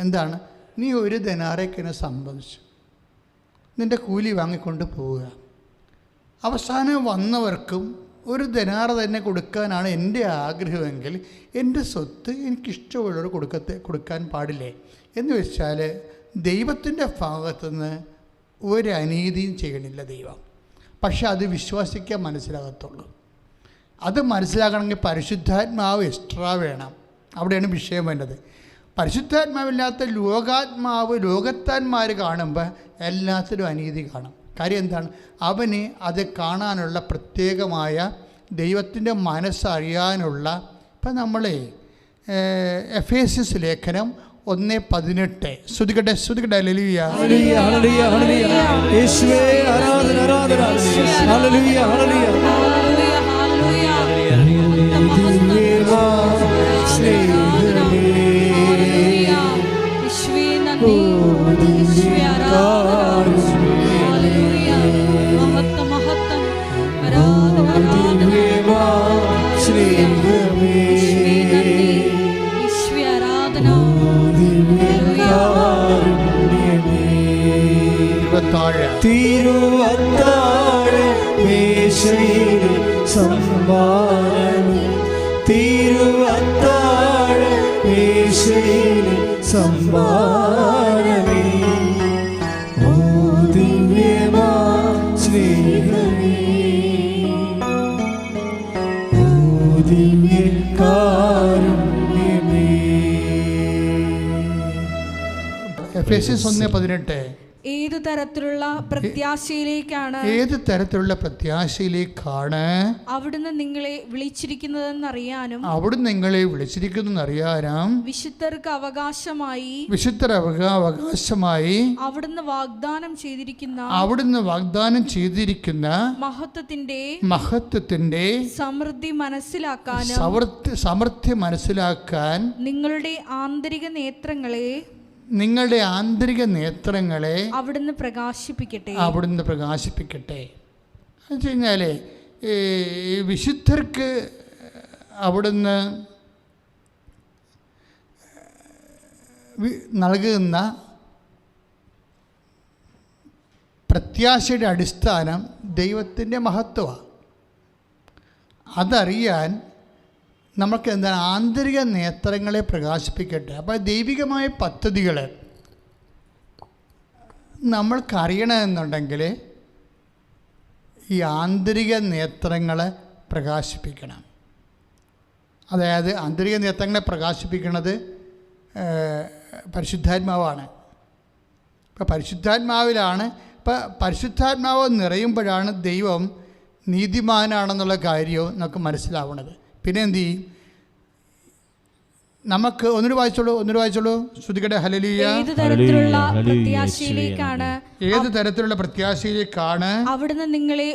എന്താണ്? നീ ഒരു ധനാറയ്ക്കിനെ സംബന്ധിച്ചു നിൻ്റെ കൂലി വാങ്ങിക്കൊണ്ട് പോവുക. അവസാനം വന്നവർക്കും ഒരു ധനാറ തന്നെ കൊടുക്കാനാണ് എൻ്റെ ആഗ്രഹമെങ്കിൽ എൻ്റെ സ്വത്ത് എനിക്കിഷ്ടമുള്ളവർ കൊടുക്കാൻ പാടില്ലേ എന്ന് വെച്ചാൽ ദൈവത്തിൻ്റെ ഭാഗത്തുനിന്ന് ഒരു അനീതിയും ചെയ്യണില്ല ദൈവം. പക്ഷെ അത് വിശ്വസിക്കാൻ മനസ്സിലാകത്തുള്ളൂ. അത് മനസ്സിലാക്കണമെങ്കിൽ പരിശുദ്ധാത്മാവ് എക്സ്ട്രാ വേണം. അവിടെയാണ് വിഷയം വേണ്ടത്. പരിശുദ്ധാത്മാവില്ലാത്ത ലോകത്താന്മാർ കാണുമ്പോൾ എല്ലാത്തിലും അനീതി കാണും. കാര്യം എന്താണ്? അവന് അത് കാണാനുള്ള പ്രത്യേകമായ ദൈവത്തിൻ്റെ മനസ്സറിയാനുള്ള. ഇപ്പം നമ്മളെ എഫേസ്യസ് ലേഖനം 1:18 ശ്രുതികട്ടെ ഹല്ലേലൂയ. യേശുവേ ആരാധന ആരാധന ഹല്ലേലൂയ ഹല്ലേലൂയ എഫേസ്യസ് 1:18 ഏത് തരത്തിലുള്ള പ്രത്യാശയിലേക്കാണ് അവിടുന്ന് നിങ്ങളെ വിളിച്ചിരിക്കുന്നതെന്നറിയാനും വിശുദ്ധർക്ക് അവകാശമായി അവിടുന്ന് വാഗ്ദാനം ചെയ്തിരിക്കുന്ന മഹത്വത്തിന്റെ സമൃദ്ധി മനസ്സിലാക്കാൻ നിങ്ങളുടെ ആന്തരിക നേത്രങ്ങളെ അവിടുന്ന് പ്രകാശിപ്പിക്കട്ടെ. എന്ന് വെച്ച് കഴിഞ്ഞാൽ വിശുദ്ധർക്ക് അവിടുന്ന് നൽകുന്ന പ്രത്യാശയുടെ അടിസ്ഥാനം ദൈവത്തിൻ്റെ മഹത്വമാണ്. അതറിയാൻ നമുക്ക് എന്താണ്? ആന്തരിക നേത്രങ്ങളെ പ്രകാശിപ്പിക്കട്ടെ. അപ്പോൾ ദൈവികമായ പദ്ധതികൾ നമ്മൾക്കറിയണമെന്നുണ്ടെങ്കിൽ ഈ ആന്തരിക നേത്രങ്ങളെ പ്രകാശിപ്പിക്കണം. അതായത് ആന്തരിക നേത്രങ്ങളെ പ്രകാശിപ്പിക്കുന്നത് പരിശുദ്ധാത്മാവാണ്. ഇപ്പോൾ പരിശുദ്ധാത്മാവിലാണ്. ഇപ്പോൾ പരിശുദ്ധാത്മാവ് നിറയുമ്പോഴാണ് ദൈവം നീതിമാനാണെന്നുള്ള കാര്യവും നമുക്ക് മനസ്സിലാവുന്നത്. പിന്നെ എന്ത് ചെയ്യും? നമുക്ക് ഒന്നുകൂടി വായിച്ചോളൂ ശ്രുതികട്ടെ ഹല്ലേലൂയ. ഏത് തരത്തിലുള്ള പ്രത്യാശയിലേക്കാണ് അവിടുന്ന് നിങ്ങളെ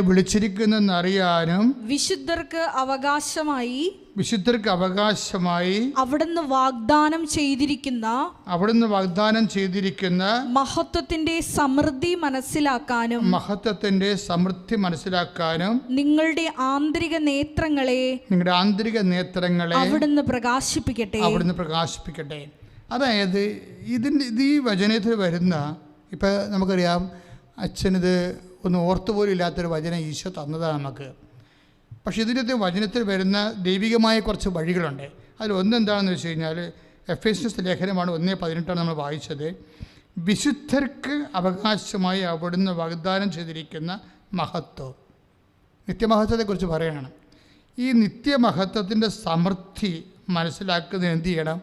വിളിച്ചിരിക്കുന്നതെന്നറിയാനും വിശുദ്ധർക്ക് അവകാശമായി അവിടുന്ന് വാഗ്ദാനം ചെയ്തിരിക്കുന്ന മഹത്വത്തിന്റെ സമൃദ്ധി മനസ്സിലാക്കാനും നിങ്ങളുടെ ആന്തരിക നേത്രങ്ങളെ അവിടുന്ന് പ്രകാശിപ്പിക്കട്ടെ. അതായത് ഇത് ഈ വചനത്തിൽ വരുന്ന, ഇപ്പം നമുക്കറിയാം അച്ഛനിത് ഒന്ന് ഓർത്തുപോലും ഇല്ലാത്തൊരു വചനം ഈശോ തന്നതാണ് നമുക്ക്. പക്ഷേ ഇതിൻ്റെ വചനത്തിൽ വരുന്ന ദൈവികമായ കുറച്ച് വഴികളുണ്ട്. അതിലൊന്നെന്താണെന്ന് വെച്ച് കഴിഞ്ഞാൽ എഫേസ്യസ് ലേഖനമാണ് 1:18 നമ്മൾ വായിച്ചത്. വിശുദ്ധർക്ക് അവകാശമായി അവിടുന്ന് വാഗ്ദാനം ചെയ്തിരിക്കുന്ന മഹത്വം, നിത്യമഹത്വത്തെക്കുറിച്ച് പറയുകയാണ്. ഈ നിത്യമഹത്വത്തിൻ്റെ സമൃദ്ധി മനസ്സിലാക്കുന്നതിന് എന്ത് ചെയ്യണം?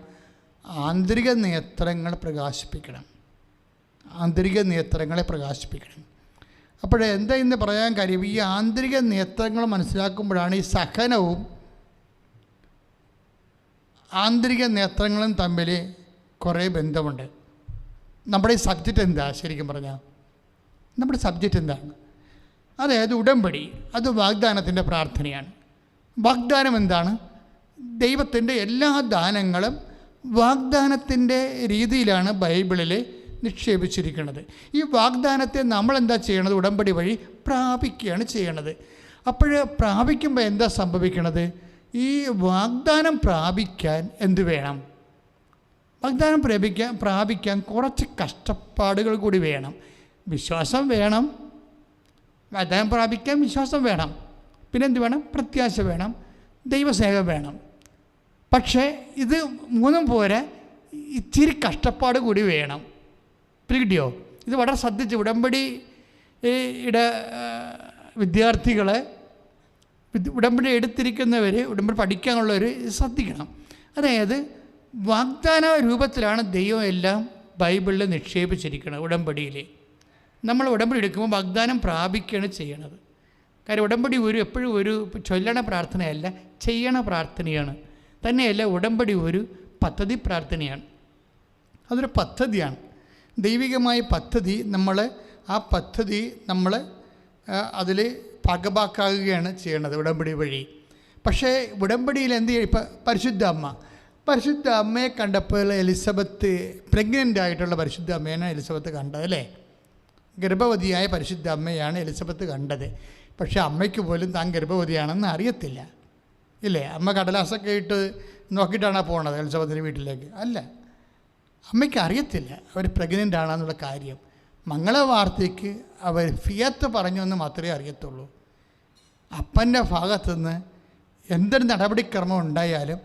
ആന്തരിക നേത്രങ്ങൾ പ്രകാശിപ്പിക്കണം. ആന്തരിക നേത്രങ്ങളെ പ്രകാശിപ്പിക്കണം. അപ്പോഴെന്താ ഇന്ന് പറയാൻ കാര്യം? ഈ ആന്തരിക നേത്രങ്ങൾ മനസ്സിലാക്കുമ്പോഴാണ് ഈ സഹനവും ആന്തരിക നേത്രങ്ങളും തമ്മിൽ കുറേ ബന്ധമുണ്ട്. നമ്മുടെ ഈ സബ്ജക്റ്റ് എന്താ? ശരിക്കും പറഞ്ഞാൽ നമ്മുടെ സബ്ജക്റ്റ് എന്താണ്? അതായത് ഉടമ്പടി, അത് വാഗ്ദാനത്തിൻ്റെ പ്രാർത്ഥനയാണ്. വാഗ്ദാനം എന്താണ്? ദൈവത്തിൻ്റെ എല്ലാ ദാനങ്ങളും വാഗ്ദാനത്തിൻ്റെ രീതിയിലാണ് ബൈബിളിൽ നിക്ഷേപിച്ചിരിക്കുന്നത്. ഈ വാഗ്ദാനത്തെ നമ്മളെന്താ ചെയ്യണത്? ഉടമ്പടി വഴി പ്രാപിക്കുകയാണ് ചെയ്യണത്. അപ്പോൾ പ്രാപിക്കുമ്പോൾ എന്താ സംഭവിക്കണത്? ഈ വാഗ്ദാനം പ്രാപിക്കാൻ എന്ത് വേണം? വാഗ്ദാനം പ്രാപിക്കാൻ കുറച്ച് കഷ്ടപ്പാടുകൾ കൂടി വേണം. വിശ്വാസം വേണം. വാഗ്ദാനം പ്രാപിക്കാൻ വിശ്വാസം വേണം. പിന്നെ എന്ത് വേണം? പ്രത്യാശ വേണം, ദൈവസ്നേഹം വേണം. പക്ഷേ ഇത് മൂന്നും പോരെ, ഇച്ചിരി കഷ്ടപ്പാട് കൂടി വേണം. പിടിയോ? ഇത് വളരെ ശ്രദ്ധിച്ച് ഉടമ്പടിയുടെ വിദ്യാർത്ഥികളെ, ഉടമ്പടി എടുത്തിരിക്കുന്നവർ, ഉടമ്പടി പഠിക്കാനുള്ളവർ ശ്രദ്ധിക്കണം. അതായത് വാഗ്ദാന രൂപത്തിലാണ് ദൈവം എല്ലാം ബൈബിളിൽ നിക്ഷേപിച്ചിരിക്കുന്നത്. ഉടമ്പടിയിൽ നമ്മൾ ഉടമ്പടി എടുക്കുമ്പോൾ വാഗ്ദാനം പ്രാപിക്കുകയാണ് ചെയ്യണത്. കാര്യം ഉടമ്പടി എപ്പോഴും ഒരു ചൊല്ലണ പ്രാർത്ഥനയല്ല, ചെയ്യണ പ്രാർത്ഥനയാണ്. തന്നെയല്ല, ഉടമ്പടി ഒരു പദ്ധതി പ്രാർത്ഥനയാണ്. അതൊരു പദ്ധതിയാണ്, ദൈവികമായ പദ്ധതി. ആ പദ്ധതി നമ്മൾ അതിൽ ഭാഗഭാക്കാകുകയാണ് ചെയ്യണത് ഉടമ്പടി വഴി. പക്ഷേ ഉടമ്പടിയിൽ എന്ത് ചെയ്യും? ഇപ്പം പരിശുദ്ധ അമ്മയെ കണ്ടപ്പോൾ എലിസബത്ത്, പ്രഗ്നൻ്റ് ആയിട്ടുള്ള പരിശുദ്ധ അമ്മയാണ് എലിസബത്ത് കണ്ടത്, അല്ലേ? ഗർഭവതിയായ പരിശുദ്ധ അമ്മയാണ് എലിസബത്ത് കണ്ടത്. പക്ഷേ അമ്മയ്ക്ക് പോലും താൻ ഗർഭവതിയാണെന്ന് അറിയത്തില്ല, ഇല്ലേ? അമ്മ കടലാസൊക്കെ ഇട്ട് നോക്കിയിട്ടാണ് പോണത് എലിസബത്തിൻ്റെ വീട്ടിലേക്ക്. അല്ല, അമ്മയ്ക്ക് അറിയത്തില്ല അവർ പ്രഗ്നൻ്റ് ആണെന്നുള്ള കാര്യം. മംഗളവാർത്തയ്ക്ക് അവർ ഫിയത്ത് പറഞ്ഞു എന്ന് മാത്രമേ അറിയത്തുള്ളൂ. അപ്പൻ്റെ ഭാഗത്തുനിന്ന് എന്തൊരു നടപടിക്രമം ഉണ്ടായാലും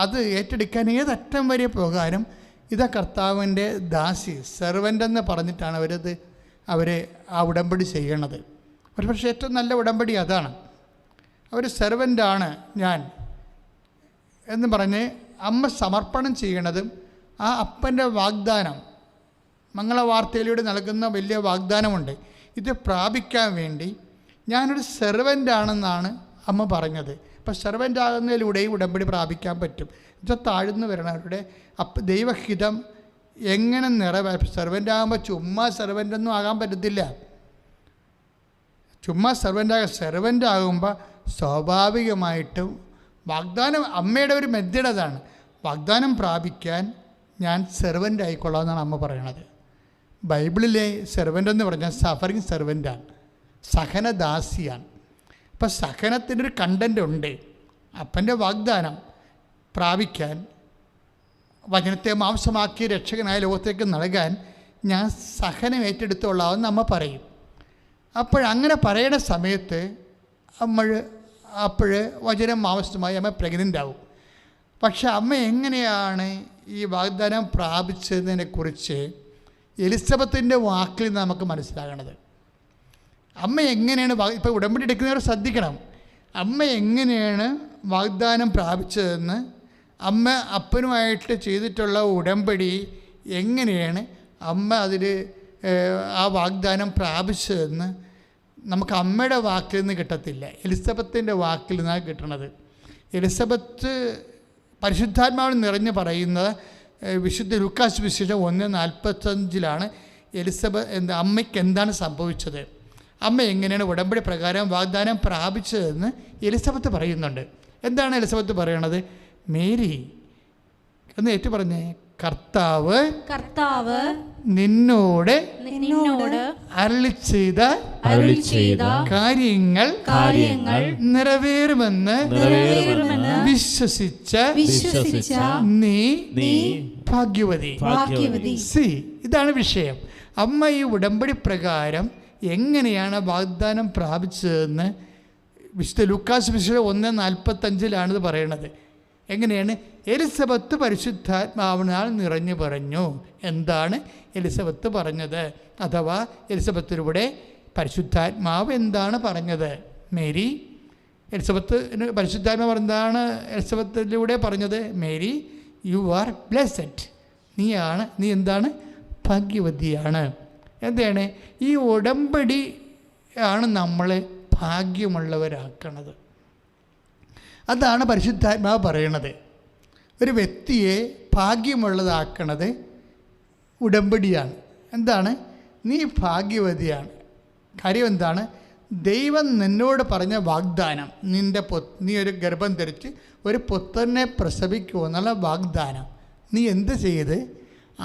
അത് ഏറ്റെടുക്കാൻ ഏതറ്റം വരെ പോകാനും ഇതാ കർത്താവിൻ്റെ ദാസി, സെർവൻ്റെന്ന് പറഞ്ഞിട്ടാണ് അവർ ആ ഉടമ്പടി ചെയ്യണത്. പക്ഷേ ഏറ്റവും നല്ല ഉടമ്പടി അതാണ്. അവർ സെർവൻ്റാണ് ഞാൻ എന്ന് പറഞ്ഞ് അമ്മ സമർപ്പണം ചെയ്യണതും ആ അപ്പൻ്റെ വാഗ്ദാനം, മംഗളവാർത്തയിലൂടെ നൽകുന്ന വലിയ വാഗ്ദാനമുണ്ട്. ഇത് പ്രാപിക്കാൻ വേണ്ടി ഞാനൊരു സെർവൻ്റാണെന്നാണ് അമ്മ പറഞ്ഞത്. അപ്പോൾ സെർവൻ്റ് ആകുന്നതിലൂടെയും ഉടമ്പടി പ്രാപിക്കാൻ പറ്റും. ഇത് താഴ്ന്നു വരണവരുടെ ദൈവഹിതം എങ്ങനെ സെർവൻ്റ് ആകുമ്പോൾ ചുമ്മാ സെർവൻ്റൊന്നും ആകാൻ പറ്റത്തില്ല. ചുമ്മാ സെർവൻ്റ് ആകുമ്പോൾ സ്വാഭാവികമായിട്ടും വാഗ്ദാനം, അമ്മയുടെ ഒരു മെത്തേഡ് അതാണ്. വാഗ്ദാനം പ്രാപിക്കാൻ ഞാൻ സെർവൻ്റ് ആയിക്കൊള്ളാമെന്നാണ് അമ്മ പറയണത്. ബൈബിളിലെ സെർവൻ്റ് എന്ന് പറഞ്ഞാൽ സഫറിങ് സെർവൻ്റാണ്, സഹനദാസിയാണ്. അപ്പം സഹനത്തിനൊരു കണ്ടൻ്റ് ഉണ്ട്. അപ്പൻ്റെ വാഗ്ദാനം പ്രാപിക്കാൻ, വചനത്തെ മാംസമാക്കി രക്ഷകനായ ലോകത്തേക്ക് നൽകാൻ ഞാൻ സഹനം ഏറ്റെടുത്തോളാമെന്ന് അമ്മ പറയും. അപ്പോഴങ്ങനെ പറയണ സമയത്ത് വചനം മാംസമായി അമ്മ പ്രഗ്നൻ്റ് ആവും. പക്ഷെ അമ്മ എങ്ങനെയാണ് ഈ വാഗ്ദാനം പ്രാപിച്ചതിനെക്കുറിച്ച് എലിസബത്തിൻ്റെ വാക്കിൽ നിന്ന് നമുക്ക് മനസ്സിലാകണത്. അമ്മ എങ്ങനെയാണ് ഇപ്പോൾ ഉടമ്പടി എടുക്കുന്നവർ ശ്രദ്ധിക്കണം. അമ്മ എങ്ങനെയാണ് വാഗ്ദാനം പ്രാപിച്ചതെന്ന്, അമ്മ അപ്പനുമായിട്ട് ചെയ്തിട്ടുള്ള ഉടമ്പടി എങ്ങനെയാണ് അമ്മ ആ വാഗ്ദാനം പ്രാപിച്ചതെന്ന് നമുക്ക് അമ്മയുടെ വാക്കിൽ നിന്ന് കിട്ടത്തില്ല, എലിസബത്തിൻ്റെ വാക്കിൽ നിന്നാണ് കിട്ടണത്. എലിസബത്ത് പരിശുദ്ധാത്മാവിൽ നിറഞ്ഞ് പറയുന്നത് വിശുദ്ധ ലൂക്കാസ് വിശേഷം 1:45 അമ്മയ്ക്ക് എന്താണ് സംഭവിച്ചത്, അമ്മ എങ്ങനെയാണ് ഉടമ്പടി പ്രകാരം വാഗ്ദാനം പ്രാപിച്ചതെന്ന് എലിസബത്ത് പറയുന്നുണ്ട്. എന്താണ് എലിസബത്ത് പറയണത്? മേരി എന്ന് ഏറ്റു പറഞ്ഞേ, കർത്താവ് നിന്നോട് അരുളി ചെയ്ത കാര്യങ്ങൾ നിറവേറുമെന്ന് വിശ്വസിച്ച നീ ഭാഗ്യവതി. സി, ഇതാണ് വിഷയം. അമ്മ ഈ ഉടമ്പടി പ്രകാരം എങ്ങനെയാണ് വാഗ്ദാനം പ്രാപിച്ചതെന്ന് വിശുദ്ധ ലൂക്കാസ് സുവിശേഷം 1:45 പറയുന്നത്. എങ്ങനെയാണ്? എലിസബത്ത് പരിശുദ്ധാത്മാവിനാൽ നിറഞ്ഞു പറഞ്ഞു. എന്താണ് എലിസബത്ത് പറഞ്ഞത്? അഥവാ എലിസബത്തിലൂടെ പരിശുദ്ധാത്മാവ് എന്താണ് പറഞ്ഞത്? മേരി, എലിസബത്തിന് പരിശുദ്ധാത്മാവ് എന്താണ് എലിസബത്തിലൂടെ പറഞ്ഞത്? Mary, you are blessed. നീ എന്താണ്? ഭാഗ്യവതിയാണ്. എന്താണ്? ഈ ഉടമ്പടി ആണ് നമ്മളെ ഭാഗ്യമുള്ളവരാക്കണത്. അതാണ് പരിശുദ്ധാത്മാവ് പറയണത്. ഒരു വ്യക്തിയെ ഭാഗ്യമുള്ളതാക്കണത് ഉടമ്പടിയാണ്. എന്താണ്? നീ ഭാഗ്യവതിയാണ്. കാര്യം എന്താണ്? ദൈവം നിന്നോട് പറഞ്ഞ വാഗ്ദാനം, നീ ഒരു ഗർഭം ധരിച്ച് ഒരു പുത്രനെ പ്രസവിക്കുമെന്നുള്ള വാഗ്ദാനം നീ എന്ത് ചെയ്ത്?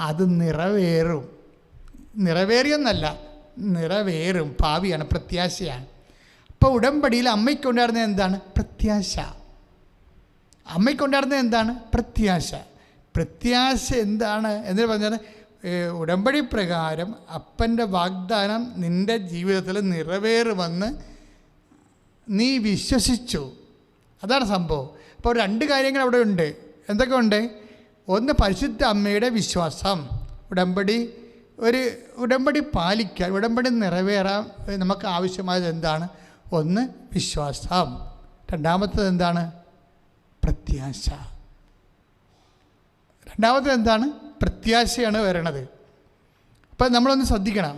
അത് നിറവേറിയെന്നല്ല, നിറവേറും. ഭാവിയാണ്, പ്രത്യാശയാണ്. അപ്പോൾ ഉടമ്പടിയിൽ അമ്മയ്ക്കുണ്ടായിരുന്നത് എന്താണ്? പ്രത്യാശ. അമ്മയ്ക്കുണ്ടായിരുന്നത് എന്താണ്? പ്രത്യാശ. പ്രത്യാശ എന്താണ് എന്ന് പറഞ്ഞാൽ ഉടമ്പടി പ്രകാരം അപ്പൻ്റെ വാഗ്ദാനം നിൻ്റെ ജീവിതത്തിൽ നിറവേറുമെന്ന് നീ വിശ്വസിച്ചു. അതാണ് സംഭവം. അപ്പോൾ 2 കാര്യങ്ങൾ അവിടെ ഉണ്ട്. എന്തൊക്കെ ഉണ്ട്? ഒന്ന്, പരിശുദ്ധ അമ്മയുടെ വിശ്വാസം. ഉടമ്പടി പാലിക്കാൻ, ഉടമ്പടി നിറവേറാൻ നമുക്ക് ആവശ്യമായത് എന്താണ്? ഒന്ന്, വിശ്വാസം. രണ്ടാമത്തേത് എന്താണ്? പ്രത്യാശ. രണ്ടാമത്തേത് എന്താണ്? പ്രത്യാശയാണ് വരണത്. അപ്പം നമ്മളൊന്ന് ശ്രദ്ധിക്കണം.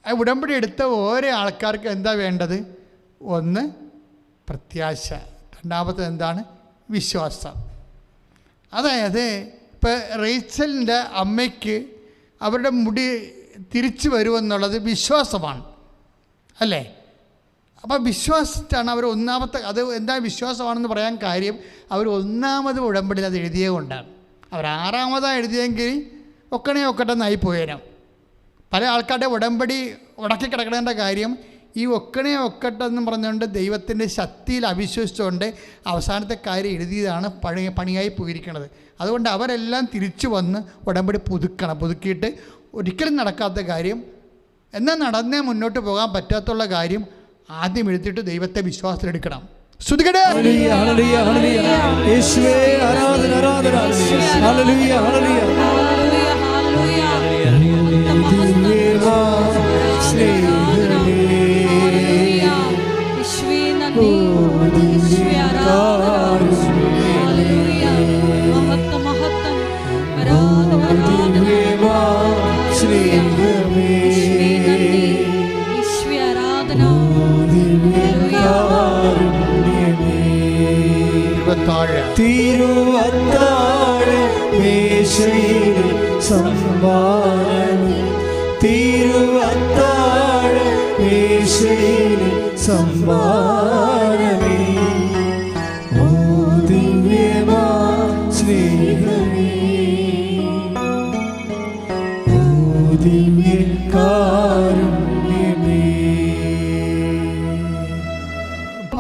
ഉടമ്പടി എടുത്ത ഓരോ ആൾക്കാർക്ക് എന്താ വേണ്ടത്? ഒന്ന്, പ്രത്യാശ. രണ്ടാമത്തേത് എന്താണ്? വിശ്വാസം. അതായത് ഇപ്പോൾ റേച്ചലിൻ്റെ അമ്മയ്ക്ക് അവരുടെ മുടി തിരിച്ചു വരുമെന്നുള്ളത് വിശ്വാസമാണ്, അല്ലേ? അപ്പോൾ വിശ്വാസത്താണ് അവർ ഒന്നാമത്തെ. അത് എന്താ വിശ്വാസമാണെന്ന് പറയാൻ കാര്യം, അവർ ഒന്നാമത് ഉടമ്പടിയിൽ അത് എഴുതിയത് കൊണ്ടാണ്. അവർ 6ാമതാണ് എഴുതിയെങ്കിൽ ഒക്കട്ടെന്നായി പോയേരം. പല ആൾക്കാരുടെ ഉടമ്പടി ഉടക്കി കിടക്കേണ്ട കാര്യം ഈ ഒക്കട്ടെന്ന് പറഞ്ഞുകൊണ്ട് ദൈവത്തിൻ്റെ ശക്തിയിൽ അവിശ്വസിച്ചുകൊണ്ട് അവസാനത്തെ കാര്യം എഴുതിയതാണ് പണിയായി പോയിരിക്കുന്നത്. അതുകൊണ്ട് അവരെല്ലാം തിരിച്ചു വന്ന് ഉടമ്പടി പുതുക്കിയിട്ട് ഒരിക്കലും നടക്കാത്ത കാര്യം, എന്നാൽ നടന്നേ മുന്നോട്ട് പോകാൻ പറ്റാത്തുള്ള കാര്യം ആദ്യം എഴുതിയിട്ട് ദൈവത്തെ വിശ്വാസത്തിലെടുക്കണം.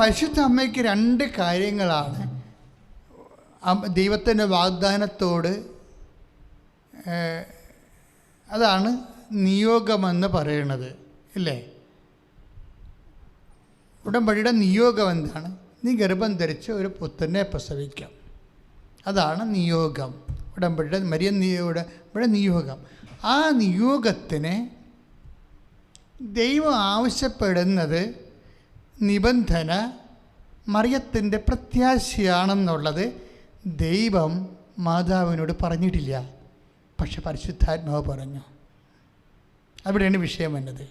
പരിശുദ്ധ അമ്മയ്ക്ക് 2 കാര്യങ്ങളാണ് ദൈവത്തിൻ്റെ വാഗ്ദാനത്തോട്, അതാണ് നിയോഗമെന്ന് പറയുന്നത്, ഇല്ലേ? ഉടമ്പടിയുടെ നിയോഗം എന്താണ്? നീ ഗർഭം ധരിച്ച് ഒരു പുത്രനെ പ്രസവിക്കാം. അതാണ് നിയോഗം. ഉടമ്പടിയുടെ നിയോഗം. ആ നിയോഗത്തിന് ദൈവം ആവശ്യപ്പെടുന്നത് നിബന്ധന മറിയത്തിൻ്റെ പ്രത്യാശയാണെന്നുള്ളത് ദൈവം മാതാവിനോട് പറഞ്ഞിട്ടില്ല. പക്ഷെ പരിശുദ്ധാത്മാവ് പറഞ്ഞു. അവിടെയാണ് വിഷയം വന്നത്.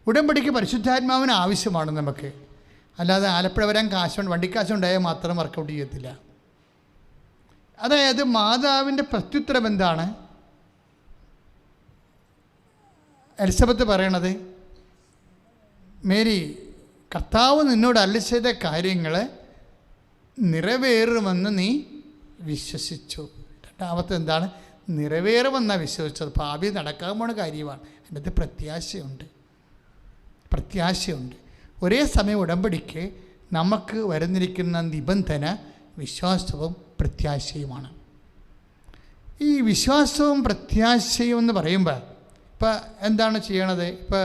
ഉടമ്പടിക്ക് പരിശുദ്ധാത്മാവിന് ആവശ്യമാണ് നമുക്ക്. അല്ലാതെ ആലപ്പുഴ വരാൻ വണ്ടിക്കാശുണ്ടായാൽ മാത്രം വർക്കൗട്ട് ചെയ്യത്തില്ല. അതായത് മാതാവിൻ്റെ പ്രത്യുത്തരം എന്താണ്? എലിസബത്ത് പറയണത്, മേരി, കർത്താവ് നിന്നോട് അരുളി ചെയ്ത കാര്യങ്ങൾ നിറവേറുമെന്ന് നീ വിശ്വസിച്ചു. രണ്ടാമത്തെ എന്താണ്? നിറവേറുമെന്നാണ് വിശ്വസിച്ചത്. ഭാവി നടക്കാൻ പോണ കാര്യമാണ്. അതിനകത്ത് പ്രത്യാശയുണ്ട്. ഒരേ സമയം ഉടമ്പടിക്ക് നമുക്ക് വരുന്നിരിക്കുന്ന നിബന്ധന വിശ്വാസവും പ്രത്യാശയുമാണ്. ഈ വിശ്വാസവും പ്രത്യാശയും എന്ന് പറയുമ്പോൾ ഇപ്പം എന്താണ് ചെയ്യണത്? ഇപ്പോൾ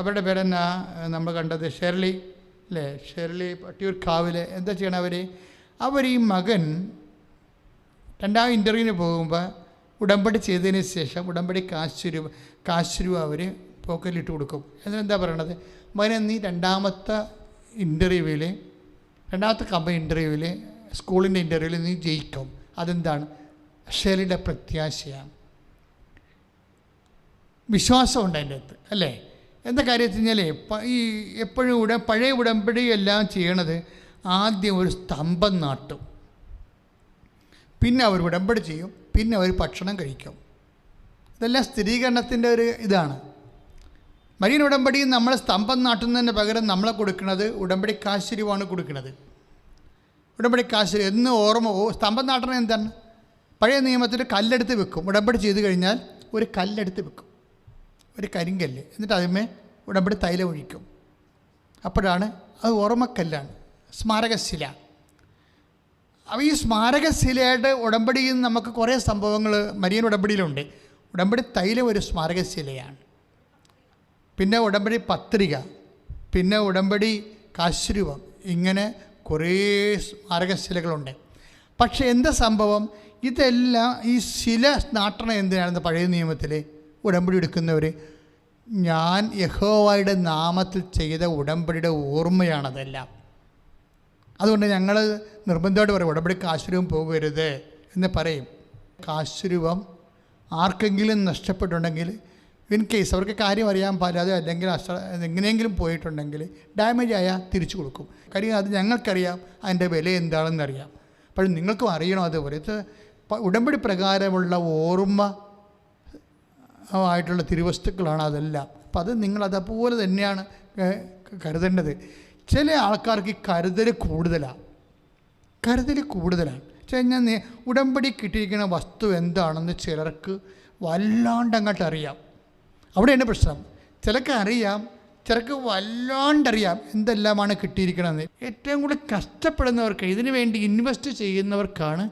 അവരുടെ പേരെന്നാ നമ്മൾ കണ്ടത് ഷെർലി അല്ലേ? ഷെർലി പട്ടിയൂർക്കാവിൽ എന്താ ചെയ്യണം? അവർ ഈ മകൻ രണ്ടാം ഇൻ്റർവ്യൂവിന് പോകുമ്പോൾ ഉടമ്പടി ചെയ്തതിന് ശേഷം ഉടമ്പടി കാശ് രൂപ അവർ പോക്കറ്റിലിട്ട് കൊടുക്കും. എന്നിട്ടെന്താ പറയണത്? മകനെ, നീ രണ്ടാമത്തെ കമ്പനി ഇൻ്റർവ്യൂവിൽ സ്കൂളിൻ്റെ ഇൻ്റർവ്യൂവിൽ നീ ജയിക്കും. അതെന്താണ്? ഷെർലിയുടെ പ്രത്യാശയാണ്, വിശ്വാസമുണ്ട് അതിൻ്റെ അകത്ത് അല്ലേ? എന്താ കാര്യം വെച്ച് കഴിഞ്ഞാൽ ഈ എപ്പോഴും പഴയ ഉടമ്പടി എല്ലാം ചെയ്യണത് ആദ്യം ഒരു സ്തംഭം നാട്ടും, പിന്നെ അവർ ഉടമ്പടി ചെയ്യും, പിന്നെ അവർ ഭക്ഷണം കഴിക്കും. ഇതെല്ലാം സ്ഥിരീകരണത്തിൻ്റെ ഒരു ഇതാണ്. മരിയൻ ഉടമ്പടി നമ്മൾ സ്തംഭം നാട്ടുന്നതിന് പകരം നമ്മളെ കൊടുക്കുന്നത് ഉടമ്പടി കാശുരുവാണ് കൊടുക്കുന്നത്. ഉടമ്പടി കാശ് എന്ന് സ്തംഭം നാട്ടണം എന്താണ്? പഴയ നിയമത്തിൽ കല്ലെടുത്ത് വെക്കും. ഉടമ്പടി ചെയ്ത് കഴിഞ്ഞാൽ ഒരു കല്ലെടുത്ത് വെക്കും, ഒരു കരിങ്കല്ല്. എന്നിട്ട് അതിന്മേൽ ഉടമ്പടി തൈലം ഒഴിക്കും. അപ്പോഴാണ് അത് ഓർമ്മക്കല്ലാണ്, സ്മാരകശില. അപ്പോൾ ഈ സ്മാരകശിലയുടെ ഉടമ്പടിയിൽ നിന്ന് നമുക്ക് കുറേ സംഭവങ്ങൾ മരിയൻ ഉടമ്പടിയിലുണ്ട്. ഉടമ്പടി തൈലം ഒരു സ്മാരകശിലയാണ്. പിന്നെ ഉടമ്പടി പത്രിക, പിന്നെ ഉടമ്പടി കാശുരൂപം, ഇങ്ങനെ കുറേ സ്മാരകശിലകളുണ്ട്. പക്ഷേ എന്താ സംഭവം? ഇതെല്ലാം ഈ ശില നാട്ടണം എന്തിനാണെന്ന് പഴയ നിയമത്തിൽ ഉടമ്പടി എടുക്കുന്നവർ ഞാൻ യഹോവയുടെ നാമത്തിൽ ചെയ്ത ഉടമ്പടിയുടെ ഓർമ്മയാണതെല്ലാം. അതുകൊണ്ട് ഞങ്ങൾ നിർബന്ധമായിട്ട് പറയും ഉടമ്പടി കാശുരൂപം പോകരുത് എന്ന് പറയും. കാശുരൂപം ആർക്കെങ്കിലും നഷ്ടപ്പെട്ടുണ്ടെങ്കിൽ, ഇൻ കേസ് അവർക്ക് കാര്യം അറിയാൻ പാടില്ലാതെ അല്ലെങ്കിൽ എങ്ങനെയെങ്കിലും പോയിട്ടുണ്ടെങ്കിൽ ഡാമേജ് ആയാൽ തിരിച്ചു കൊടുക്കും. കാര്യം അത് ഞങ്ങൾക്കറിയാം അതിൻ്റെ വില എന്താണെന്നറിയാം. അപ്പോൾ നിങ്ങൾക്കും അറിയണം. അതുപോലെ ഉടമ്പടി പ്രകാരമുള്ള ഓർമ്മ ആയിട്ടുള്ള തിരുവസ്തുക്കളാണ് അതെല്ലാം. അപ്പം അത് നിങ്ങളതുപോലെ തന്നെയാണ് കരുതേണ്ടത്. ചില ആൾക്കാർക്ക് ഈ കരുതൽ കൂടുതലാണ്. കഴിഞ്ഞാൽ ഉടമ്പടി കിട്ടിയിരിക്കുന്ന വസ്തു എന്താണെന്ന് ചിലർക്ക് വല്ലാണ്ട് അങ്ങോട്ട് അറിയാം. അവിടെയാണ് പ്രശ്നം. ചിലർക്ക് അറിയാം, ചിലർക്ക് വല്ലാണ്ടറിയാം എന്തെല്ലാമാണ് കിട്ടിയിരിക്കണമെന്ന്. ഏറ്റവും കൂടുതൽ കഷ്ടപ്പെടുന്നവർക്ക്, ഇതിനു വേണ്ടി ഇൻവെസ്റ്റ് ചെയ്യുന്നവർക്കാണ്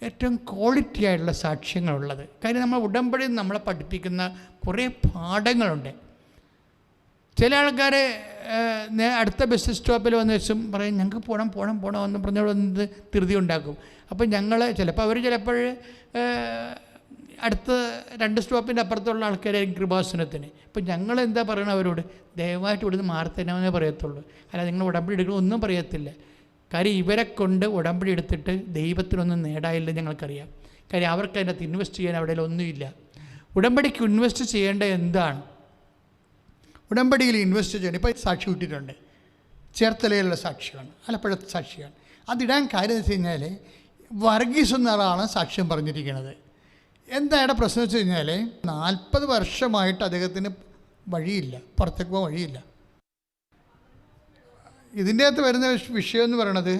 ഏറ്റവും ക്വാളിറ്റി ആയിട്ടുള്ള സാക്ഷ്യങ്ങളുള്ളത്. കാര്യം നമ്മൾ ഉടമ്പടി നമ്മളെ പഠിപ്പിക്കുന്ന കുറേ പാഠങ്ങളുണ്ട്. ചില ആൾക്കാർ അടുത്ത ബസ് സ്റ്റോപ്പിൽ വന്ന് വെച്ചും പറയും ഞങ്ങൾക്ക് പോകണം എന്ന് പറഞ്ഞവിടെ വന്നത് ധൃതി ഉണ്ടാക്കും. അപ്പം ഞങ്ങൾ ചിലപ്പോൾ അടുത്ത 2 സ്റ്റോപ്പിൻ്റെ അപ്പുറത്തുള്ള ആൾക്കാരായിരിക്കും കൃപാസനത്തിന്. ഇപ്പം ഞങ്ങൾ എന്താ പറയണം അവരോട്? ദയവായിട്ട് ഇവിടുന്ന് മാറിത്തരാമെന്നേ പറയത്തുള്ളൂ. അല്ല നിങ്ങൾ ഉടമ്പടി എടുക്കണം ഒന്നും പറയത്തില്ല. കാര്യം ഇവരെ കൊണ്ട് ഉടമ്പടി എടുത്തിട്ട് ദൈവത്തിനൊന്നും നേടായില്ലെന്ന് ഞങ്ങൾക്കറിയാം. കാര്യം അവർക്ക് അതിനകത്ത് ഇൻവെസ്റ്റ് ചെയ്യാൻ അവിടെ ഒന്നുമില്ല. ഉടമ്പടിക്ക് ഇൻവെസ്റ്റ് ചെയ്യേണ്ടത് എന്താണ്? ഉടമ്പടിയിൽ ഇൻവെസ്റ്റ് ചെയ്യണം. ഇപ്പോൾ സാക്ഷി വിട്ടിട്ടുണ്ട്, ചേർത്തലയിലുള്ള സാക്ഷിയാണ്, ആലപ്പുഴത്തെ സാക്ഷിയാണ്. അതിടാൻ കാര്യം എന്ന് വെച്ച് കഴിഞ്ഞാൽ വർഗീസ് എന്ന ആളാണ് സാക്ഷ്യം പറഞ്ഞിരിക്കുന്നത്. എന്താണ് പ്രശ്നം വെച്ച് കഴിഞ്ഞാൽ 40 വർഷമായിട്ട് അദ്ദേഹത്തിന് വഴിയില്ല, പുറത്തേക്ക് പോകാൻ വഴിയില്ല. ഇതിൻ്റെ അകത്ത് വരുന്ന വിഷയം എന്ന് പറയണത്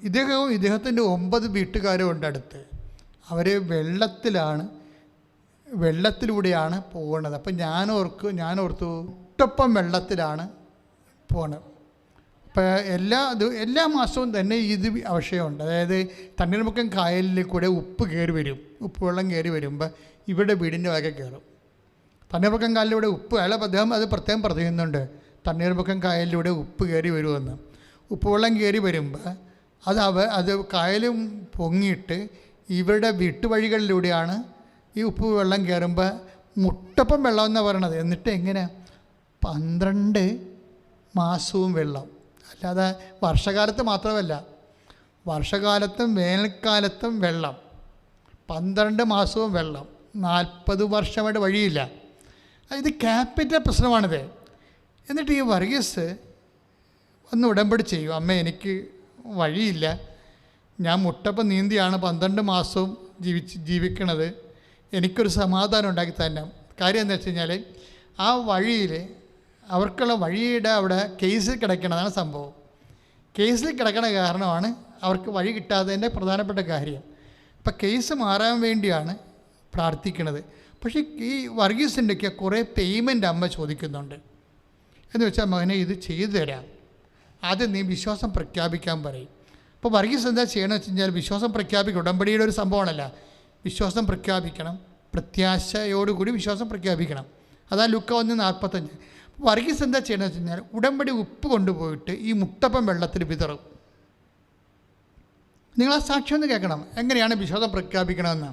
ഇദ്ദേഹത്തിൻ്റെ 9 വീട്ടുകാരും ഉണ്ട് അടുത്ത്. അവർ വെള്ളത്തിലൂടെയാണ് പോകുന്നത്. അപ്പം ഞാൻ ഓർത്തു ഒട്ടൊപ്പം വെള്ളത്തിലാണ് പോകുന്നത്. ഇപ്പം എല്ലാ മാസവും തന്നെ ഇത് ആവശ്യമുണ്ട്. അതായത് തണ്ണീർമുക്കം കായലിൽ കൂടെ ഉപ്പുവെള്ളം കയറി വരുമ്പോൾ ഇവിടെ വീടിൻ്റെ വകെ കയറും. തണ്ണീർമുക്കം കായലിലൂടെ അദ്ദേഹം അത് പ്രത്യേകം പറയുന്നുണ്ട്, തണ്ണീർമുക്കം കായലിലൂടെ ഉപ്പ് കയറി വരുമെന്ന്. ഉപ്പുവെള്ളം കയറി വരുമ്പോൾ അത് കായലും പൊങ്ങിയിട്ട് ഇവരുടെ വീട്ടുവഴികളിലൂടെയാണ് ഈ ഉപ്പ് വെള്ളം കയറുമ്പോൾ മുട്ടപ്പം വെള്ളം എന്നാണ് പറയണത്. എന്നിട്ട് എങ്ങനെ 12 മാസവും വെള്ളം, അല്ലാതെ വർഷകാലത്ത് മാത്രമല്ല, വർഷകാലത്തും വേനൽക്കാലത്തും വെള്ളം, 12 മാസവും വെള്ളം, 40 വർഷമായിട്ട് വഴിയില്ല. ഇത് ക്യാപിറ്റൽ പ്രശ്നമാണിത്. എന്നിട്ട് ഈ വർഗീസ് ഒന്ന് ഉടമ്പടി ചെയ്യും, അമ്മ എനിക്ക് വഴിയില്ല, ഞാൻ മുട്ടപ്പം നീന്തിയാണ് 12 മാസവും ജീവിക്കണത്, എനിക്കൊരു സമാധാനം ഉണ്ടാക്കി തന്നെ. കാര്യം എന്താ വെച്ച് കഴിഞ്ഞാൽ ആ വഴിയിൽ അവർക്കുള്ള വഴിയുടെ അവിടെ കേസിൽ കിടക്കണതാണ് സംഭവം. കേസിൽ കിടക്കണ കാരണമാണ് അവർക്ക് വഴി കിട്ടാത്തതിൻ്റെ പ്രധാനപ്പെട്ട കാര്യം. ഇപ്പം കേസ് മാറാൻ വേണ്ടിയാണ് പ്രാർത്ഥിക്കുന്നത്. പക്ഷേ ഈ വർഗീസിൻ്റെയൊക്കെ കുറേ പേയ്മെൻറ്റ് അമ്മ ചോദിക്കുന്നുണ്ട്. എന്ന് വെച്ചാൽ മകനെ ഇത് ചെയ്തു തരാം, ആദ്യം നീ വിശ്വാസം പ്രഖ്യാപിക്കാൻ പറയും. അപ്പോൾ വർഗീസ് എന്താ ചെയ്യണമെന്ന് വെച്ച് കഴിഞ്ഞാൽ വിശ്വാസം പ്രഖ്യാപിക്കും. ഉടമ്പടിയുടെ ഒരു സംഭവമാണല്ല, വിശ്വാസം പ്രഖ്യാപിക്കണം, പ്രത്യാശയോടുകൂടി വിശ്വാസം പ്രഖ്യാപിക്കണം. അതാ ലൂക്ക 1:45. വർഗീസ് എന്താ ചെയ്യണമെന്ന് വെച്ച് കഴിഞ്ഞാൽ ഉടമ്പടി ഉപ്പ് കൊണ്ടുപോയിട്ട് ഈ മുട്ടപ്പം വെള്ളത്തിൽ വിതറും. നിങ്ങൾ ആ സാക്ഷ്യം ഒന്ന് കേൾക്കണം, എങ്ങനെയാണ് വിശ്വാസം പ്രഖ്യാപിക്കണമെന്ന്.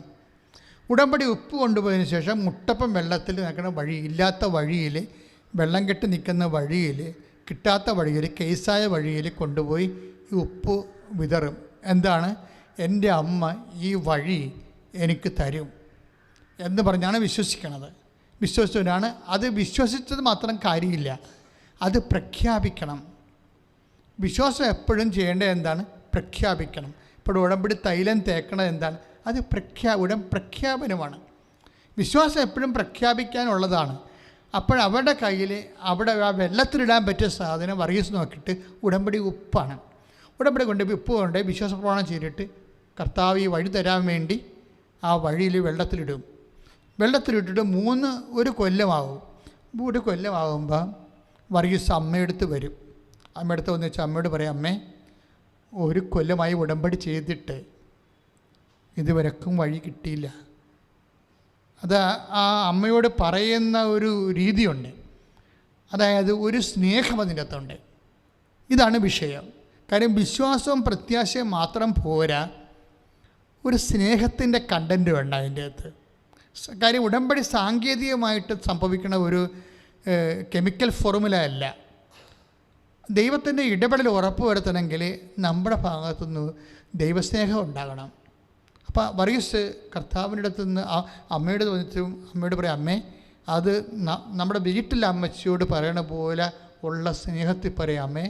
ഉടമ്പടി ഉപ്പ് കൊണ്ടുപോയതിന് ശേഷം മുട്ടപ്പം വെള്ളത്തിൽ നിൽക്കുന്ന വഴി, ഇല്ലാത്ത വഴിയിൽ, വെള്ളം കെട്ടി നിൽക്കുന്ന വഴിയിൽ, കിട്ടാത്ത വഴിയിൽ, കേസായ വഴിയിൽ കൊണ്ടുപോയി ഈ ഉപ്പ് വിതറും. എന്താണ്? എൻ്റെ അമ്മ ഈ വഴി എനിക്ക് തരും എന്ന് പറഞ്ഞാണ് വിശ്വസിക്കണത്. വിശ്വസിച്ചവരാണ്. അത് വിശ്വസിച്ചത് മാത്രം കാര്യമില്ല, അത് പ്രഖ്യാപിക്കണം. വിശ്വാസം എപ്പോഴും ചെയ്യേണ്ടത് എന്താണ്? പ്രഖ്യാപിക്കണം. ഇപ്പോൾ ഉടമ്പടി തൈലം തേക്കണത് എന്താണ്? അത് പ്രഖ്യാപനമാണ്. വിശ്വാസം എപ്പോഴും പ്രഖ്യാപിക്കാനുള്ളതാണ്. അപ്പോഴവരുടെ കയ്യിൽ അവിടെ ആ വെള്ളത്തിലിടാൻ പറ്റിയ സാധനം വർഗീസ് നോക്കിയിട്ട് ഉടമ്പടി ഉപ്പാണ്. ഉടമ്പടി കൊണ്ട് ഉപ്പ് കൊണ്ട് വിശ്വാസപ്രമാണം ചെയ്തിട്ട് കർത്താവ് ഈ വഴി തരാൻ വേണ്ടി ആ വഴിയിൽ വെള്ളത്തിലിടും. വെള്ളത്തിലിട്ടിട്ട് ഒരു കൊല്ലമാകും. ഒരു കൊല്ലമാകുമ്പോൾ വർഗീസ് അമ്മയെടുത്ത് വരും. അമ്മയെടുത്ത് വന്ന് വെച്ചാൽ അമ്മയോട് പറയും, അമ്മേ, ഒരു കൊല്ലമായി ഉടമ്പടി ചെയ്തിട്ട് ഇതുവരെക്കും വഴി കിട്ടിയില്ല. അത് ആ അമ്മയോട് പറയുന്ന ഒരു രീതിയുണ്ട്. അതായത് ഒരു സ്നേഹം അതിൻ്റെ അകത്തുണ്ട്. ഇതാണ് വിഷയം. കാര്യം വിശ്വാസവും പ്രത്യാശയും മാത്രം പോരാ, ഒരു സ്നേഹത്തിൻ്റെ കണ്ടൻറ്റ് വേണ്ട അതിൻ്റെ അകത്ത്. കാര്യം ഉടമ്പടി സാങ്കേതികമായിട്ട് സംഭവിക്കുന്ന ഒരു കെമിക്കൽ ഫോർമുല അല്ല. ദൈവത്തിൻ്റെ ഇടപെടൽ ഉറപ്പ് വരുത്തണമെങ്കിൽ നമ്മുടെ ഭാഗത്തുനിന്ന് ദൈവസ്നേഹം ഉണ്ടാകണം. അപ്പോൾ വർഗീസ് കർത്താവിൻ്റെ അടുത്ത് നിന്ന് അമ്മയോട് തോന്നിച്ചും അമ്മയോട് പറയും, അമ്മേ, അത് നമ്മുടെ വീട്ടിലെ അമ്മച്ചിയോട് പറയണ പോലെ ഉള്ള സ്നേഹത്തിൽ പറയും, അമ്മേ,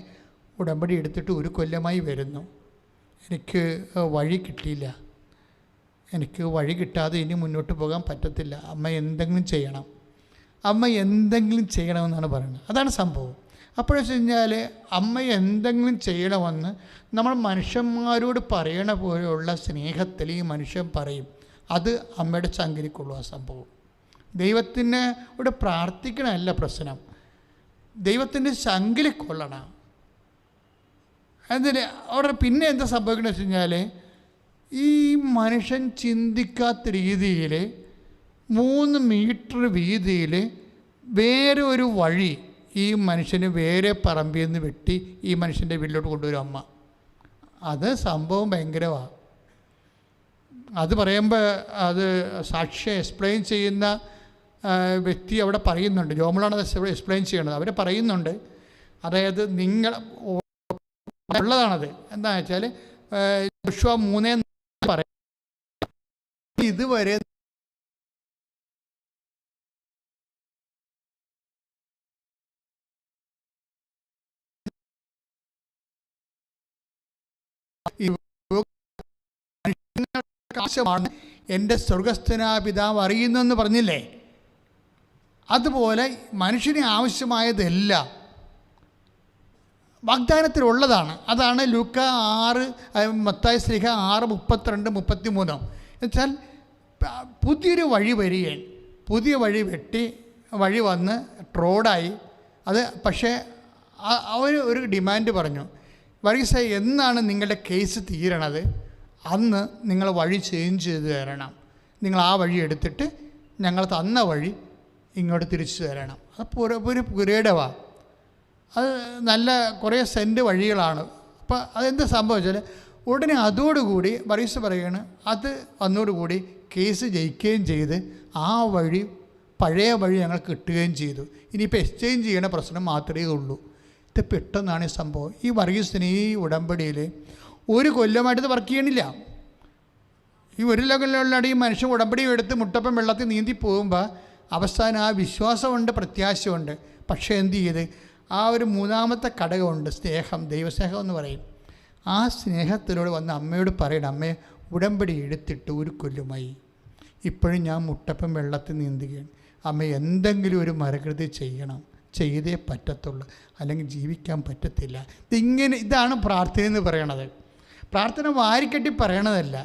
ഉടമ്പടി എടുത്തിട്ട് ഒരു കൊല്ലമായി വരുന്നു, എനിക്ക് വഴി കിട്ടിയില്ല, എനിക്ക് വഴി കിട്ടാതെ ഇനി മുന്നോട്ട് പോകാൻ പറ്റത്തില്ല, അമ്മ എന്തെങ്കിലും ചെയ്യണം, അമ്മ എന്തെങ്കിലും ചെയ്യണമെന്നാണ് പറയുന്നത്. അതാണ് സംഭവം. അപ്പോഴെന്ന് വെച്ച് കഴിഞ്ഞാൽ അമ്മ എന്തെങ്കിലും ചെയ്യണമെന്ന് നമ്മൾ മനുഷ്യന്മാരോട് പറയണ പോലെയുള്ള സ്നേഹത്തിൽ ഈ മനുഷ്യൻ പറയും. അത് അമ്മയുടെ ചങ്കിലിക്കുള്ളൂ ആ സംഭവം. ദൈവത്തിനോട് പ്രാർത്ഥിക്കണമല്ല പ്രശ്നം, ദൈവത്തിൻ്റെ ചങ്കിലി കൊള്ളണം. അതിന് അവിടെ പിന്നെ എന്താ സംഭവിക്കണമെന്ന് വെച്ച് കഴിഞ്ഞാൽ ഈ മനുഷ്യൻ ചിന്തിക്കാത്ത രീതിയിൽ 3 മീറ്റർ വീതിയിൽ വേറെ ഒരു വഴി ഈ മനുഷ്യന് വേറെ പറമ്പിൽ നിന്ന് വെട്ടി ഈ മനുഷ്യൻ്റെ വീട്ടിലോട്ട് കൊണ്ടുവരും അമ്മ. അത് സംഭവം ഭയങ്കരമാണ്. അത് പറയുമ്പോൾ അത് സാക്ഷ്യം എക്സ്പ്ലെയിൻ ചെയ്യുന്ന വ്യക്തി അവിടെ പറയുന്നുണ്ട്, ജോമളാണ് അത് എക്സ്പ്ലെയിൻ ചെയ്യണത്. അവർ പറയുന്നുണ്ട്, അതായത് നിങ്ങൾ ഉള്ളതാണത്. എന്താണെന്ന് വെച്ചാൽ യോശുവ 3 പറയും, ഇതുവരെ ആവശ്യമാണ് എൻ്റെ സ്വർഗസ്ഥനായ പിതാവ് അറിയുന്നെന്ന് പറഞ്ഞില്ലേ? അതുപോലെ മനുഷ്യന് ആവശ്യമായതെല്ലാം വാഗ്ദാനത്തിലുള്ളതാണ്. അതാണ് ലൂക്ക 6, മത്തായി ശ്ലീഹ 6:32-33. എന്നുവെച്ചാൽ പുതിയൊരു വഴി വരികയാണ്, പുതിയ വഴി വെട്ടി വഴി വന്ന് റോഡായി. അത് പക്ഷേ അവർ ഒരു ഡിമാൻഡ് പറഞ്ഞു, വർഗീസ്, എന്നാണ് നിങ്ങളുടെ കേസ് തീരണത് അന്ന് നിങ്ങൾ വഴി ചേഞ്ച് ചെയ്ത് തരണം, നിങ്ങൾ ആ വഴി എടുത്തിട്ട് ഞങ്ങൾ തന്ന വഴി ഇങ്ങോട്ട് തിരിച്ചു തരണം. അത് ഒരു പുരേടവാണ്. അത് നല്ല കുറേ സെൻറ്റ് വഴികളാണ്. അപ്പോൾ അതെന്താ സംഭവിച്ചാൽ ഉടനെ അതോടുകൂടി വർഗീസ് പറയുകയാണ്, അത് വന്നോടുകൂടി കേസ് ജയിക്കുകയും ചെയ്ത് ആ വഴി പഴയ വഴി ഞങ്ങൾ കിട്ടുകയും ചെയ്തു. ഇനിയിപ്പോൾ എക്സ്ചേഞ്ച് ചെയ്യണ പ്രശ്നം മാത്രമേ ഉള്ളൂ. ഇത് പെട്ടെന്നാണ് ഈ സംഭവം. ഈ വർഗീസിന് ഈ ഉടമ്പടിയിൽ 1 കൊല്ലമായിട്ട് വർക്ക് ചെയ്യണില്ല. ഈ 1 കൊല്ലമുള്ള ഈ മനുഷ്യൻ ഉടമ്പടി എടുത്ത് മുട്ടപ്പം വെള്ളത്തിൽ നീന്തി പോകുമ്പോൾ അവസാനം ആ വിശ്വാസമുണ്ട്, പ്രത്യാശയുണ്ട്. പക്ഷേ എന്ത് ചെയ്ത് ആ ഒരു 3ാമത്തെ ഘടകമുണ്ട്, സ്നേഹം, ദൈവസ്നേഹം എന്ന് പറയും. ആ സ്നേഹത്തിലൂടെ വന്ന് അമ്മയോട് പറയണം, അമ്മേ, ഉടമ്പടി എടുത്തിട്ട് 1 കൊല്ലമായി, ഇപ്പോഴും ഞാൻ മുട്ടപ്പം വെള്ളത്തിൽ നീന്തുകയാണ്, അമ്മ എന്തെങ്കിലും ഒരു മരകൃതി ചെയ്യണം, ചെയ്തേ പറ്റത്തുള്ളൂ, അല്ലെങ്കിൽ ജീവിക്കാൻ പറ്റത്തില്ല. ഇതാണ് പ്രാർത്ഥന എന്ന് പറയണത്. പ്രാർത്ഥന വാരിക്കെട്ടി പറയണതല്ല.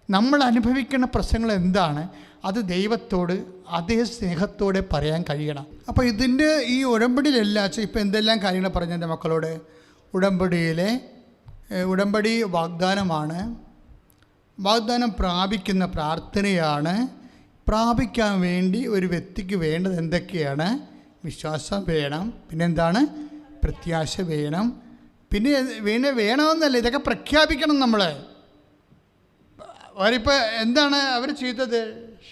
നമ്മൾ അനുഭവിക്കുന്ന പ്രശ്നങ്ങൾ എന്താണ് അത് ദൈവത്തോട് അതേ സ്നേഹത്തോടെ പറയാൻ കഴിയണം. അപ്പോൾ ഇതിൻ്റെ ഈ ഉടമ്പടിയിലെല്ലാം ഇപ്പോൾ എന്തെല്ലാം കാര്യങ്ങൾ പറഞ്ഞു എൻ്റെ മക്കളോട്. ഉടമ്പടി വാഗ്ദാനമാണ്, വാഗ്ദാനം പ്രാപിക്കുന്ന പ്രാർത്ഥനയാണ്. പ്രാപിക്കാൻ വേണ്ടി ഒരു വ്യക്തിക്ക് വേണ്ടത് എന്തൊക്കെയാണ്? വിശ്വാസം വേണം, പിന്നെന്താണ്? പ്രത്യാശ വേണം, പിന്നെ വേണമെന്നല്ല, ഇതൊക്കെ പ്രഖ്യാപിക്കണം നമ്മൾ. അവരിപ്പോൾ എന്താണ് അവർ ചെയ്തത്?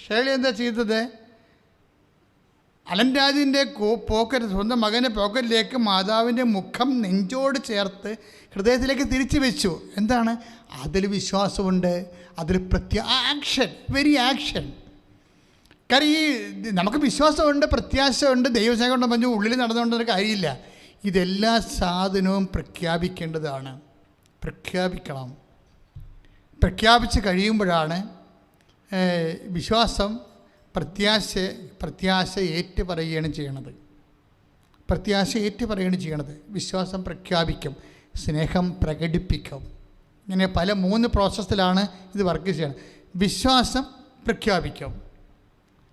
ഷേളി എന്താ ചെയ്തത്? അലൻ രാജിൻ്റെ പോക്കറ്റ്, സ്വന്തം മകൻ്റെ പോക്കറ്റിലേക്ക് മാതാവിൻ്റെ മുഖം നെഞ്ചോട് ചേർത്ത് ഹൃദയത്തിലേക്ക് തിരിച്ചു വെച്ചു. എന്താണ്? അതിൽ വിശ്വാസമുണ്ട്, അതിൽ ആക്ഷൻ, വെരി ആക്ഷൻ. കാരണം ഈ നമുക്ക് വിശ്വാസമുണ്ട്, പ്രത്യാശയുണ്ട്, ദൈവസ്നേഹം കൊണ്ട് പറഞ്ഞു ഉള്ളിൽ നടന്നുകൊണ്ടൊരു കാര്യമില്ല. ഇതെല്ലാ സാധനവും പ്രഖ്യാപിക്കേണ്ടതാണ്. പ്രഖ്യാപിക്കണം. പ്രഖ്യാപിച്ച് കഴിയുമ്പോഴാണ് വിശ്വാസം പ്രത്യാശ ഏറ്റുപറയുകയാണ് ചെയ്യണത്. പ്രത്യാശ ഏറ്റുപറയുകയാണ് ചെയ്യണത്. വിശ്വാസം പ്രഖ്യാപിക്കും, സ്നേഹം പ്രകടിപ്പിക്കും. ഇങ്ങനെ 3 പ്രോസസ്സിലാണ് ഇത് വർക്ക് ചെയ്യണം. വിശ്വാസം പ്രഖ്യാപിക്കും.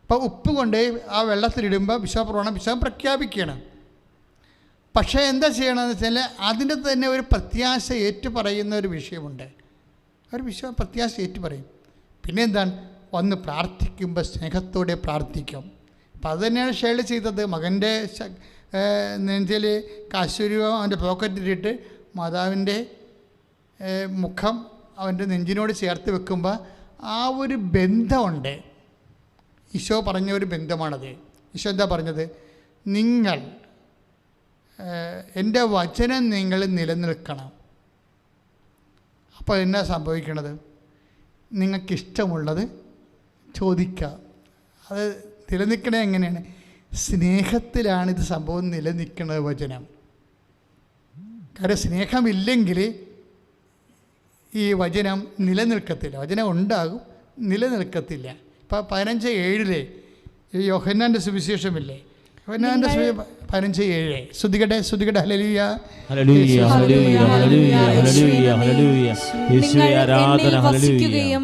അപ്പോൾ ഉപ്പ് കൊണ്ട് ആ വെള്ളത്തിലിടുമ്പോൾ വിശ്വാസം പ്രഖ്യാപിക്കണം. പക്ഷേ എന്താ ചെയ്യണമെന്ന് വെച്ചാൽ അതിൻ്റെ തന്നെ ഒരു പ്രത്യാശ ഏറ്റുപറയുന്ന ഒരു വിഷയമുണ്ട്. ഒരു പ്രത്യാശ ഏറ്റുപറയും. പിന്നെ എന്താണ്? വന്ന് പ്രാർത്ഥിക്കുമ്പോൾ സ്നേഹത്തോടെ പ്രാർത്ഥിക്കും. അപ്പം അത് തന്നെയാണ് ഷേളി ചെയ്തത്. മകൻ്റെ നെഞ്ചിൽ കാശുരൂപം അവൻ്റെ പോക്കറ്റിലിട്ട് മാതാവിൻ്റെ മുഖം അവൻ്റെ നെഞ്ചിനോട് ചേർത്ത് വെക്കുമ്പോൾ ആ ഒരു ബന്ധമുണ്ട്. ഈശോ പറഞ്ഞ ഒരു ബന്ധമാണത്. ഈശോ എന്താ പറഞ്ഞത്? നിങ്ങൾ എൻ്റെ വചനം നിങ്ങൾ നിലനിൽക്കണം. അപ്പോൾ എന്നാ സംഭവിക്കണത്? നിങ്ങൾക്കിഷ്ടമുള്ളത് ചോദിക്കാം. അത് നിലനിൽക്കണേ എങ്ങനെയാണ്? സ്നേഹത്തിലാണിത് സംഭവം നിലനിൽക്കുന്നത് വചനം. കാരണം സ്നേഹമില്ലെങ്കിൽ ഈ വചനം നിലനിൽക്കത്തില്ല. വചനം ഉണ്ടാകും, നിലനിൽക്കത്തില്ല. ഇപ്പോൾ 15:7 ഈ യോഹന്നാൻ്റെ സുവിശേഷമില്ലേ? യോഹന്നാൻ്റെ 15:7 ശ്രുതികട്ടെ ഹല്ലേലൂയ ഹല്ലേലൂയ ഹല്ലേലൂയ ഹല്ലേലൂയ ഹല്ലേലൂയ. യേശുവേ ആരാധന. ഹല്ലേലൂയ.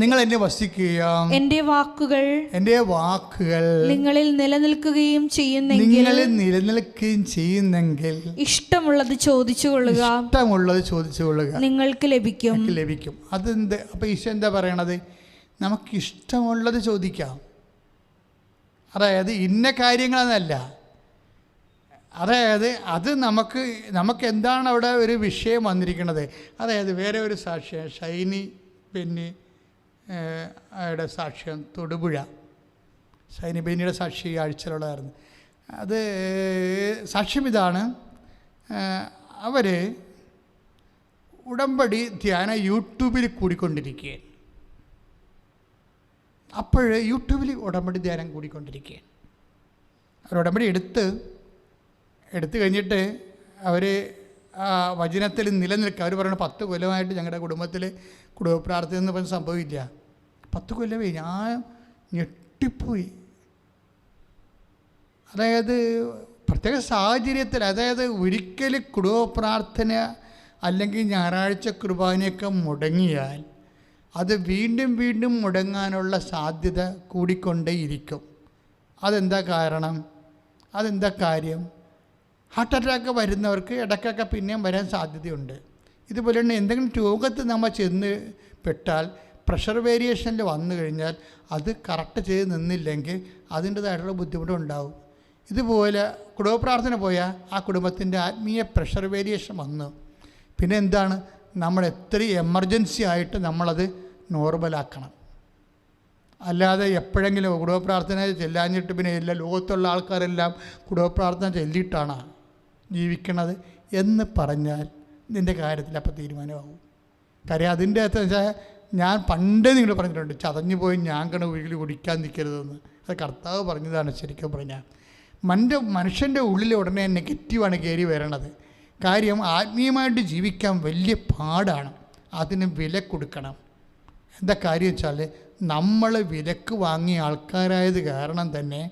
നിങ്ങൾ എന്നെ വസിക്കുകയും എൻ്റെ വാക്കുകൾ നിങ്ങളിൽ നിലനിൽക്കുകയും ചെയ്യുന്നെങ്കിൽ ഇഷ്ടമുള്ളത് ചോദിച്ചുകൊള്ളുക, നിങ്ങൾക്ക് ലഭിക്കും. അതെന്ത്? അപ്പോൾ ഈശോ എന്താ പറയണത്? നമുക്കിഷ്ടമുള്ളത് ചോദിക്കാം. അതായത് ഇന്ന കാര്യങ്ങളെന്നല്ല. അതായത് അത് നമുക്ക് എന്താണ് അവിടെ ഒരു വിഷയം വന്നിരിക്കുന്നത്? അതായത് വേറെ ഒരു സാക്ഷ്യം, ഷൈനി ബെന്നി യുടെ സാക്ഷ്യം തൊടുപുഴ. ഷൈനി ബെന്നിയുടെ സാക്ഷി ആഴ്ചയിലുള്ളതായിരുന്നു. അത് സാക്ഷ്യം ഇതാണ്. അവർ ഉടമ്പടി ധ്യാനം യൂട്യൂബിൽ കൂടിക്കൊണ്ടിരിക്കുകയാണ്. അപ്പോൾ യൂട്യൂബിൽ ഉടമ്പടി ധ്യാനം കൂടിക്കൊണ്ടിരിക്കുകയാണ്. അവർ ഉടമ്പടി എടുത്ത് കഴിഞ്ഞിട്ട് അവർ ആ വചനത്തിൽ നിലനിൽക്കുക. അവർ പറയുന്നത് 10 കൊല്ലമായിട്ട് ഞങ്ങളുടെ കുടുംബത്തിൽ കുടുംബ പ്രാർത്ഥന എന്ന് പറഞ്ഞ സംഭവമില്ല. 10 കൊല്ലമേ. ഞാൻ ഞെട്ടിപ്പോയി. അതായത് പ്രത്യേക സാഹചര്യത്തിൽ, അതായത് ഒരിക്കൽ കുടുംബ പ്രാർത്ഥന അല്ലെങ്കിൽ ഞായറാഴ്ച കുർബാനയൊക്കെ മുടങ്ങിയാൽ അത് വീണ്ടും വീണ്ടും മുടങ്ങാനുള്ള സാധ്യത കൂടിക്കൊണ്ടേയിരിക്കും. അതെന്താ കാരണം? അതെന്താ കാര്യം? ഹാർട്ട് അറ്റാക്ക് വരുന്നവർക്ക് ഇടയ്ക്കൊക്കെ പിന്നെയും വരാൻ സാധ്യതയുണ്ട്. ഇതുപോലെ തന്നെ എന്തെങ്കിലും രോഗത്ത് നമ്മൾ ചെന്ന് പെട്ടാൽ, പ്രഷർ വേരിയേഷനിൽ വന്നു കഴിഞ്ഞാൽ അത് കറക്റ്റ് ചെയ്ത് നിന്നില്ലെങ്കിൽ അതിൻ്റേതായിട്ടുള്ള ബുദ്ധിമുട്ടുണ്ടാവും. ഇതുപോലെ കുടുംബ പ്രാർത്ഥന പോയാൽ ആ കുടുംബത്തിൻ്റെ ആത്മീയ പ്രഷർ വേരിയേഷൻ വന്നു. പിന്നെ എന്താണ്? നമ്മൾ എത്ര എമർജൻസി ആയിട്ട് നമ്മളത് നോർമലാക്കണം. അല്ലാതെ എപ്പോഴെങ്കിലും കുടുംബ പ്രാർത്ഥന ചെല്ലാഞ്ഞിട്ട് പിന്നെ എല്ലാ ലോകത്തുള്ള ആൾക്കാരെല്ലാം കുടുംബ പ്രാർത്ഥന ചൊല്ലിയിട്ടാണ് ജീവിക്കണത് എന്ന് പറഞ്ഞാൽ നിൻ്റെ കാര്യത്തിൽ അപ്പം തീരുമാനമാകും. കാര്യം അതിൻ്റെ അകത്ത് വെച്ചാൽ ഞാൻ പണ്ടേ നിങ്ങൾ പറഞ്ഞിട്ടുണ്ട്, ചതഞ്ഞു പോയി ഞാൻ വീട്ടിൽ കുടിക്കാൻ നിൽക്കരുതെന്ന്. അത് കർത്താവ് പറഞ്ഞതാണ്. ശരിക്കും പറഞ്ഞാൽ മനുഷ്യൻ്റെ ഉള്ളിൽ ഉടനെ നെഗറ്റീവാണ് കയറി വരണത്. കാര്യം ആത്മീയമായിട്ട് ജീവിക്കാൻ വലിയ പാടാണ്. അതിന് വില കൊടുക്കണം. എന്താ കാര്യം വെച്ചാൽ നമ്മൾ വിലക്ക് വാങ്ങിയ ആൾക്കാരായത് കാരണം തന്നെ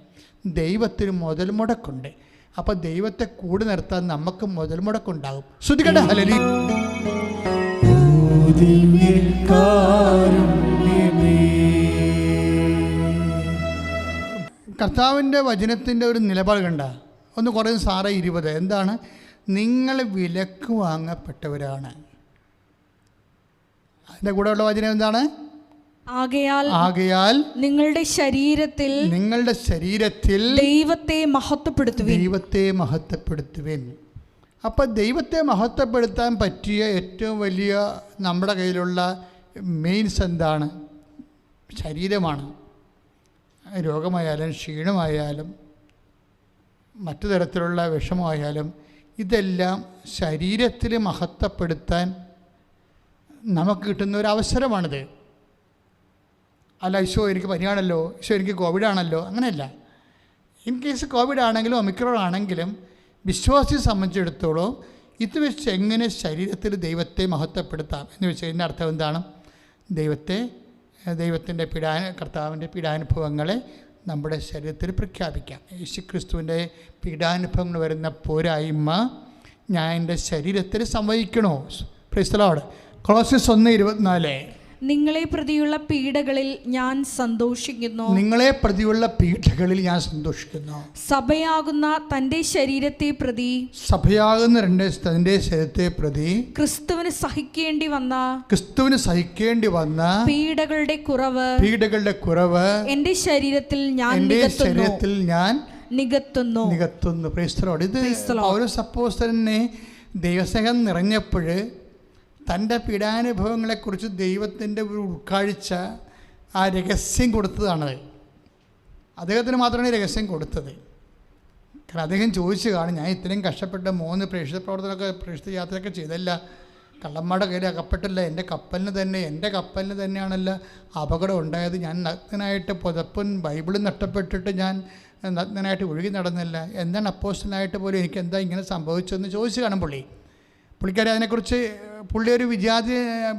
ദൈവത്തിന് മുതൽ മുടക്കുണ്ട്. അപ്പോൾ ദൈവത്തെ കൂടെ നിർത്താൻ നമുക്ക് മുതൽ മുടക്കുണ്ടാകും. ശ്രുതികട ഹല്ലേലൂയ. കർത്താവിൻ്റെ വചനത്തിൻ്റെ ഒരു നിലപാട് കണ്ട ഒന്ന് കുറേ 6:20 എന്താണ്? നിങ്ങൾ വിലക്ക് വാങ്ങപ്പെട്ടവരാണ്. അതിൻ്റെ കൂടെയുള്ള വചനം എന്താണ്? ആകയാൽ നിങ്ങളുടെ ശരീരത്തിൽ ദൈവത്തെ മഹത്വപ്പെടുത്തുവിൻ. അപ്പം ദൈവത്തെ മഹത്വപ്പെടുത്താൻ പറ്റിയ ഏറ്റവും വലിയ നമ്മുടെ കയ്യിലുള്ള മെയിൻസ് എന്താണ്? ശരീരമാണ്. രോഗമായാലും ക്ഷീണമായാലും മറ്റു തരത്തിലുള്ള വിഷമമായാലും ഇതെല്ലാം ശരീരത്തിൽ മഹത്വപ്പെടുത്താൻ നമുക്ക് കിട്ടുന്ന ഒരു അവസരമാണിത്. അല്ല, ഈശോ എനിക്ക് പനിയാണല്ലോ, ഈശോ എനിക്ക് കോവിഡാണല്ലോ, അങ്ങനെയല്ല. ഇൻ കേസ് കോവിഡ് ആണെങ്കിലും ഒമിക്രോൺ ആണെങ്കിലും വിശ്വാസിയെ സംബന്ധിച്ചിടത്തോളം ഇത് വെച്ച് എങ്ങനെ ശരീരത്തിൽ ദൈവത്തെ മഹത്വപ്പെടുത്താം എന്ന് വെച്ച് കഴിഞ്ഞാൽ അർത്ഥം എന്താണ്? ദൈവത്തിൻ്റെ കർത്താവിൻ്റെ പീഡാനുഭവങ്ങളെ നമ്മുടെ ശരീരത്തിൽ പ്രഖ്യാപിക്കാം. യേശുക്രിസ്തുവിൻ്റെ പീഡാനുഭവങ്ങൾ വരുന്ന പോരായ്മ ഞാൻ എൻ്റെ ശരീരത്തിൽ സംവഹിക്കണോ? Praise the Lord. കൊളോസ്യസ് 1:24. നിങ്ങളെ പ്രതിയുള്ള പീഡകളിൽ ഞാൻ സന്തോഷിക്കുന്നു. സഭയാകുന്ന തന്റെ ശരീരത്തെ പ്രതി ക്രിസ്തുവിന് സഹിക്കേണ്ടി വന്ന പീഡകളുടെ കുറവ് എന്റെ ശരീരത്തിൽ ഞാൻ നികത്തുന്നു. Price the Lord. ഇത് പൗലോസ് അപ്പോസ്തലനെ ദൈവസ്നേഹം നിറഞ്ഞപ്പോൾ തൻ്റെ പീഡാനുഭവങ്ങളെക്കുറിച്ച് ദൈവത്തിൻ്റെ ഒരു ഉൾക്കാഴ്ച, ആ രഹസ്യം കൊടുത്തതാണത്. അദ്ദേഹത്തിന് മാത്രമാണ് രഹസ്യം കൊടുത്തത്. കാരണം അദ്ദേഹം ചോദിച്ചു കാണും, ഞാൻ ഇത്രയും കഷ്ടപ്പെട്ട 3 പ്രേക്ഷിത യാത്രയൊക്കെ ചെയ്തല്ല, കള്ളന്മാരുടെ കയ്യിൽ അകപ്പെട്ടില്ല, എൻ്റെ കപ്പലിന് തന്നെയാണല്ലോ അപകടം ഉണ്ടായത്. ഞാൻ നഗ്നനായിട്ട് പുതപ്പും ബൈബിളും നഷ്ടപ്പെട്ടിട്ട് ഞാൻ നഗ്നനായിട്ട് ഒഴുകി നടന്നില്ല. എന്താണ് അപ്പോസ്തലനായിട്ട് പോലും എനിക്ക് എന്താ ഇങ്ങനെ സംഭവിച്ചതെന്ന് ചോദിച്ചു കാണും പുള്ളിക്കാരി. അതിനെക്കുറിച്ച് പുള്ളി ഒരു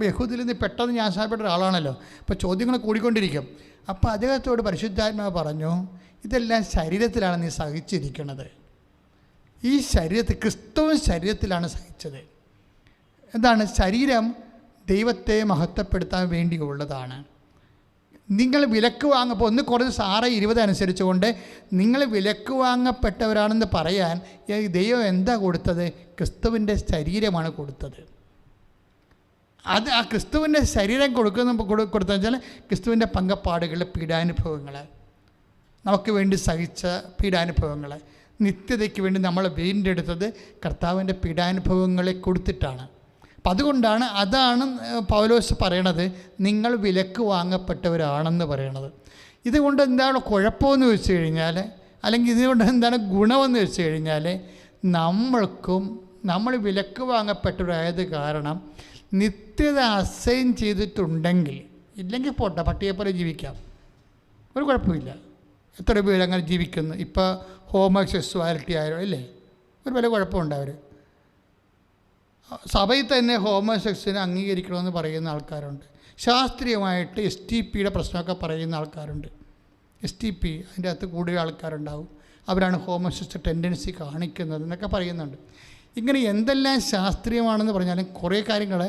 യഹൂദിൽ നിന്ന് പെട്ടെന്ന് ജ്ഞാനസ്നാനപ്പെട്ട ഒരാളാണല്ലോ. അപ്പോൾ ചോദ്യങ്ങൾ കൂടിക്കൊണ്ടിരിക്കും. അപ്പോൾ അദ്ദേഹത്തോട് പരിശുദ്ധാത്മാവ് പറഞ്ഞു, ഇതെല്ലാം ശരീരത്തിലാണ് നീ സഹിച്ചിരിക്കുന്നത്. ഈ ക്രിസ്തുവിൻ ശരീരത്തിലാണ് സഹിച്ചത്. എന്താണ്? ശരീരം ദൈവത്തെ മഹത്വപ്പെടുത്താൻ വേണ്ടിയുള്ളതാണ്. നിങ്ങൾ വിലക്ക് വാങ്ങപ്പോൾ 1 കൊരിന്ത്യർ 6:20 അനുസരിച്ചുകൊണ്ട് നിങ്ങൾ വിലക്ക് വാങ്ങപ്പെട്ടവരാണെന്ന് പറയാൻ ദൈവം എന്താ കൊടുത്തത്? ക്രിസ്തുവിൻ്റെ ശരീരമാണ് കൊടുത്തത്. അത് ആ ക്രിസ്തുവിൻ്റെ ശരീരം കൊടുത്തതെന്ന് വെച്ചാൽ ക്രിസ്തുവിൻ്റെ പങ്കപ്പാടുകളുടെ പീഡാനുഭവങ്ങൾ, നമുക്ക് വേണ്ടി സഹിച്ച പീഡാനുഭവങ്ങൾ, നിത്യതയ്ക്ക് വേണ്ടി നമ്മളെ വീണ്ടെടുത്തത് കർത്താവിൻ്റെ പീഡാനുഭവങ്ങളെ കൊടുത്തിട്ടാണ്. അപ്പം അതുകൊണ്ടാണ് അതാണ് പൗലോസ് പറയണത്, നിങ്ങൾ വിലക്ക് വാങ്ങപ്പെട്ടവരാണെന്ന് പറയണത്. ഇതുകൊണ്ട് എന്താണ് കുഴപ്പമെന്ന് വെച്ച് കഴിഞ്ഞാൽ, അല്ലെങ്കിൽ ഇതുകൊണ്ട് എന്താണ് ഗുണമെന്ന് വെച്ച് കഴിഞ്ഞാൽ, നമ്മൾ വിലക്ക് വാങ്ങപ്പെട്ടവരായത് കാരണം നിത്യത അസൈൻ ചെയ്തിട്ടുണ്ടെങ്കിൽ, ഇല്ലെങ്കിൽ പോട്ടെ, പട്ടിയെപ്പോലെ ജീവിക്കാം, ഒരു കുഴപ്പമില്ല. എത്ര പേര് അങ്ങനെ ജീവിക്കുന്നു. ഇപ്പോൾ ഹോമോസെക്സ്വാലിറ്റി ആയാലും അല്ലേ, ഒരു വലിയ കുഴപ്പമുണ്ട്. അവർ സഭയിൽ തന്നെ ഹോമോസെക്സിനെ അംഗീകരിക്കണമെന്ന് പറയുന്ന ആൾക്കാരുണ്ട്. ശാസ്ത്രീയമായിട്ട് STPയുടെ പ്രശ്നമൊക്കെ പറയുന്ന ആൾക്കാരുണ്ട്. STP അതിൻ്റെ അകത്ത് കൂടുതൽ ആൾക്കാരുണ്ടാവും, അവരാണ് ഹോമോസെക്സ് ടെൻഡൻസി കാണിക്കുന്നത് എന്നൊക്കെ പറയുന്നുണ്ട്. ഇങ്ങനെ എന്തെല്ലാം ശാസ്ത്രീയമാണെന്ന് പറഞ്ഞാലും കുറേ കാര്യങ്ങൾ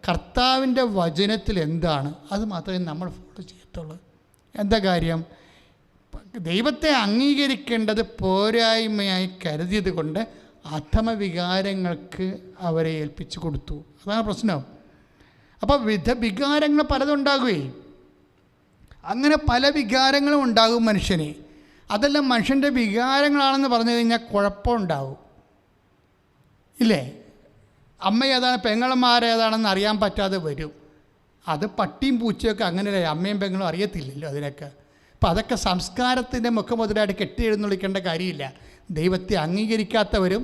കർത്താവിൻ്റെ വചനത്തിൽ എന്താണ് അത് മാത്രമേ നമ്മൾ ഫോളോ ചെയ്യത്തുള്ളൂ. എന്താ കാര്യം? ദൈവത്തെ അംഗീകരിക്കേണ്ടത് പോരായ്മയായി കരുതിയത് കൊണ്ട് അധമവികാരങ്ങൾക്ക് അവരെ ഏൽപ്പിച്ചു കൊടുത്തു. അതാണ് പ്രശ്നം. അപ്പോൾ വികാരങ്ങൾ പലതുണ്ടാകുകയും അങ്ങനെ പല വികാരങ്ങളും ഉണ്ടാകും മനുഷ്യന്. അതെല്ലാം മനുഷ്യൻ്റെ വികാരങ്ങളാണെന്ന് പറഞ്ഞു കഴിഞ്ഞാൽ കുഴപ്പമുണ്ടാവും ഇല്ലേ? അമ്മ ഏതാണ് പെങ്ങളന്മാരേതാണെന്ന് അറിയാൻ പറ്റാതെ വരും. അത് പട്ടിയും പൂച്ചയൊക്കെ അങ്ങനെയല്ലേ, അമ്മയും പെങ്ങളും അറിയത്തില്ലല്ലോ അതിനൊക്കെ. അപ്പം അതൊക്കെ സംസ്കാരത്തിൻ്റെ മുഖമുദ്രയായിട്ട് കെട്ടിയെഴുന്നള്ളിക്കേണ്ട കാര്യമില്ല. ദൈവത്തെ അംഗീകരിക്കാത്തവരും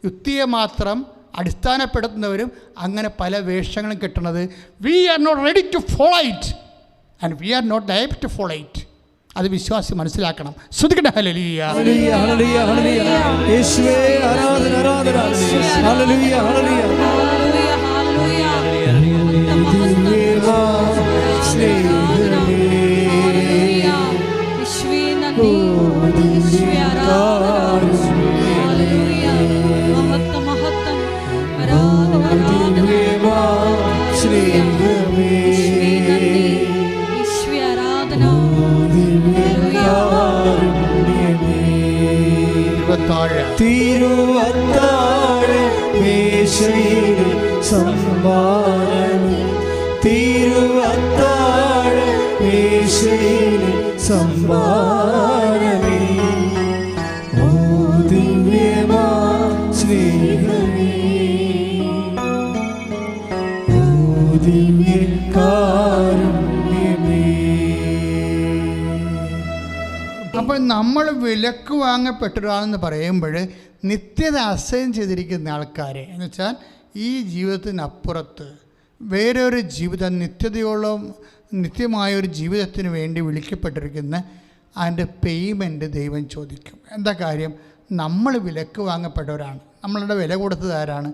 യുക്തിയെ മാത്രം അടിസ്ഥാനപ്പെടുത്തുന്നവരും അങ്ങനെ പല വേഷങ്ങളും കെട്ടുന്നത്. We are not ready to follow it and we are not liable to follow it. അത് വിശ്വാസി മനസ്സിലാക്കണം. ശ്രുതിക്കട്ടെ ഹല്ലേലൂയ ഹല്ലേലൂയ ഹല്ലേലൂയ ഹല്ലേലൂയ യേശുവേ ആരാധന ആരാധന ഹല്ലേലൂയ ഹല്ലേലൂയ ഹല്ലേലൂയ യേശുവേ നന്ദി യേശുവേ ആരാധന ഹല്ലേലൂയ മഹത്വം മഹത്വം ആരാധന ആരാധന ശ്രീമേ യേശുവേ ആരാധന തിരുവത്താഴ മേശയിൽ സമ്മാനം തിരുവത്താഴ മേശയിലെ സംഭാരമേ, ഓ ദിവ്യമാ സ്നേഹമേ, ഓ ദിവ്യകാരുണ്യമേ. അപ്പോൾ നമ്മൾ വിലക്ക് വാങ്ങപ്പെട്ടൊരാളെന്ന് പറയുമ്പോൾ നിത്യത അസഹ്യം ചെയ്തിരിക്കുന്ന ആൾക്കാരെ എന്ന് വെച്ചാൽ ഈ ജീവിതത്തിനപ്പുറത്ത് വേറൊരു ജീവിതം, നിത്യമായൊരു ജീവിതത്തിന് വേണ്ടി വിളിക്കപ്പെട്ടിരിക്കുന്ന അതിൻ്റെ പേയ്മെൻറ്റ് ദൈവം ചോദിക്കും. എന്താ കാര്യം? നമ്മൾ വിലക്ക് വാങ്ങപ്പെട്ടവരാണ്. നമ്മളുടെ വില കൊടുത്തത് ആരാണ്?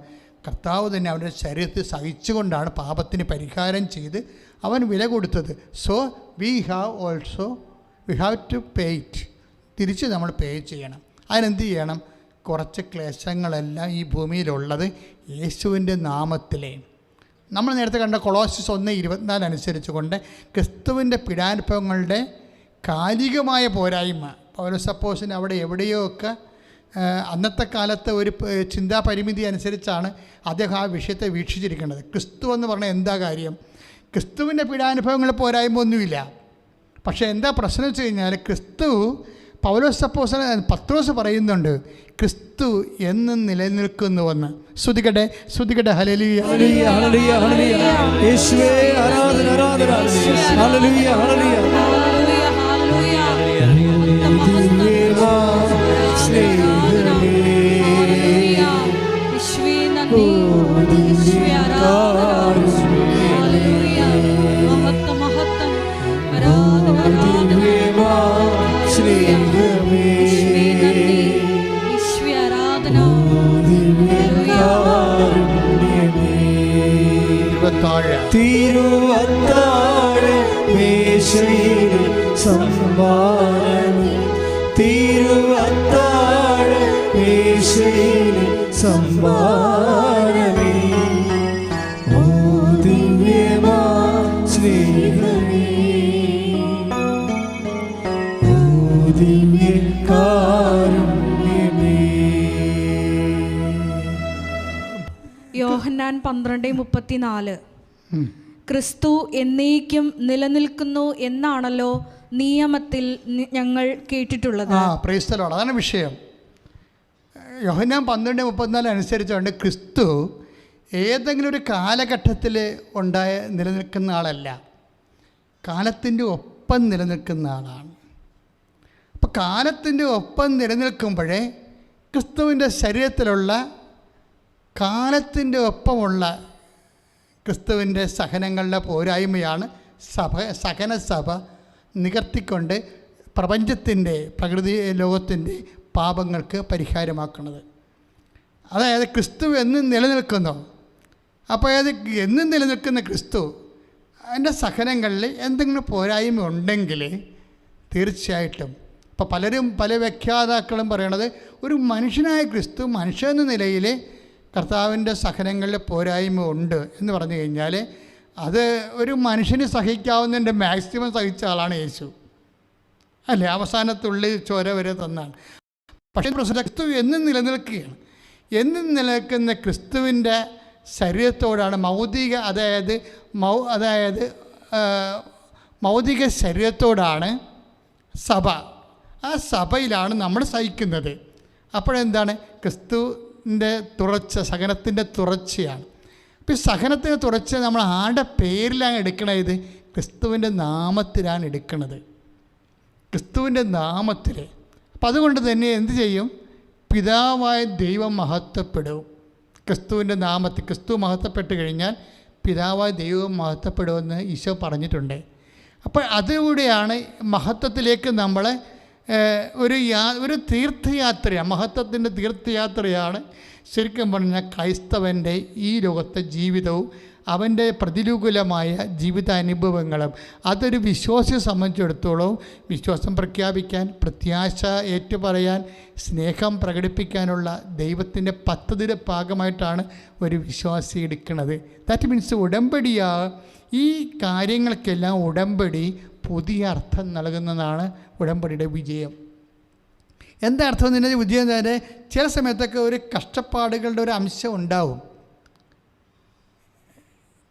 കർത്താവ് തന്നെ അവൻ്റെ ശരീരത്തിൽ സഹിച്ചുകൊണ്ടാണ് പാപത്തിന് പരിഹാരം ചെയ്ത് അവൻ വില കൊടുത്തത്. So we have to pay it. തിരിച്ച് നമ്മൾ പേ ചെയ്യണം. അതിനെന്ത് ചെയ്യണം? കുറച്ച് ക്ലേശങ്ങളെല്ലാം ഈ ഭൂമിയിലുള്ളത് യേശുവിൻ്റെ നാമത്തിലേ. നമ്മൾ നേരത്തെ കണ്ട കൊളോസ്യസ് 1:24 അനുസരിച്ച് കൊണ്ട് ക്രിസ്തുവിൻ്റെ പീഡാനുഭവങ്ങളുടെ കാലികമായ പോരായ്മ, പൗലോസ് അപ്പോസ്തലൻ അവിടെ എവിടെയോ ഒക്കെ അന്നത്തെ കാലത്തെ ഒരു ചിന്താപരിമിതി അനുസരിച്ചാണ് അദ്ദേഹം ആ വിഷയത്തെ വീക്ഷിച്ചിരിക്കുന്നത്. ക്രിസ്തു എന്ന് പറഞ്ഞാൽ എന്താ കാര്യം? ക്രിസ്തുവിൻ്റെ പീഡാനുഭവങ്ങൾ പോരായ്മ ഒന്നുമില്ല. പക്ഷേ എന്താ പ്രശ്നം വെച്ച് കഴിഞ്ഞാൽ ക്രിസ്തു, പൗലോസ് അപ്പോസ്തലൻ പത്രോസ് പറയുന്നുണ്ട്, ക്രിസ്തു എന്നും നിലനിൽക്കുന്നുവെന്ന്. ശ്രുതികട്ടെ ഹല്ലേലൂയ ഹല്ലേലൂയ ഹല്ലേലൂയ ഹല്ലേലൂയ. യേശുവേ ആരാധന ആരാധന. ഹല്ലേലൂയ ഹല്ലേലൂയ ദിവ്യമാ സ്നേഹമേ, യേശുവേ നന്ദി, യേശുവേ ആരാധന, ഹല്ലേലൂയ മഹത്വം മഹത്വം ആരാധന ദിവ്യമാ സ്നേഹമേ, യേശുവേ ആരാധന. തിരുവത്താഴ മേശയിലെ സംഭാരമേ, തിരുവത്താഴ മേശയിലെ സംഭാരമേ, ഓ ദിവ്യമാ സ്നേഹമേ, ഓ ദിവ്യകാരുണ്യമേ. യോഹന്നാൻ 12:34. ക്രിസ്തു എന്നേക്കും നിലനിൽക്കുന്നു എന്നാണല്ലോ നിയമത്തിൽ ഞങ്ങൾ കേട്ടിട്ടുള്ളത്. Price the Lord. അതാണ് വിഷയം. യോഹന്നാൻ 12:34 അനുസരിച്ചുകൊണ്ട് ക്രിസ്തു ഏതെങ്കിലും ഒരു കാലഘട്ടത്തിൽ നിലനിൽക്കുന്ന ആളല്ല, കാലത്തിൻ്റെ ഒപ്പം നിലനിൽക്കുന്ന ആളാണ്. അപ്പോൾ കാലത്തിൻ്റെ ഒപ്പം നിലനിൽക്കുമ്പോഴേ ക്രിസ്തുവിൻ്റെ ശരീരത്തിലുള്ള കാലത്തിൻ്റെ ഒപ്പമുള്ള ക്രിസ്തുവിൻ്റെ സഹനങ്ങളുടെ പോരായ്മയാണ് സഹനസഭ നികർത്തിക്കൊണ്ട് പ്രപഞ്ചത്തിൻ്റെ, പ്രകൃതി ലോകത്തിൻ്റെ പാപങ്ങൾക്ക് പരിഹാരമാക്കുന്നത്. അതായത് ക്രിസ്തു എന്നും നിലനിൽക്കുന്നു. അപ്പോൾ എന്നും നിലനിൽക്കുന്ന ക്രിസ്തു അതിൻ്റെ സഹനങ്ങളിൽ എന്തെങ്കിലും പോരായ്മ ഉണ്ടെങ്കിൽ തീർച്ചയായിട്ടും, ഇപ്പോൾ പല വ്യാഖ്യാതാക്കളും പറയണത് ഒരു മനുഷ്യനായ ക്രിസ്തു മനുഷ്യനെന്ന നിലയിൽ കർത്താവിൻ്റെ സഹനങ്ങളിൽ പോരായ്മ ഉണ്ട് എന്ന് പറഞ്ഞു കഴിഞ്ഞാൽ അത് ഒരു മനുഷ്യന് സഹിക്കാവുന്നതിൻ്റെ മാക്സിമം സഹിച്ച ആളാണ് യേശു, അല്ലേ? അവസാനത്തുള്ളിൽ ചോര വരെ തന്നാണ്. പക്ഷേ ക്രിസ്തു എന്നും നിലനിൽക്കുകയാണ്. എന്നും നിലനിൽക്കുന്ന ക്രിസ്തുവിൻ്റെ ശരീരത്തോടാണ് മൗതിക ശരീരത്തോടാണ് സഭ. ആ സഭയിലാണ് നമ്മൾ സഹിക്കുന്നത്. അപ്പോഴെന്താണ്? ക്രിസ്തുവിൻ്റെ സഹനത്തിൻ്റെ തുടർച്ചയാണ്. അപ്പോൾ ഈ സഹനത്തിൻ്റെ തുടർച്ച നമ്മൾ ആരുടെ പേരിലാണ് എടുക്കണത്? ക്രിസ്തുവിൻ്റെ നാമത്തിലാണ് എടുക്കുന്നത്, ക്രിസ്തുവിൻ്റെ നാമത്തിൽ. അപ്പം അതുകൊണ്ട് തന്നെ എന്ത് ചെയ്യും? പിതാവായ ദൈവം മഹത്വപ്പെടും. ക്രിസ്തുവിൻ്റെ നാമത്തിൽ ക്രിസ്തു മഹത്വപ്പെട്ട് കഴിഞ്ഞാൽ പിതാവായ ദൈവം മഹത്വപ്പെടുമെന്ന് ഈശോ പറഞ്ഞിട്ടുണ്ട്. അപ്പോൾ അതിലൂടെയാണ് മഹത്വത്തിലേക്ക് നമ്മൾ ഒരു തീർത്ഥയാത്രയാണ്, മഹത്വത്തിൻ്റെ തീർത്ഥയാത്രയാണ് ശരിക്കും പറഞ്ഞാൽ ക്രൈസ്തവൻ്റെ ഈ ലോകത്തെ ജീവിതവും അവൻ്റെ പ്രതികൂലമായ ജീവിതാനുഭവങ്ങളും. അതൊരു വിശ്വാസിയെ സംബന്ധിച്ചിടത്തോളം വിശ്വാസം പ്രഖ്യാപിക്കാൻ, പ്രത്യാശ ഏറ്റുപറയാൻ, സ്നേഹം പ്രകടിപ്പിക്കാനുള്ള ദൈവത്തിൻ്റെ പദ്ധതിയുടെ ഭാഗമായിട്ടാണ് ഒരു വിശ്വാസി എടുക്കുന്നത്. ദാറ്റ് മീൻസ് ഈ കാര്യങ്ങൾക്കെല്ലാം ഉടമ്പടി പുതിയ അർത്ഥം നൽകുന്നതാണ് ഉടമ്പടിയുടെ വിജയം. എന്താ അർത്ഥം എന്ന് പറഞ്ഞാൽ വിജയം തന്നെ ചില സമയത്തൊക്കെ ഒരു കഷ്ടപ്പാടുകളുടെ ഒരു അംശം ഉണ്ടാവും.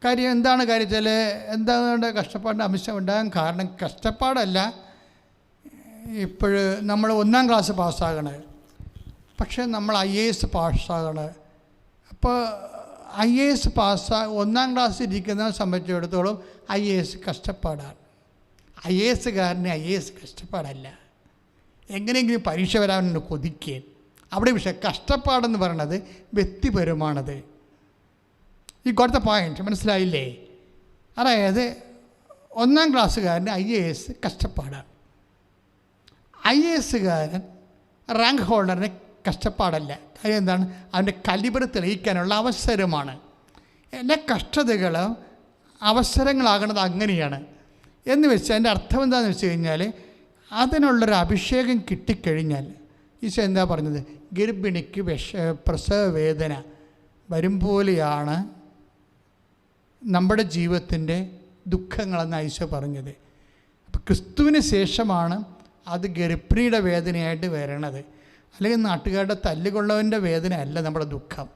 കാര്യം എന്താണ് കാര്യത്തിൽ എന്താണ് കഷ്ടപ്പാടിൻ്റെ അംശം ഉണ്ടാകാൻ കാരണം? കഷ്ടപ്പാടല്ല. ഇപ്പോൾ നമ്മൾ 1-ാം ക്ലാസ് പാസ്സാകണേ, പക്ഷേ നമ്മൾ IAS പാസ്സാകണേ. അപ്പോൾ IAS 1-ാം ക്ലാസ്സിൽ ഇരിക്കുന്നതിനെ സംബന്ധിച്ചിടത്തോളം IAS കഷ്ടപ്പാടാണ്. IASകാരന് IAS കഷ്ടപ്പാടല്ല. എങ്ങനെയെങ്കിലും പരീക്ഷ വരാമെന്ന് കൊതിക്കുകയും അവിടെ പക്ഷേ കഷ്ടപ്പാടെന്ന് പറയണത് വ്യക്തിപരമാണത്. ഈ കൊടുത്ത പോയിന്റ് മനസ്സിലായില്ലേ? അതായത് 1-ാം ക്ലാസ്സുകാരന് IAS കഷ്ടപ്പാടാണ്. IASകാരൻ റാങ്ക് ഹോൾഡറിന് കഷ്ടപ്പാടല്ല. കാര്യം എന്താണ്? അവൻ്റെ കലിബർ തെളിയിക്കാനുള്ള അവസരമാണ്. എല്ലാ കഷ്ടതകൾ അവസരങ്ങളാകണത് അങ്ങനെയാണ് എന്ന് വെച്ചാൽ അതിൻ്റെ അർത്ഥം എന്താണെന്ന് വെച്ച് കഴിഞ്ഞാൽ അതിനുള്ളൊരു അഭിഷേകം കിട്ടിക്കഴിഞ്ഞാൽ ഈശോ എന്താ പറഞ്ഞത്? ഗർഭിണിക്ക് പ്രസവ വേദന വരും പോലെയാണ് നമ്മുടെ ജീവിതത്തിൻ്റെ ദുഃഖങ്ങളെന്ന് ഈശോ പറഞ്ഞത്. അപ്പോൾ ക്രിസ്തുവിന് ശേഷമാണ് അത് ഗർഭിണിയുടെ വേദനയായിട്ട് വരണത്. അല്ലെങ്കിൽ നാട്ടുകാരുടെ തല്ലുകൊള്ളവൻ്റെ വേദന അല്ല നമ്മുടെ ദുഃഖം,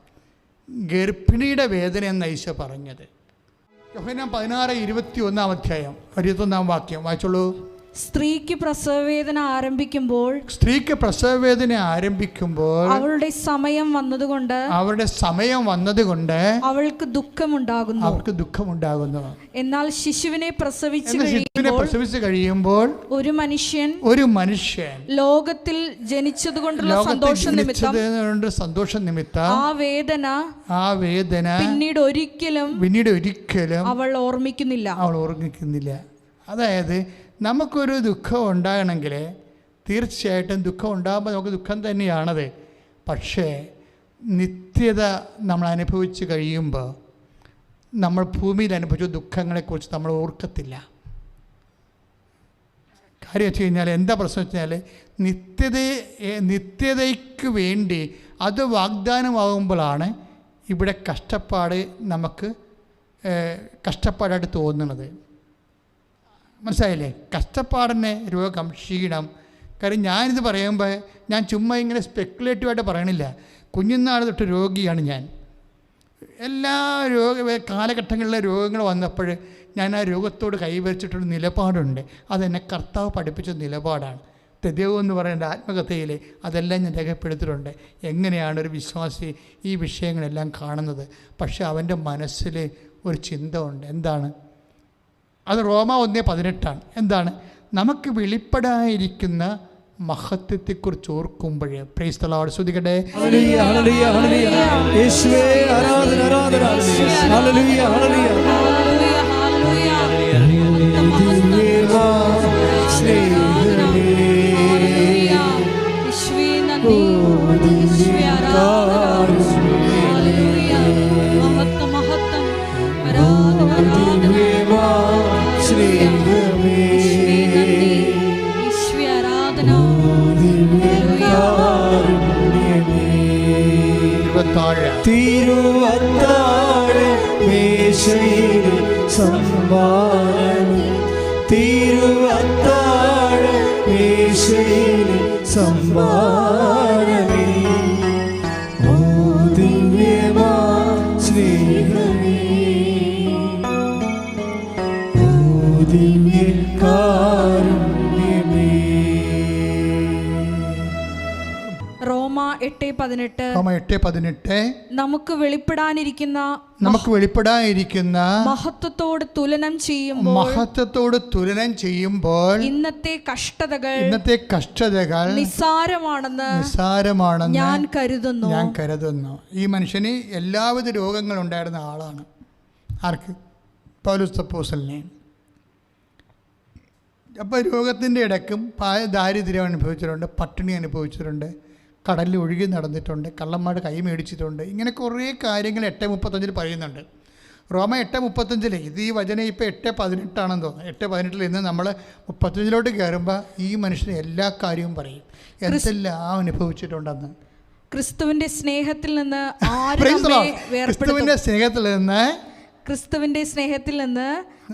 ഗർഭിണിയുടെ വേദന എന്ന് ഈശോ പറഞ്ഞത്. യോഹന്നാൻ 16:21 അധ്യായം 21 വാക്യം വായിച്ചോളൂ. സ്ത്രീക്ക് പ്രസവവേദന ആരംഭിക്കുമ്പോൾ അവളുടെ സമയം വന്നതുകൊണ്ട് അവൾക്ക് ദുഃഖമുണ്ടാകുന്നു. എന്നാൽ ശിശുവിനെ പ്രസവിച്ചു കഴിയുമ്പോൾ ഒരു മനുഷ്യൻ ലോകത്തിൽ ജനിച്ചതുകൊണ്ടുള്ള സന്തോഷം നിമിത്തം ആ വേദന പിന്നീട് ഒരിക്കലും അവൾ ഓർമ്മിക്കുന്നില്ല. അതായത് നമുക്കൊരു ദുഃഖം ഉണ്ടാകണമെങ്കിൽ തീർച്ചയായിട്ടും ദുഃഖം ഉണ്ടാകുമ്പോൾ നമുക്ക് ദുഃഖം തന്നെയാണത്. പക്ഷേ നിത്യത നമ്മൾ അനുഭവിച്ച് കഴിയുമ്പോൾ നമ്മൾ ഭൂമിയിൽ അനുഭവിച്ച ദുഃഖങ്ങളെക്കുറിച്ച് നമ്മൾ ഓർക്കത്തില്ല. കാര്യം വെച്ച് കഴിഞ്ഞാൽ എന്താ പ്രശ്നം വെച്ച് കഴിഞ്ഞാൽ നിത്യതയ്ക്ക് വേണ്ടി അത് വാഗ്ദാനമാകുമ്പോഴാണ് ഇവിടെ കഷ്ടപ്പാട് നമുക്ക് കഷ്ടപ്പാടായിട്ട് തോന്നുന്നത്. മനസ്സിലായില്ലേ? കഷ്ടപ്പാടിനെ രോഗം, ക്ഷീണം. കാര്യം ഞാനിത് പറയുമ്പോൾ ഞാൻ ചുമ്മാ ഇങ്ങനെ സ്പെക്കുലേറ്റീവായിട്ട് പറയണില്ല. കുഞ്ഞുനാൾ തൊട്ട് രോഗിയാണ് ഞാൻ. എല്ലാ കാലഘട്ടങ്ങളിലെ രോഗങ്ങൾ വന്നപ്പോൾ ഞാൻ ആ രോഗത്തോട് കൈവരിച്ചിട്ടൊരു നിലപാടുണ്ട്. അതെന്നെ കർത്താവ് പഠിപ്പിച്ച നിലപാടാണ്. തെദേവ് എന്ന് പറയുന്ന ആത്മകഥയിൽ അതെല്ലാം ഞാൻ രേഖപ്പെടുത്തിയിട്ടുണ്ട്. എങ്ങനെയാണ് ഒരു വിശ്വാസി ഈ വിഷയങ്ങളെല്ലാം കാണുന്നത്? പക്ഷേ അവൻ്റെ മനസ്സിൽ ഒരു ചിന്ത ഉണ്ട്. എന്താണ് അത്? റോമ 1:18 എന്താണ്? നമുക്ക് വെളിപ്പെടാതിരിക്കുന്ന മഹത്വത്തെക്കുറിച്ച് ഓർക്കുമ്പോഴേ പ്രൈസ് ദി ലോർഡ് സ്തുതിക്കട്ടെ. ഹല്ലേലൂയ ഹല്ലേലൂയ ഹല്ലേലൂയ. യേശുവേ ആരാധന ആരാധന. ഹല്ലേലൂയ ഹല്ലേലൂയ ഹല്ലേലൂയ. യേശുവേ നന്ദി, യേശുവേ ആരാധന. ഹല്ലേലൂയ. മഹത്വം മഹത്വം ആരാധന തിരുവത്താഴ മേശയിൽ സംഭാവന, തിരുവത്താഴ മേശയിൽ സംഭാവന, ഓ ദിവ്യമാ സ്നേഹമേ, ഓ ദിവ്യകാരുണ്യമേ. റോമ 8:18 നമുക്ക് വെളിപ്പെടാനിരിക്കുന്ന മഹത്വത്തോട് തുലനം ചെയ്യുമ്പോൾ ഇന്നത്തെ കഷ്ടതകൾ നിസ്സാരമാണെന്ന് ഞാൻ കരുതുന്നു. ഈ മനുഷ്യന് എല്ലാവിധ രോഗങ്ങളുണ്ടായിരുന്ന ആളാണ്. ആർക്ക്? പൗലോസ് അപ്പോസ്തലനെ. അപ്പോൾ രോഗത്തിൻ്റെ ഇടയ്ക്കും ദാരിദ്ര്യം അനുഭവിച്ചിട്ടുണ്ട്, പട്ടിണി അനുഭവിച്ചിട്ടുണ്ട്, കടലിൽ ഒഴുകി നടന്നിട്ടുണ്ട്, കള്ളന്മാരുടെ കൈ മേടിച്ചിട്ടുണ്ട്. ഇങ്ങനെ കുറേ കാര്യങ്ങൾ 8:35 പറയുന്നുണ്ട്. റോമ 8:35 ഇത് ഈ വചനം ഇപ്പോൾ 8:18 തോന്നുന്നു. 8:18 നിന്ന് നമ്മൾ 35 കയറുമ്പോൾ ഈ മനുഷ്യന് എല്ലാ കാര്യവും പറയും, എന്തെല്ലാം അനുഭവിച്ചിട്ടുണ്ടെന്ന്. ക്രിസ്തുവിൻ്റെ സ്നേഹത്തിൽ നിന്ന്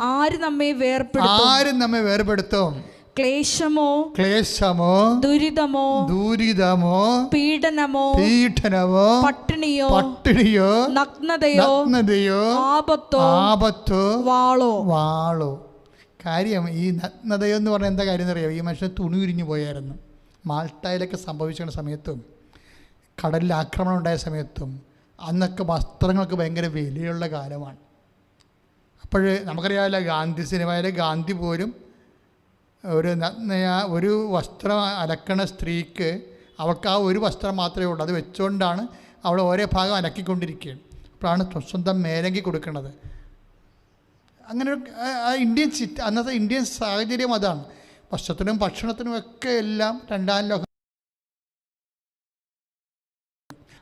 ആര് നമ്മെ വേർപെടുത്തും? ക്ലേശമോ ദുരിതമോ പീഡനമോ പട്ടിണിയോ നഗ്നതയോ ആപത്തോ വാളോ. കാര്യം ഈ നഗ്നതയോ എന്ന് പറഞ്ഞാൽ എന്താ കാര്യം എന്നറിയാം? ഈ മനുഷ്യൻ തുണി ഉരിഞ്ഞു പോയായിരുന്നു. മാൾട്ടയിലൊക്കെ സംഭവിച്ചിരുന്ന സമയത്തും കടലിൽ ആക്രമണം ഉണ്ടായ സമയത്തും അന്നൊക്കെ വസ്ത്രങ്ങൾക്ക് ഭയങ്കര വിലയുള്ള കാലമാണ്. അപ്പോൾ നമുക്കറിയാമല്ലോ, ഗാന്ധി സിനിമയിലെ ഗാന്ധി പോലും ഒരു വസ്ത്രം അലക്കണ സ്ത്രീക്ക് അവൾക്ക് ആ ഒരു വസ്ത്രം മാത്രമേ ഉള്ളൂ. അത് വെച്ചുകൊണ്ടാണ് അവൾ ഓരോ ഭാഗം അലക്കിക്കൊണ്ടിരിക്കുകയാണ്. അപ്പോഴാണ് സ്വന്തം മേലങ്കി കൊടുക്കുന്നത്. അങ്ങനെ അന്നത്തെ ഇന്ത്യൻ സാഹചര്യം അതാണ്. വസ്ത്രത്തിനും ഭക്ഷണത്തിനും ഒക്കെ എല്ലാം രണ്ടാം ലോകം.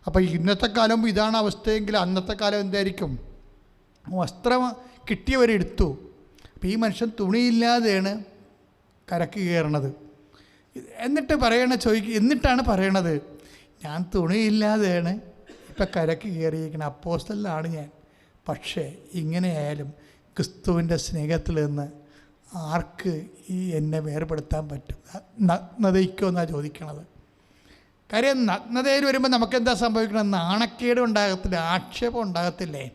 അപ്പോൾ ഇന്നത്തെ കാലം ഇതാണ് അവസ്ഥയെങ്കിൽ അന്നത്തെ കാലം എന്തായിരിക്കും? വസ്ത്രം കിട്ടിയവരെടുത്തു. അപ്പോൾ ഈ മനുഷ്യൻ തുണിയില്ലാതെയാണ് കരക്ക് കയറണത്. എന്നിട്ടാണ് പറയണത്, ഞാൻ തുണിയില്ലാതെയാണ് ഇപ്പം കരക്ക് കയറിയിരിക്കുന്നത്, അപ്പോസ്തലനാണ് ഞാൻ. പക്ഷേ ഇങ്ങനെയായാലും ക്രിസ്തുവിൻ്റെ സ്നേഹത്തിൽ നിന്ന് ആർക്ക് എന്നെ വേർപെടുത്താൻ പറ്റും? നഗ്നതയ്ക്കോ എന്നാണ് ചോദിക്കണത്. കാര്യം നഗ്നതയിൽ വരുമ്പോൾ നമുക്കെന്താ സംഭവിക്കണം? നാണക്കേട് ഉണ്ടാകത്തില്ല, ആക്ഷേപം ഉണ്ടാകത്തില്ലേ?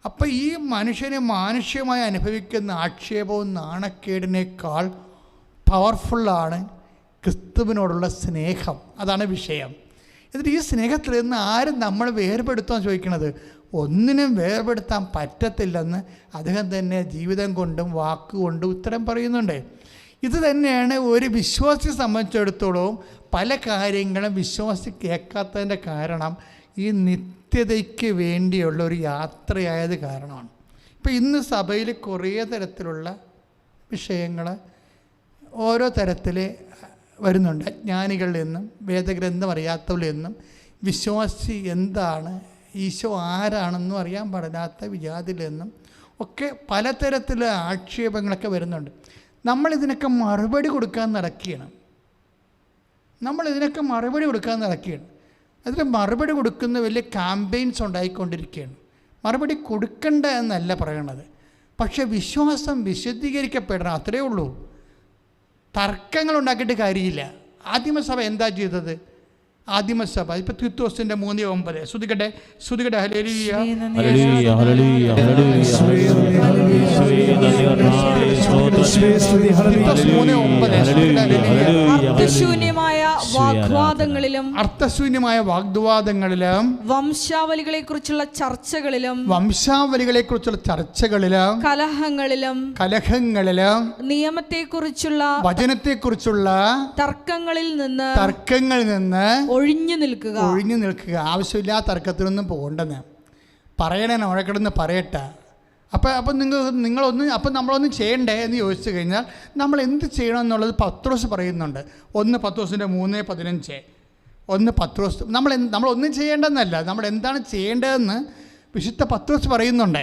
അപ്പം ഈ മനുഷ്യന് മാനുഷ്യമായി അനുഭവിക്കുന്ന ആക്ഷേപവും നാണക്കേടിനേക്കാൾ പവർഫുള്ളാണ് ക്രിസ്തുവിനോടുള്ള സ്നേഹം. അതാണ് വിഷയം. എന്നിട്ട് ഈ സ്നേഹത്തിൽ നിന്ന് ആരും നമ്മൾ വേർപെടുത്താൻ ചോദിക്കണത്? ഒന്നിനും വേർപെടുത്താൻ പറ്റത്തില്ലെന്ന് അദ്ദേഹം തന്നെ ജീവിതം കൊണ്ടും വാക്കുകൊണ്ടും ഉത്തരം പറയുന്നുണ്ട്. ഇത് തന്നെയാണ് ഒരു വിശ്വാസിയെ സംബന്ധിച്ചിടത്തോളം പല കാര്യങ്ങളും വിശ്വാസി കേൾക്കാത്തതിൻ്റെ കാരണം ഈ നിത്യതയ്ക്ക് വേണ്ടിയുള്ള ഒരു യാത്രയായത് കാരണമാണ്. ഇപ്പോൾ ഇന്ന് സഭയിൽ കുറേ തരത്തിലുള്ള വിഷയങ്ങൾ ഓരോ തരത്തിൽ വരുന്നുണ്ട്. അജ്ഞാനികളിൽ നിന്നും വേദഗ്രന്ഥം അറിയാത്തവരിൽ നിന്നും വിശ്വാസി എന്താണ്, ഈശോ ആരാണെന്നും അറിയാൻ പാടില്ലാത്ത വിജാതിയിൽ നിന്നും ഒക്കെ പലതരത്തിലുള്ള ആക്ഷേപങ്ങളൊക്കെ വരുന്നുണ്ട്. നമ്മളിതിനൊക്കെ മറുപടി കൊടുക്കാൻ നടക്കുകയാണ്. അതിന് മറുപടി കൊടുക്കുന്ന വലിയ ക്യാമ്പയിൻസ് ഉണ്ടായിക്കൊണ്ടിരിക്കുകയാണ്. മറുപടി കൊടുക്കണ്ട എന്നല്ല പറയണത്, പക്ഷെ വിശ്വാസം വിശുദ്ധീകരിക്കപ്പെടണം, അത്രയേ ഉള്ളൂ. തർക്കങ്ങൾ ഉണ്ടാക്കിയിട്ട് കാര്യമില്ല. ആദിമസഭ എന്താ ചെയ്തത്? ആദിമസഭ ഇപ്പോൾ തീത്തോസിൻ്റെ 3:9 ശ്രുതികട്ടെ ഹല്ലേലൂയ അർത്ഥശൂന്യമായ വാഗ്വാദങ്ങളിലും വംശാവലികളെ കുറിച്ചുള്ള ചർച്ചകളിലും കലഹങ്ങളിലും നിയമത്തെക്കുറിച്ചുള്ള വചനത്തെക്കുറിച്ചുള്ള തർക്കങ്ങളിൽ നിന്ന് ഒഴിഞ്ഞു നിൽക്കുക. ആവശ്യമില്ലാത്ത തർക്കത്തിനൊന്നും പോകണ്ടെന്ന് പറയണേ, അവിടെ കിടന്ന് പറയട്ടെ. അപ്പം നമ്മളൊന്നും ചെയ്യണ്ടേ എന്ന് ചോദിച്ചു കഴിഞ്ഞാൽ നമ്മൾ എന്ത് ചെയ്യണം എന്നുള്ളത് പത്രോസ് പറയുന്നുണ്ട്. 1 പത്രോസിൻ്റെ 3:15 നമ്മളൊന്നും ചെയ്യേണ്ടെന്നല്ല, നമ്മൾ എന്താണ് ചെയ്യേണ്ടതെന്ന് വിശുദ്ധ പത്രോസ് പറയുന്നുണ്ട്.